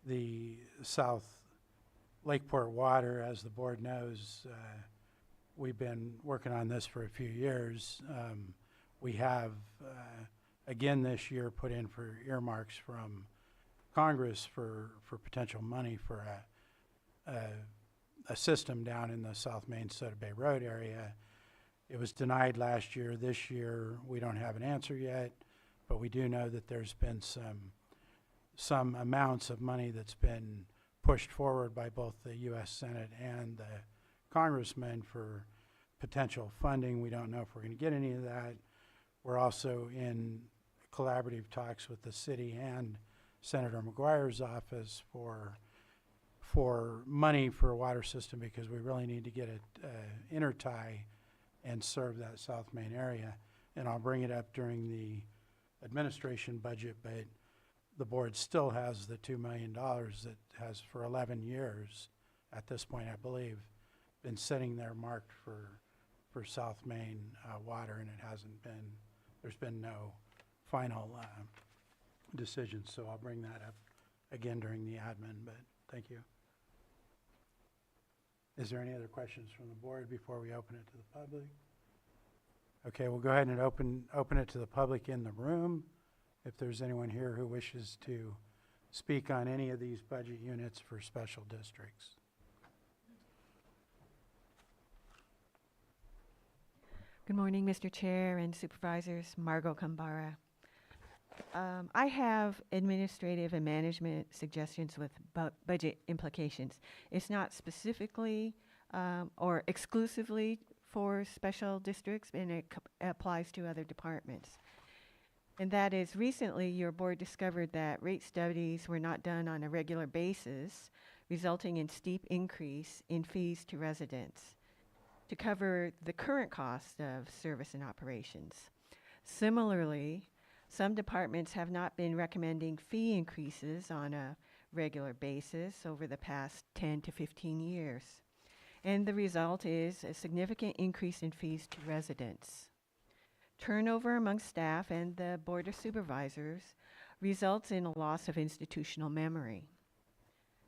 the South Lakeport Water. As the board knows, we've been working on this for a few years. We have, again this year, put in for earmarks from Congress for potential money for a system down in the South Main Soda Bay Road area. It was denied last year. This year, we don't have an answer yet, but we do know that there's been some amounts of money that's been pushed forward by both the U.S. Senate and the congressmen for potential funding. We don't know if we're going to get any of that. We're also in collaborative talks with the city and Senator McGuire's office for money for a water system, because we really need to get it intertie and serve that South Main area. And I'll bring it up during the administration budget, but the board still has the $2 million that has for 11 years at this point, I believe, been sitting there marked for South Main water, and it hasn't been, there's been no final decision. So I'll bring that up again during the admin, but thank you. Is there any other questions from the board before we open it to the public? Okay, we'll go ahead and open it to the public in the room. If there's anyone here who wishes to speak on any of these budget units for special districts. Good morning, Mr. Chair and Supervisors. Margot Kambara. I have administrative and management suggestions with budget implications. It's not specifically or exclusively for special districts, and it applies to other departments. And that is, recently your board discovered that rate studies were not done on a regular basis, resulting in steep increase in fees to residents to cover the current cost of service and operations. Similarly, some departments have not been recommending fee increases on a regular basis over the past 10 to 15 years. And the result is a significant increase in fees to residents. Turnover among staff and the Board of Supervisors results in a loss of institutional memory.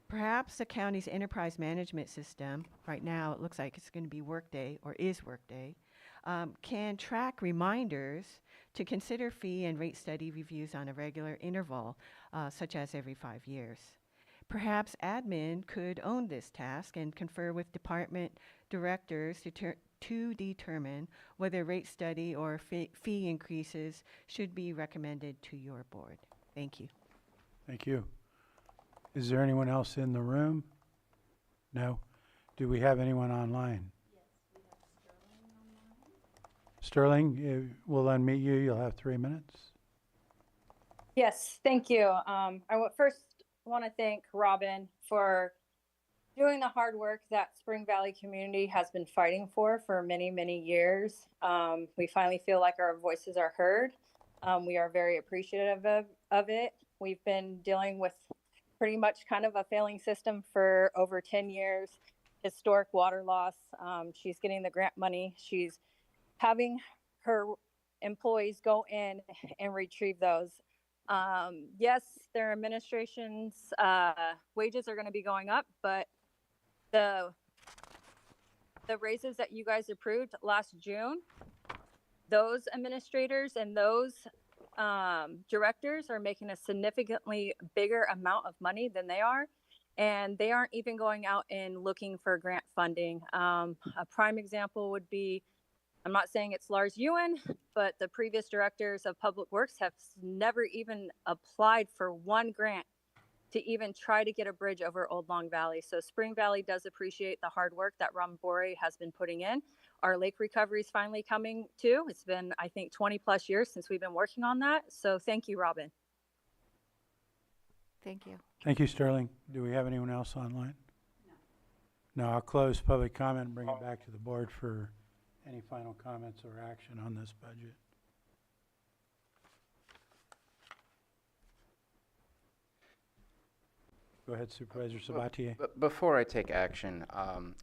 Perhaps the county's enterprise management system, right now it looks like it's going to be Workday or is Workday, can track reminders to consider fee and rate study reviews on a regular interval, such as every 5 years. Perhaps admin could own this task and confer with department directors to determine whether rate study or fee increases should be recommended to your board. Thank you. Thank you. Is there anyone else in the room? No? Do we have anyone online? Sterling, we'll unmute you. You'll have 3 minutes. Yes, thank you. I first want to thank Robin for doing the hard work that Spring Valley community has been fighting for many, many years. We finally feel like our voices are heard. We are very appreciative of it. We've been dealing with pretty much kind of a failing system for over 10 years. historic water loss. She's getting the grant money. She's having her employees go in and retrieve those. Yes, their administration's wages are going to be going up, but the raises that you guys approved last June, those administrators and those directors are making a significantly bigger amount of money than they are. And they aren't even going out and looking for grant funding. A prime example would be, I'm not saying it's Lars Ewan, but the previous directors of Public Works have never even applied for one grant to even try to get a bridge over Old Long Valley. So Spring Valley does appreciate the hard work that Ram Bore has been putting in. Our lake recovery is finally coming too. It's been, I think, 20 plus years since we've been working on that. So thank you, Robin. Thank you. Thank you, Sterling. Do we have anyone else online? No. No, I'll close public comment and bring it back to the board for any final comments or action on this budget. Go ahead, Supervisor Sabatier. Before I take action,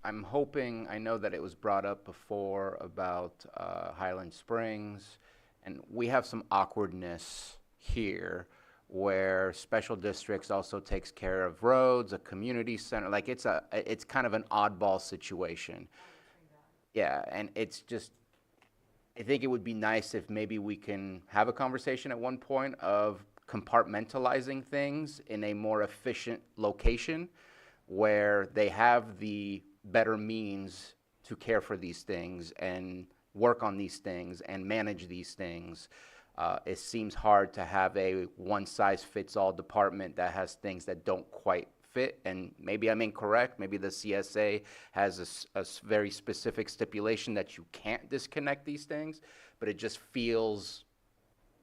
I'm hoping, I know that it was brought up before about Highland Springs, and we have some awkwardness here where special districts also takes care of roads, a community center, like it's kind of an oddball situation. Yeah, and it's just, I think it would be nice if maybe we can have a conversation at one point of compartmentalizing things in a more efficient location where they have the better means to care for these things and work on these things and manage these things. It seems hard to have a one-size-fits-all department that has things that don't quite fit, and maybe I'm incorrect. Maybe the CSA has a very specific stipulation that you can't disconnect these things, but it just feels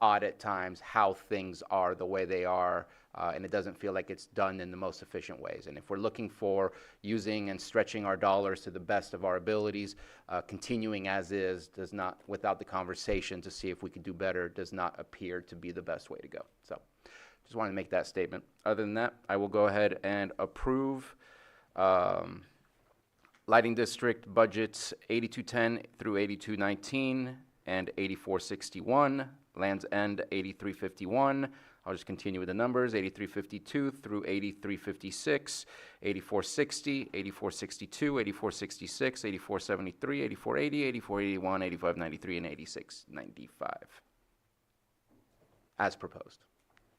odd at times how things are the way they are, and it doesn't feel like it's done in the most efficient ways. And if we're looking for using and stretching our dollars to the best of our abilities, continuing as is does not, without the conversation to see if we could do better, does not appear to be the best way to go. So just wanted to make that statement. Other than that, I will go ahead and approve Lighting District budgets 8210 through 8219 and 8461. Lands End 8351. I'll just continue with the numbers. 8352 through 8356, 8460, 8462, 8466, 8473, 8480, 8481, 8593, and 8695. As proposed.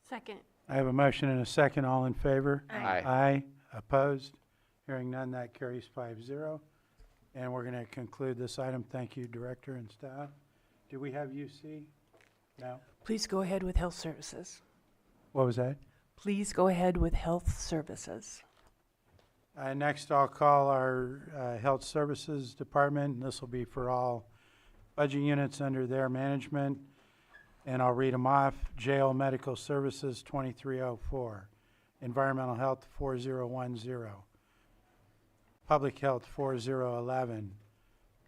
Second. I have a motion and a second. All in favor? Aye. Aye. Opposed? Hearing none, that carries 5-0. And we're going to conclude this item. Thank you, Director and staff. Do we have UC? No. Please go ahead with Health Services. What was that? Please go ahead with Health Services. Next, I'll call our Health Services Department, and this will be for all budget units under their management. And I'll read them off. Jail Medical Services, 2304. Environmental Health, 4010. Public Health, 4011.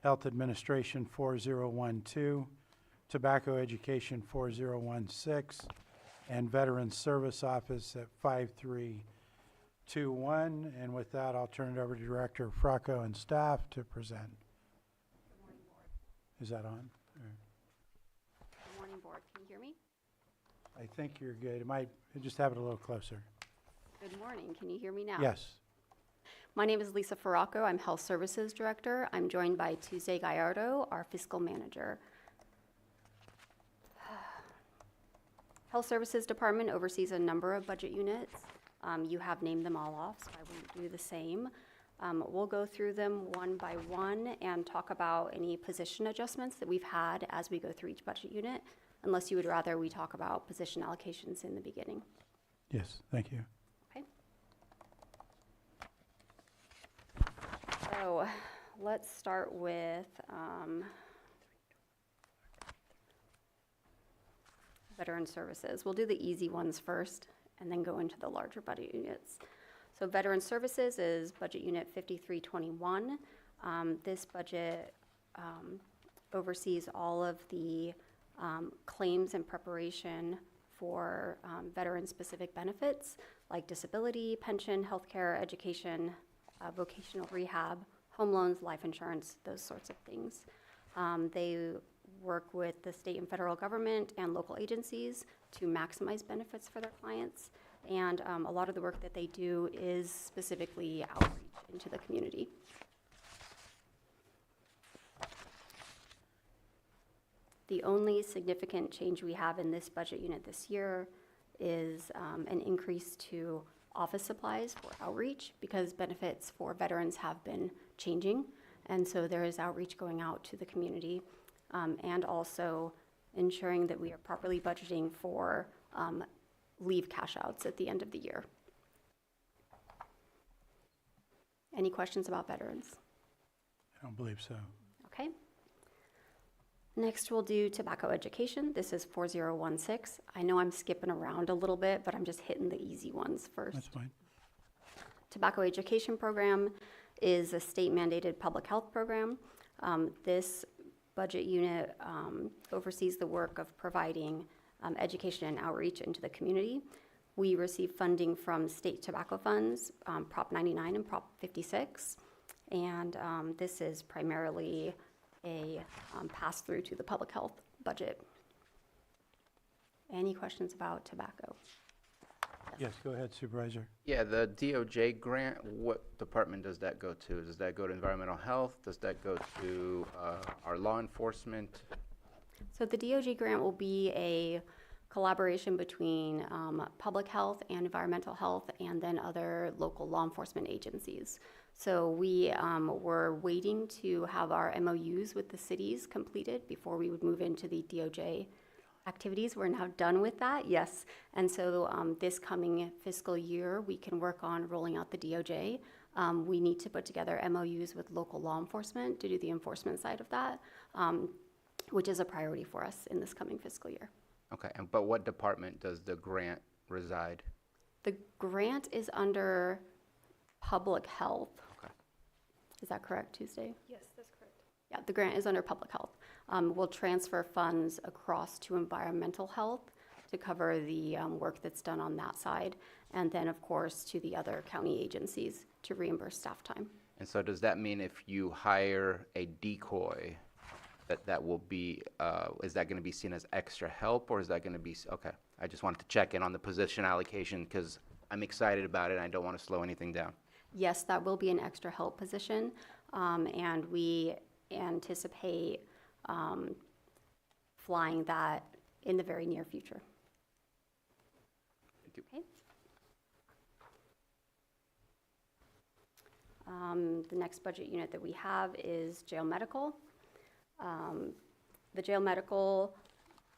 Health Administration, 4012. Tobacco Education, 4016. And Veterans Service Office at 5321. And with that, I'll turn it over to Director Fracco and staff to present. Good morning, Board. Is that on? Good morning, Board. Can you hear me? I think you're good. It might just have it a little closer. Good morning. Can you hear me now? Yes. My name is Lisa Faracco. I'm Health Services Director. I'm joined by Tuesday Gallardo, our Fiscal Manager. Health Services Department oversees a number of budget units. You have named them all off, so I won't do the same. We'll go through them one by one and talk about any position adjustments that we've had as we go through each budget unit, unless you would rather we talk about position allocations in the beginning. Yes, thank you. Okay. So let's start with Veteran Services. We'll do the easy ones first and then go into the larger budget units. So Veteran Services is budget unit 5321. This budget oversees all of the claims and preparation for veteran-specific benefits like disability, pension, healthcare, education, vocational rehab, home loans, life insurance, those sorts of things. They work with the state and federal government and local agencies to maximize benefits for their clients. And a lot of the work that they do is specifically outreach into the community. The only significant change we have in this budget unit this year is an increase to office supplies for outreach, because benefits for veterans have been changing. And so there is outreach going out to the community, and also ensuring that we are properly budgeting for leave cash outs at the end of the year. Any questions about veterans? I don't believe so. Okay. Next, we'll do tobacco education. This is 4016. I know I'm skipping around a little bit, but I'm just hitting the easy ones first. That's fine. Tobacco education program is a state mandated public health program. This budget unit oversees the work of providing education and outreach into the community. We receive funding from state tobacco funds, Prop 99 and Prop 56. And this is primarily a pass-through to the public health budget. Any questions about tobacco? Yes, go ahead, Supervisor. Yeah, the DOJ grant, what department does that go to? Does that go to environmental health? Does that go to our law enforcement? So the DOJ grant will be a collaboration between public health and environmental health, and then other local law enforcement agencies. So we were waiting to have our MOUs with the cities completed before we would move into the DOJ activities. We're now done with that, yes. And so this coming fiscal year, we can work on rolling out the DOJ. We need to put together MOUs with local law enforcement to do the enforcement side of that, which is a priority for us in this coming fiscal year. Okay, but what department does the grant reside? The grant is under public health. Okay. Is that correct, Tuesday? Yes, that's correct. Yeah, the grant is under public health. We'll transfer funds across to environmental health to cover the work that's done on that side, and then, of course, to the other county agencies to reimburse staff time. And so does that mean if you hire a decoy, that will be, is that going to be seen as extra help, or is that going to be, okay. I just wanted to check in on the position allocation because I'm excited about it and I don't want to slow anything down. Yes, that will be an extra help position, and we anticipate flying that in the very near future. Thank you. Okay. The next budget unit that we have is jail medical. The jail medical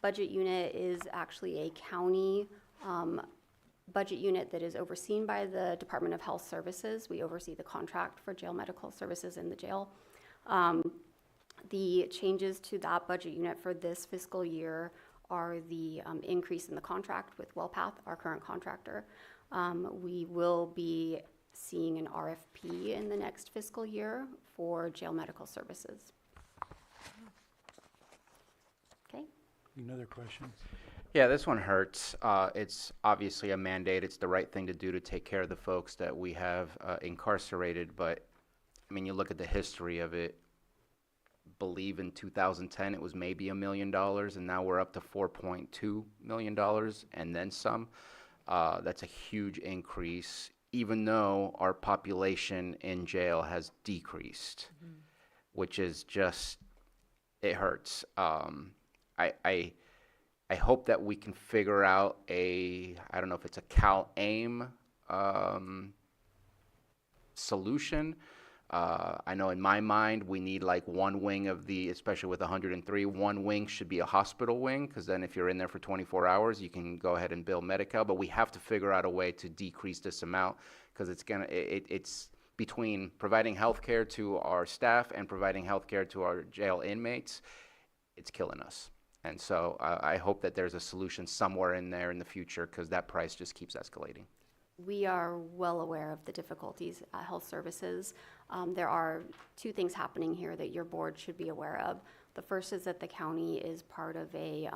budget unit is actually a county budget unit that is overseen by the Department of Health Services. We oversee the contract for jail medical services in the jail. The changes to that budget unit for this fiscal year are the increase in the contract with WellPath, our current contractor. We will be seeing an RFP in the next fiscal year for jail medical services. Okay. Another question? Yeah, this one hurts. It's obviously a mandate. It's the right thing to do to take care of the folks that we have incarcerated. But, I mean, you look at the history of it. Believe in 2010 it was maybe $1 million, and now we're up to $4.2 million and then some. That's a huge increase, even though our population in jail has decreased, which is just, it hurts. I hope that we can figure out I don't know if it's a CalAIM solution. I know in my mind we need like one wing of especially with 103, one wing should be a hospital wing, because then if you're in there for 24 hours, you can go ahead and bill Medi-Cal. But we have to figure out a way to decrease this amount, because it's between providing health care to our staff and providing health care to our jail inmates, it's killing us. And so I hope that there's a solution somewhere in there in the future, because that price just keeps escalating. We are well aware of the difficulties at health services. There are two things happening here that your board should be aware of. The first is that the county is part of a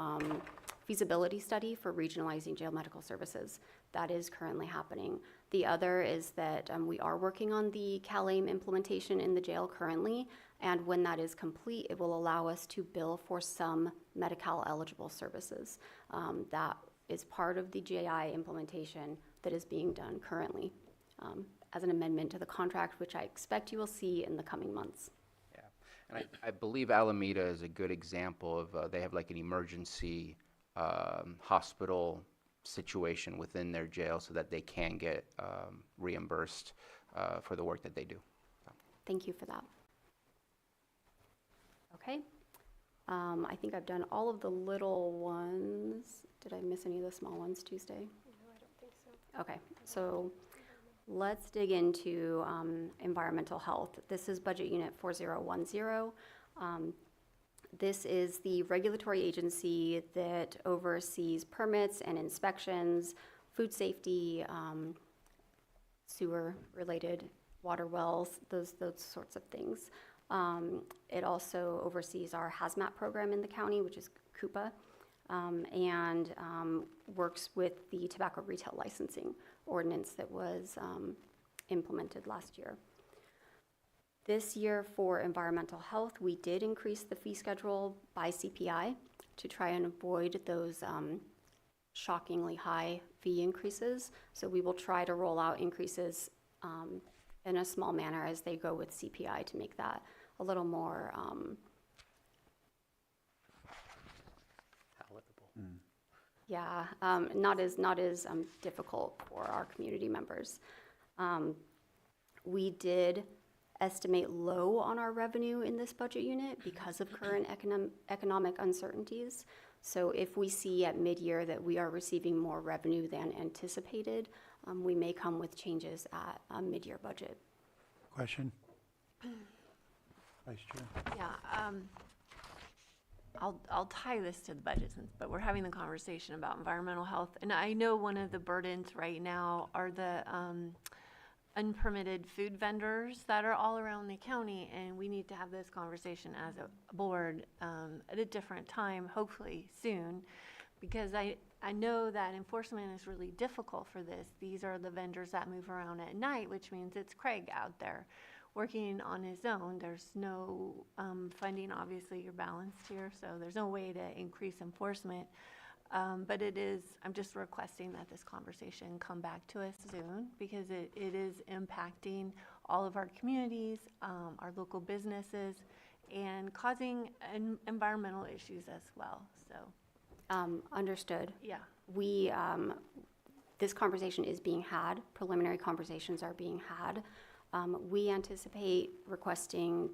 feasibility study for regionalizing jail medical services. That is currently happening. The other is that we are working on the CalAIM implementation in the jail currently, and when that is complete, it will allow us to bill for some Medi-Cal eligible services. That is part of the JI implementation that is being done currently as an amendment to the contract, which I expect you will see in the coming months. Yeah, and I believe Alameda is a good example of, they have like an emergency hospital situation within their jail so that they can get reimbursed for the work that they do. Thank you for that. Okay. I think I've done all of the little ones. Did I miss any of the small ones Tuesday? No, I don't think so. Okay, so let's dig into environmental health. This is budget unit 4010. This is the regulatory agency that oversees permits and inspections, food safety, sewer-related water wells, those sorts of things. It also oversees our hazmat program in the county, which is CUPA, and works with the tobacco retail licensing ordinance that was implemented last year. This year for environmental health, we did increase the fee schedule by CPI to try and avoid those shockingly high fee increases. So we will try to roll out increases in a small manner as they go with CPI to make that a little more palatable. Yeah, not as difficult for our community members. We did estimate low on our revenue in this budget unit because of current economic uncertainties. So if we see at mid-year that we are receiving more revenue than anticipated, we may come with changes at a mid-year budget. Question? Vice Chair. Yeah, I'll tie this to the budget but we're having the conversation about environmental health. And I know one of the burdens right now are the unpermitted food vendors that are all around the county, and we need to have this conversation as a board at a different time, hopefully soon, because I know that enforcement is really difficult for this. These are the vendors that move around at night, which means it's Craig out there working on his own. There's no funding, obviously you're balanced here, so there's no way to increase enforcement. But I'm just requesting that this conversation come back to us soon, because it is impacting all of our communities, our local businesses, and causing environmental issues as well, so. Understood. Yeah. This conversation is being had, preliminary conversations are being had. We anticipate requesting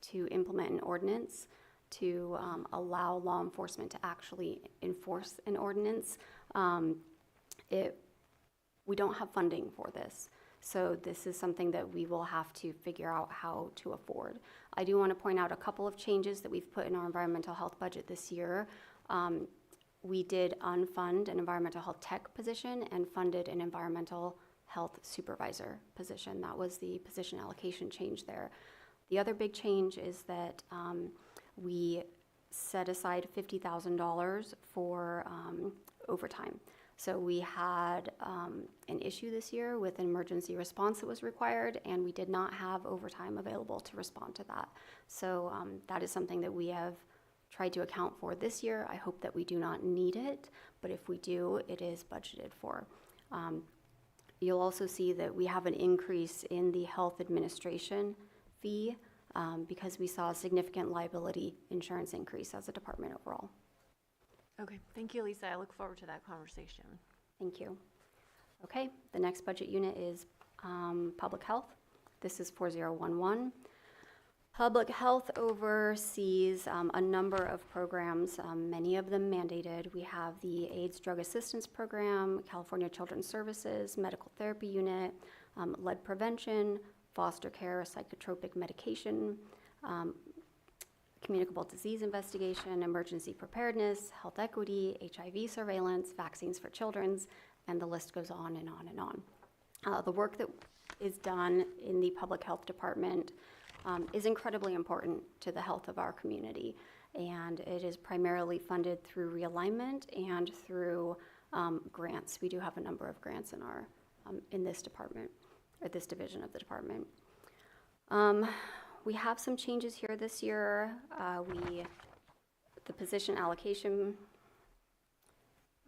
to implement an ordinance to allow law enforcement to actually enforce an ordinance. We don't have funding for this, so this is something that we will have to figure out how to afford. I do want to point out a couple of changes that we've put in our environmental health budget this year. We did unfund an environmental health tech position and funded an environmental health supervisor position. That was the position allocation change there. The other big change is that we set aside $50,000 for overtime. So we had an issue this year with an emergency response that was required, and we did not have overtime available to respond to that. So that is something that we have tried to account for this year. I hope that we do not need it, but if we do, it is budgeted for. You'll also see that we have an increase in the health administration fee because we saw a significant liability insurance increase as a department overall. Okay, thank you, Lisa. I look forward to that conversation. Thank you. Okay, the next budget unit is public health. This is 4011. Public health oversees a number of programs, many of them mandated. We have the AIDS Drug Assistance Program, California Children's Services, Medical Therapy Unit, lead prevention, foster care, psychotropic medication, communicable disease investigation, emergency preparedness, health equity, HIV surveillance, vaccines for children, and the list goes on and on and on. The work that is done in the public health department is incredibly important to the health of our community. and it is primarily funded through realignment and through grants. We do have a number of grants in our in this department, or this division of the department. We have some changes here this year. The position allocation,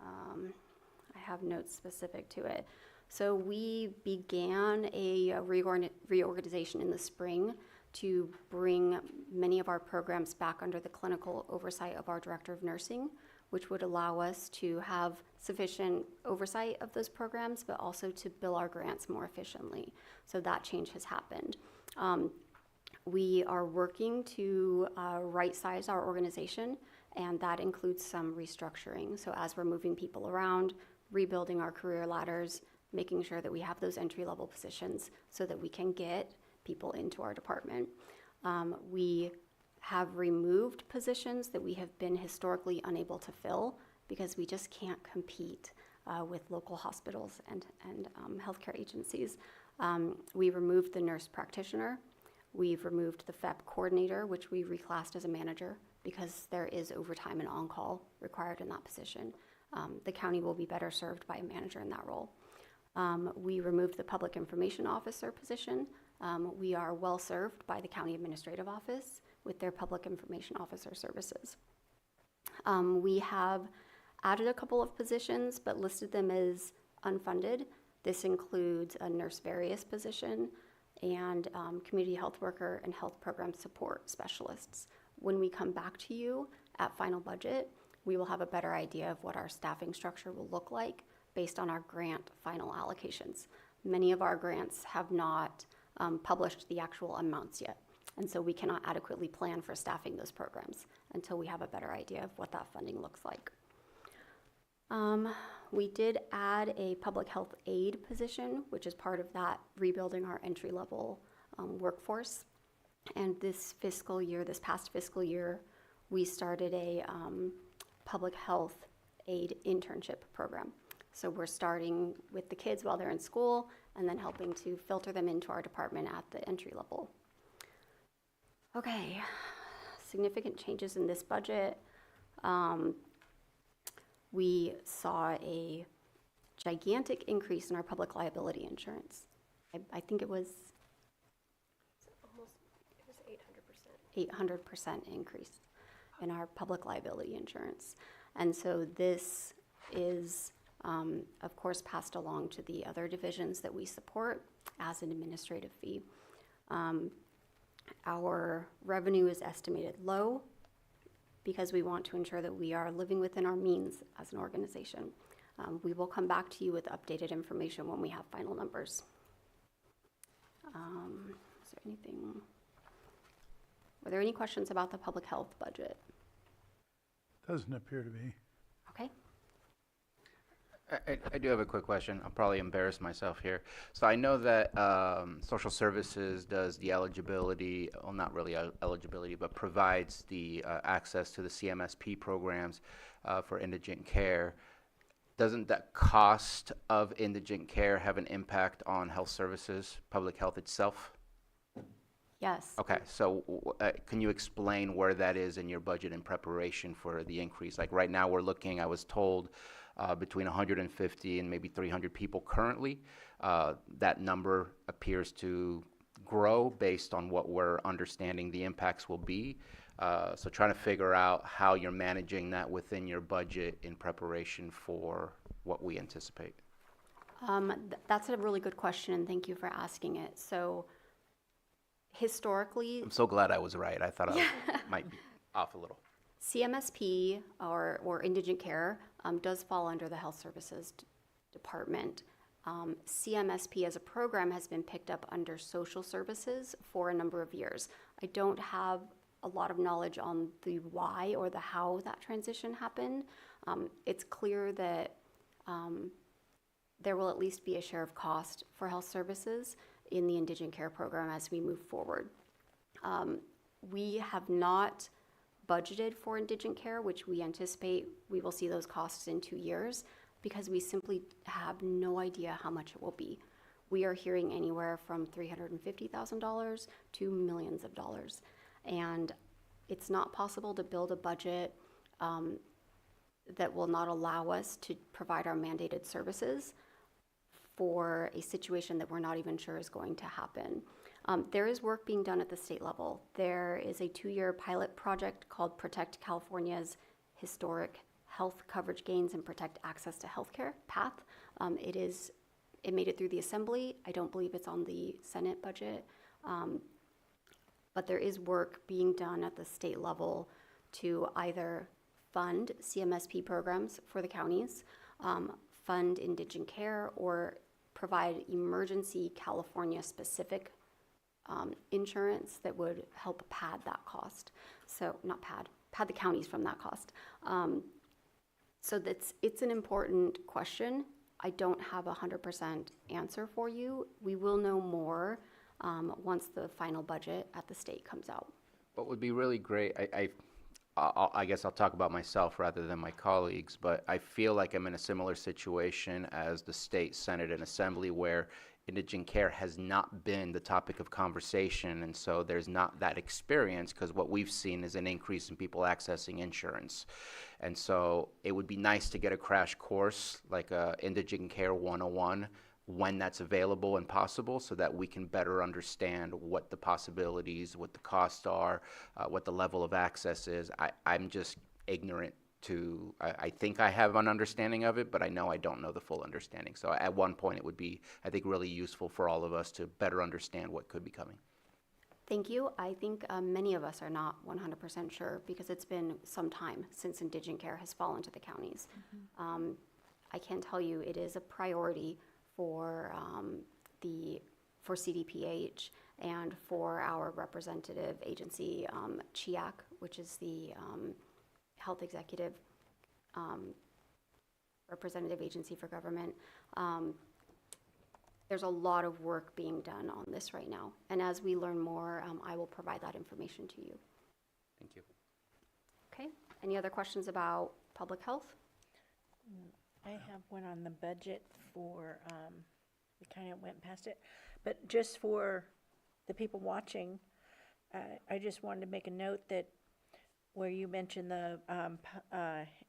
I have notes specific to it. So we began a reorganization in the spring to bring many of our programs back under the clinical oversight of our Director of Nursing, which would allow us to have sufficient oversight of those programs, but also to bill our grants more efficiently. So that change has happened. We are working to right-size our organization, and that includes some restructuring. So as we're moving people around, rebuilding our career ladders, making sure that we have those entry-level positions so that we can get people into our department. We have removed positions that we have been historically unable to fill because we just can't compete with local hospitals and healthcare agencies. We removed the nurse practitioner. We've removed the FEP coordinator, which we reclassed as a manager because there is overtime and on-call required in that position. The county will be better served by a manager in that role. We removed the public information officer position. We are well served by the county administrative office with their public information officer services. We have added a couple of positions but listed them as unfunded. This includes a nurse various position and community health worker and health program support specialists. When we come back to you at final budget, we will have a better idea of what our staffing structure will look like based on our grant final allocations. Many of our grants have not published the actual amounts yet, and so we cannot adequately plan for staffing those programs until we have a better idea of what that funding looks like. We did add a public health aide position, which is part of that rebuilding our entry-level workforce. And this past fiscal year, we started a public health aide internship program. So we're starting with the kids while they're in school and then helping to filter them into our department at the entry level. Okay, significant changes in this budget. We saw a gigantic increase in our public liability insurance. I think it was 800% increase in our public liability insurance. And so this is, of course, passed along to the other divisions that we support as an administrative fee. Our revenue is estimated low because we want to ensure that we are living within our means as an organization. We will come back to you with updated information when we have final numbers. Is there anything? Were there any questions about the public health budget? Doesn't appear to be. Okay. I do have a quick question. I'll probably embarrass myself here. So I know that social services does the eligibility, well, not really eligibility, but provides the access to the CMSP programs for indigent care. Doesn't that cost of indigent care have an impact on health services, public health itself? Yes. Okay, so can you explain where that is in your budget in preparation for the increase? Like right now we're looking, I was told, between 150 and maybe 300 people currently. That number appears to grow based on what we're understanding the impacts will be. So trying to figure out how you're managing that within your budget in preparation for what we anticipate. That's a really good question, and thank you for asking it. So historically, I'm so glad I was right. I thought I might be off a little. CMSP or indigent care does fall under the health services department. CMSP as a program has been picked up under social services for a number of years. I don't have a lot of knowledge on the why or the how that transition happened. It's clear that there will at least be a share of cost for health services in the indigent care program as we move forward. We have not budgeted for indigent care, which we anticipate we will see those costs in 2 years because we simply have no idea how much it will be. We are hearing anywhere from $350,000 to millions of dollars. And it's not possible to build a budget that will not allow us to provide our mandated services for a situation that we're not even sure is going to happen. There is work being done at the state level. There is a 2-year pilot project called Protect California's Historic Health Coverage Gains and Protect Access to Healthcare PATH. It made it through the Assembly. I don't believe it's on the Senate budget. But there is work being done at the state level to either fund CMSP programs for the counties, fund indigent care, or provide emergency California-specific insurance that would help pad that cost. So not pad the counties from that cost. So it's an important question. I don't have a 100% answer for you. We will know more once the final budget at the state comes out. What would be really great, I guess I'll talk about myself rather than my colleagues, but I feel like I'm in a similar situation as the state, Senate, and Assembly, where indigent care has not been the topic of conversation, and so there's not that experience, because what we've seen is an increase in people accessing insurance. And so it would be nice to get a crash course, like a Indigent Care 101, when that's available and possible, so that we can better understand what the possibilities, what the costs are, what the level of access is. I'm just ignorant to, I think I have an understanding of it, but I know I don't know the full understanding. So at one point it would be, I think, really useful for all of us to better understand what could be coming. Thank you. I think many of us are not 100% sure because it's been some time since indigent care has fallen to the counties. I can tell you it is a priority for CDPH and for our representative agency, CHIAC, which is the Health Executive Representative Agency for Government. There's a lot of work being done on this right now. And as we learn more, I will provide that information to you. Thank you. Okay, any other questions about public health? I have one on the budget for, we kind of went past it, but just for the people watching, I just wanted to make a note that where you mentioned the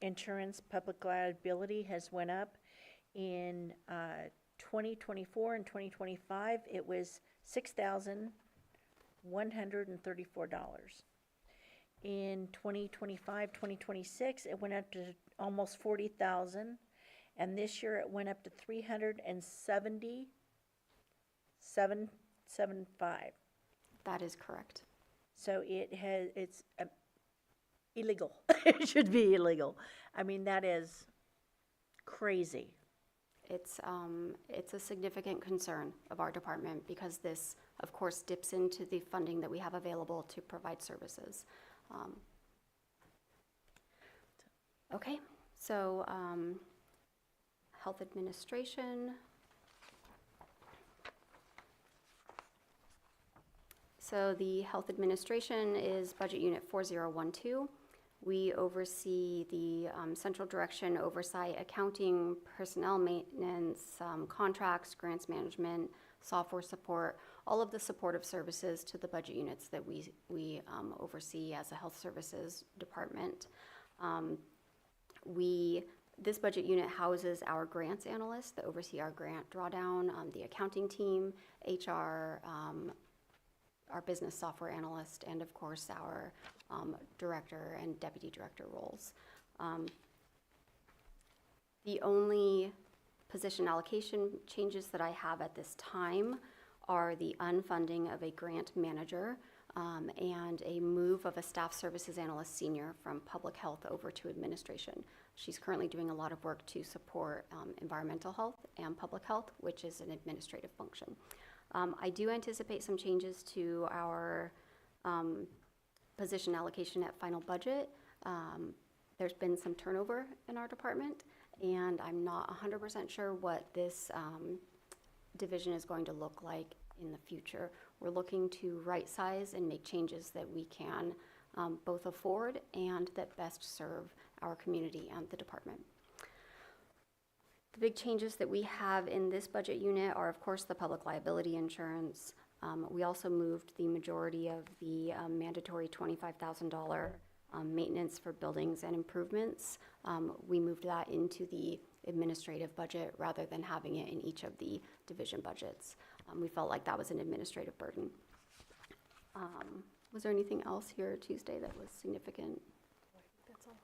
insurance, public liability has went up in 2024 and 2025, it was $6,134. In 2025, 2026, it went up to almost 40,000, and this year it went up to 377,775. That is correct. So it's illegal. It should be illegal. I mean, that is crazy. It's a significant concern of our department because this, of course, dips into the funding that we have available to provide services. Okay, so health administration. So the health administration is budget unit 4012. We oversee the central direction, oversight, accounting, personnel maintenance, contracts, grants management, software support, all of the supportive services to the budget units that we oversee as a health services department. This budget unit houses our grants analysts that oversee our grant drawdown, the accounting team, HR, our business software analyst, and of course our director and deputy director roles. The only position allocation changes that I have at this time are the unfunding of a grant manager and a move of a staff services analyst senior from public health over to administration. She's currently doing a lot of work to support environmental health and public health, which is an administrative function. I do anticipate some changes to our position allocation at final budget. There's been some turnover in our department, and I'm not 100% sure what this division is going to look like in the future. We're looking to right size and make changes that we can both afford and that best serve our community and the department. The big changes that we have in this budget unit are, of course, the public liability insurance. We also moved the majority of the mandatory $25,000 maintenance for buildings and improvements. We moved that into the administrative budget rather than having it in each of the division budgets. We felt like that was an administrative burden. Was there anything else here Tuesday that was significant? That's all.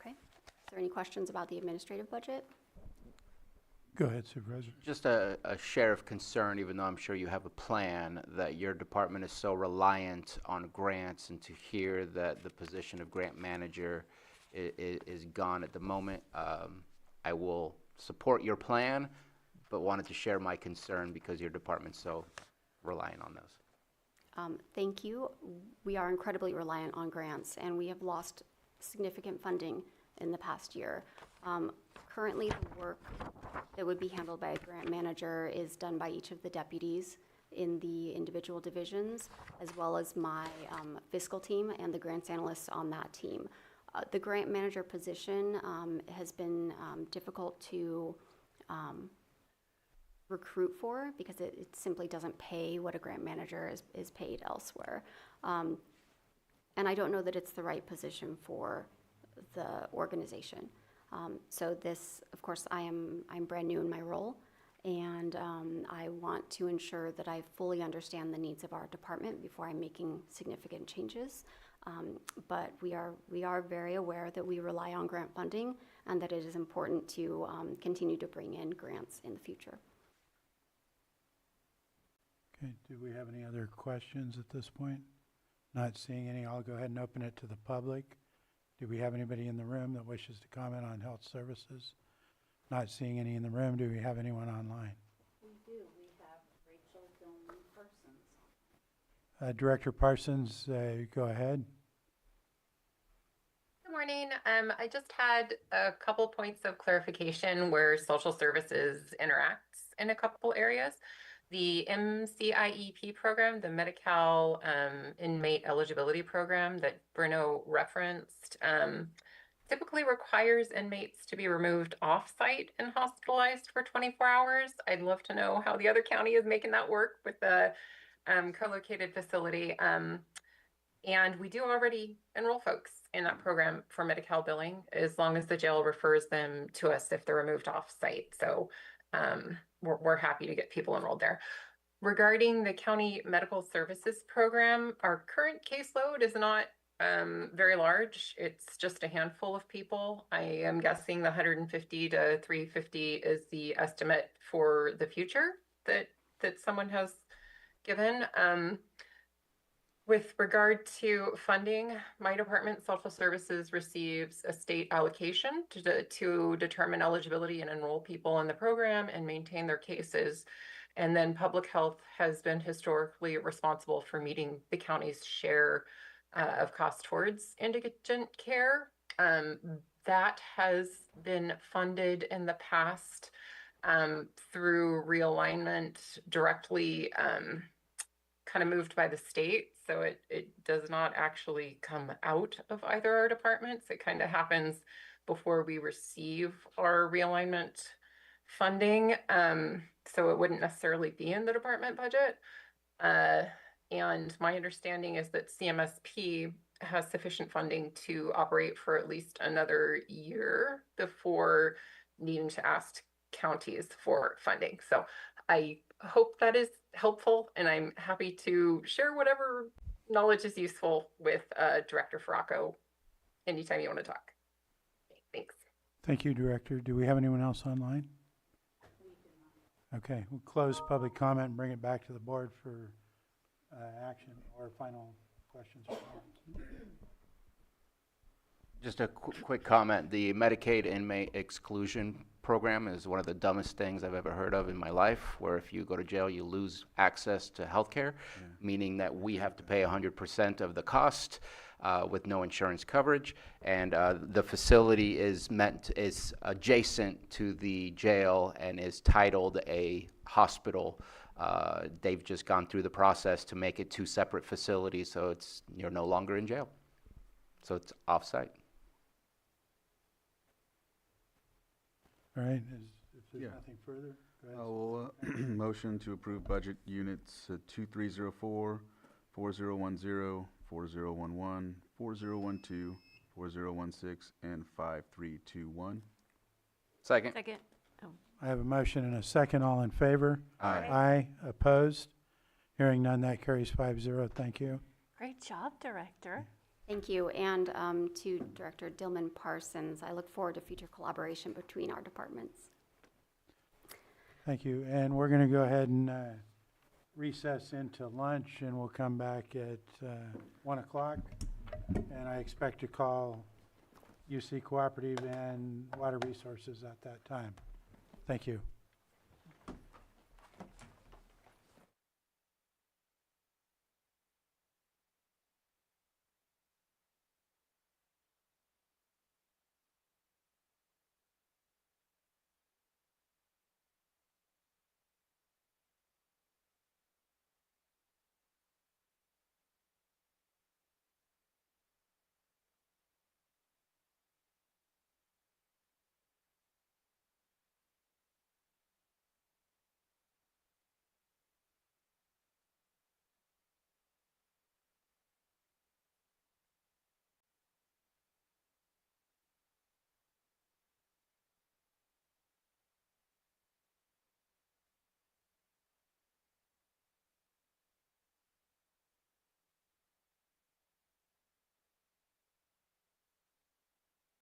Okay. Is there any questions about the administrative budget? Go ahead, Supervisor. Just a share of concern, even though I'm sure you have a plan, that your department is so reliant on grants, and to hear that the position of grant manager is gone at the moment. I will support your plan, but wanted to share my concern because your department's so reliant on those. Thank you. We are incredibly reliant on grants, and we have lost significant funding in the past year. Currently, the work that would be handled by a grant manager is done by each of the deputies in the individual divisions, as well as my fiscal team and the grants analysts on that team. The grant manager position has been difficult to recruit for because it simply doesn't pay what a grant manager is paid elsewhere. And I don't know that it's the right position for the organization. So this, of course, I'm brand new in my role, and I want to ensure that I fully understand the needs of our department before I'm making significant changes. But we are very aware that we rely on grant funding and that it is important to continue to bring in grants in the future. Okay, do we have any other questions at this point? Not seeing any, I'll go ahead and open it to the public. Do we have anybody in the room that wishes to comment on health services? Not seeing any in the room. Do we have anyone online? We do. We have Rachel Parsons. Director Parsons, go ahead. Good morning. I just had a couple points of clarification where social services interacts in a couple areas. The MCIEP program, the Medi-Cal inmate eligibility program that Bruno referenced, typically requires inmates to be removed off-site and hospitalized for 24 hours. I'd love to know how the other county is making that work with the co-located facility. And we do already enroll folks in that program for Medi-Cal billing, as long as the jail refers them to us if they're removed off-site. So we're happy to get people enrolled there. Regarding the county medical services program, our current caseload is not very large. It's just a handful of people. I am guessing the 150 to 350 is the estimate for the future that someone has given. With regard to funding, my department, social services, receives a state allocation to determine eligibility and enroll people in the program and maintain their cases. And then public health has been historically responsible for meeting the county's share of cost towards indigent care. That has been funded in the past through realignment directly kind of moved by the state. So it does not actually come out of either our departments. It kind of happens before we receive our realignment funding. So it wouldn't necessarily be in the department budget. And my understanding is that CMSP has sufficient funding to operate for at least another year before needing to ask counties for funding. So I hope that is helpful, and I'm happy to share whatever knowledge is useful with Director Farraco anytime you want to talk. Okay, thanks. Thank you, Director. Do we have anyone else online? Okay, we'll close public comment and bring it back to the board for action or final questions or comments. Just a quick comment. The Medicaid inmate exclusion program is one of the dumbest things I've ever heard of in my life, where if you go to jail, you lose access to health care, meaning that we have to pay 100% of the cost with no insurance coverage. And the facility is adjacent to the jail and is titled a hospital. They've just gone through the process to make it two separate facilities, so you're no longer in jail. So it's off-site. All right, if there's nothing further? Go ahead. I will motion to approve budget units 2304, 4010, 4011, 4012, 4016, and 5321. Second. Second. Oh. I have a motion and a second. All in favor? Aye. Aye. Opposed? Hearing none, that carries 5-0. Thank you. Great job, Director. Thank you. And to Director Dillman Parsons, I look forward to future collaboration between our departments. Thank you. And we're going to go ahead and recess into lunch, and we'll come back at 1 o'clock. And I expect to call UC Cooperative and Water Resources at that time. Thank you.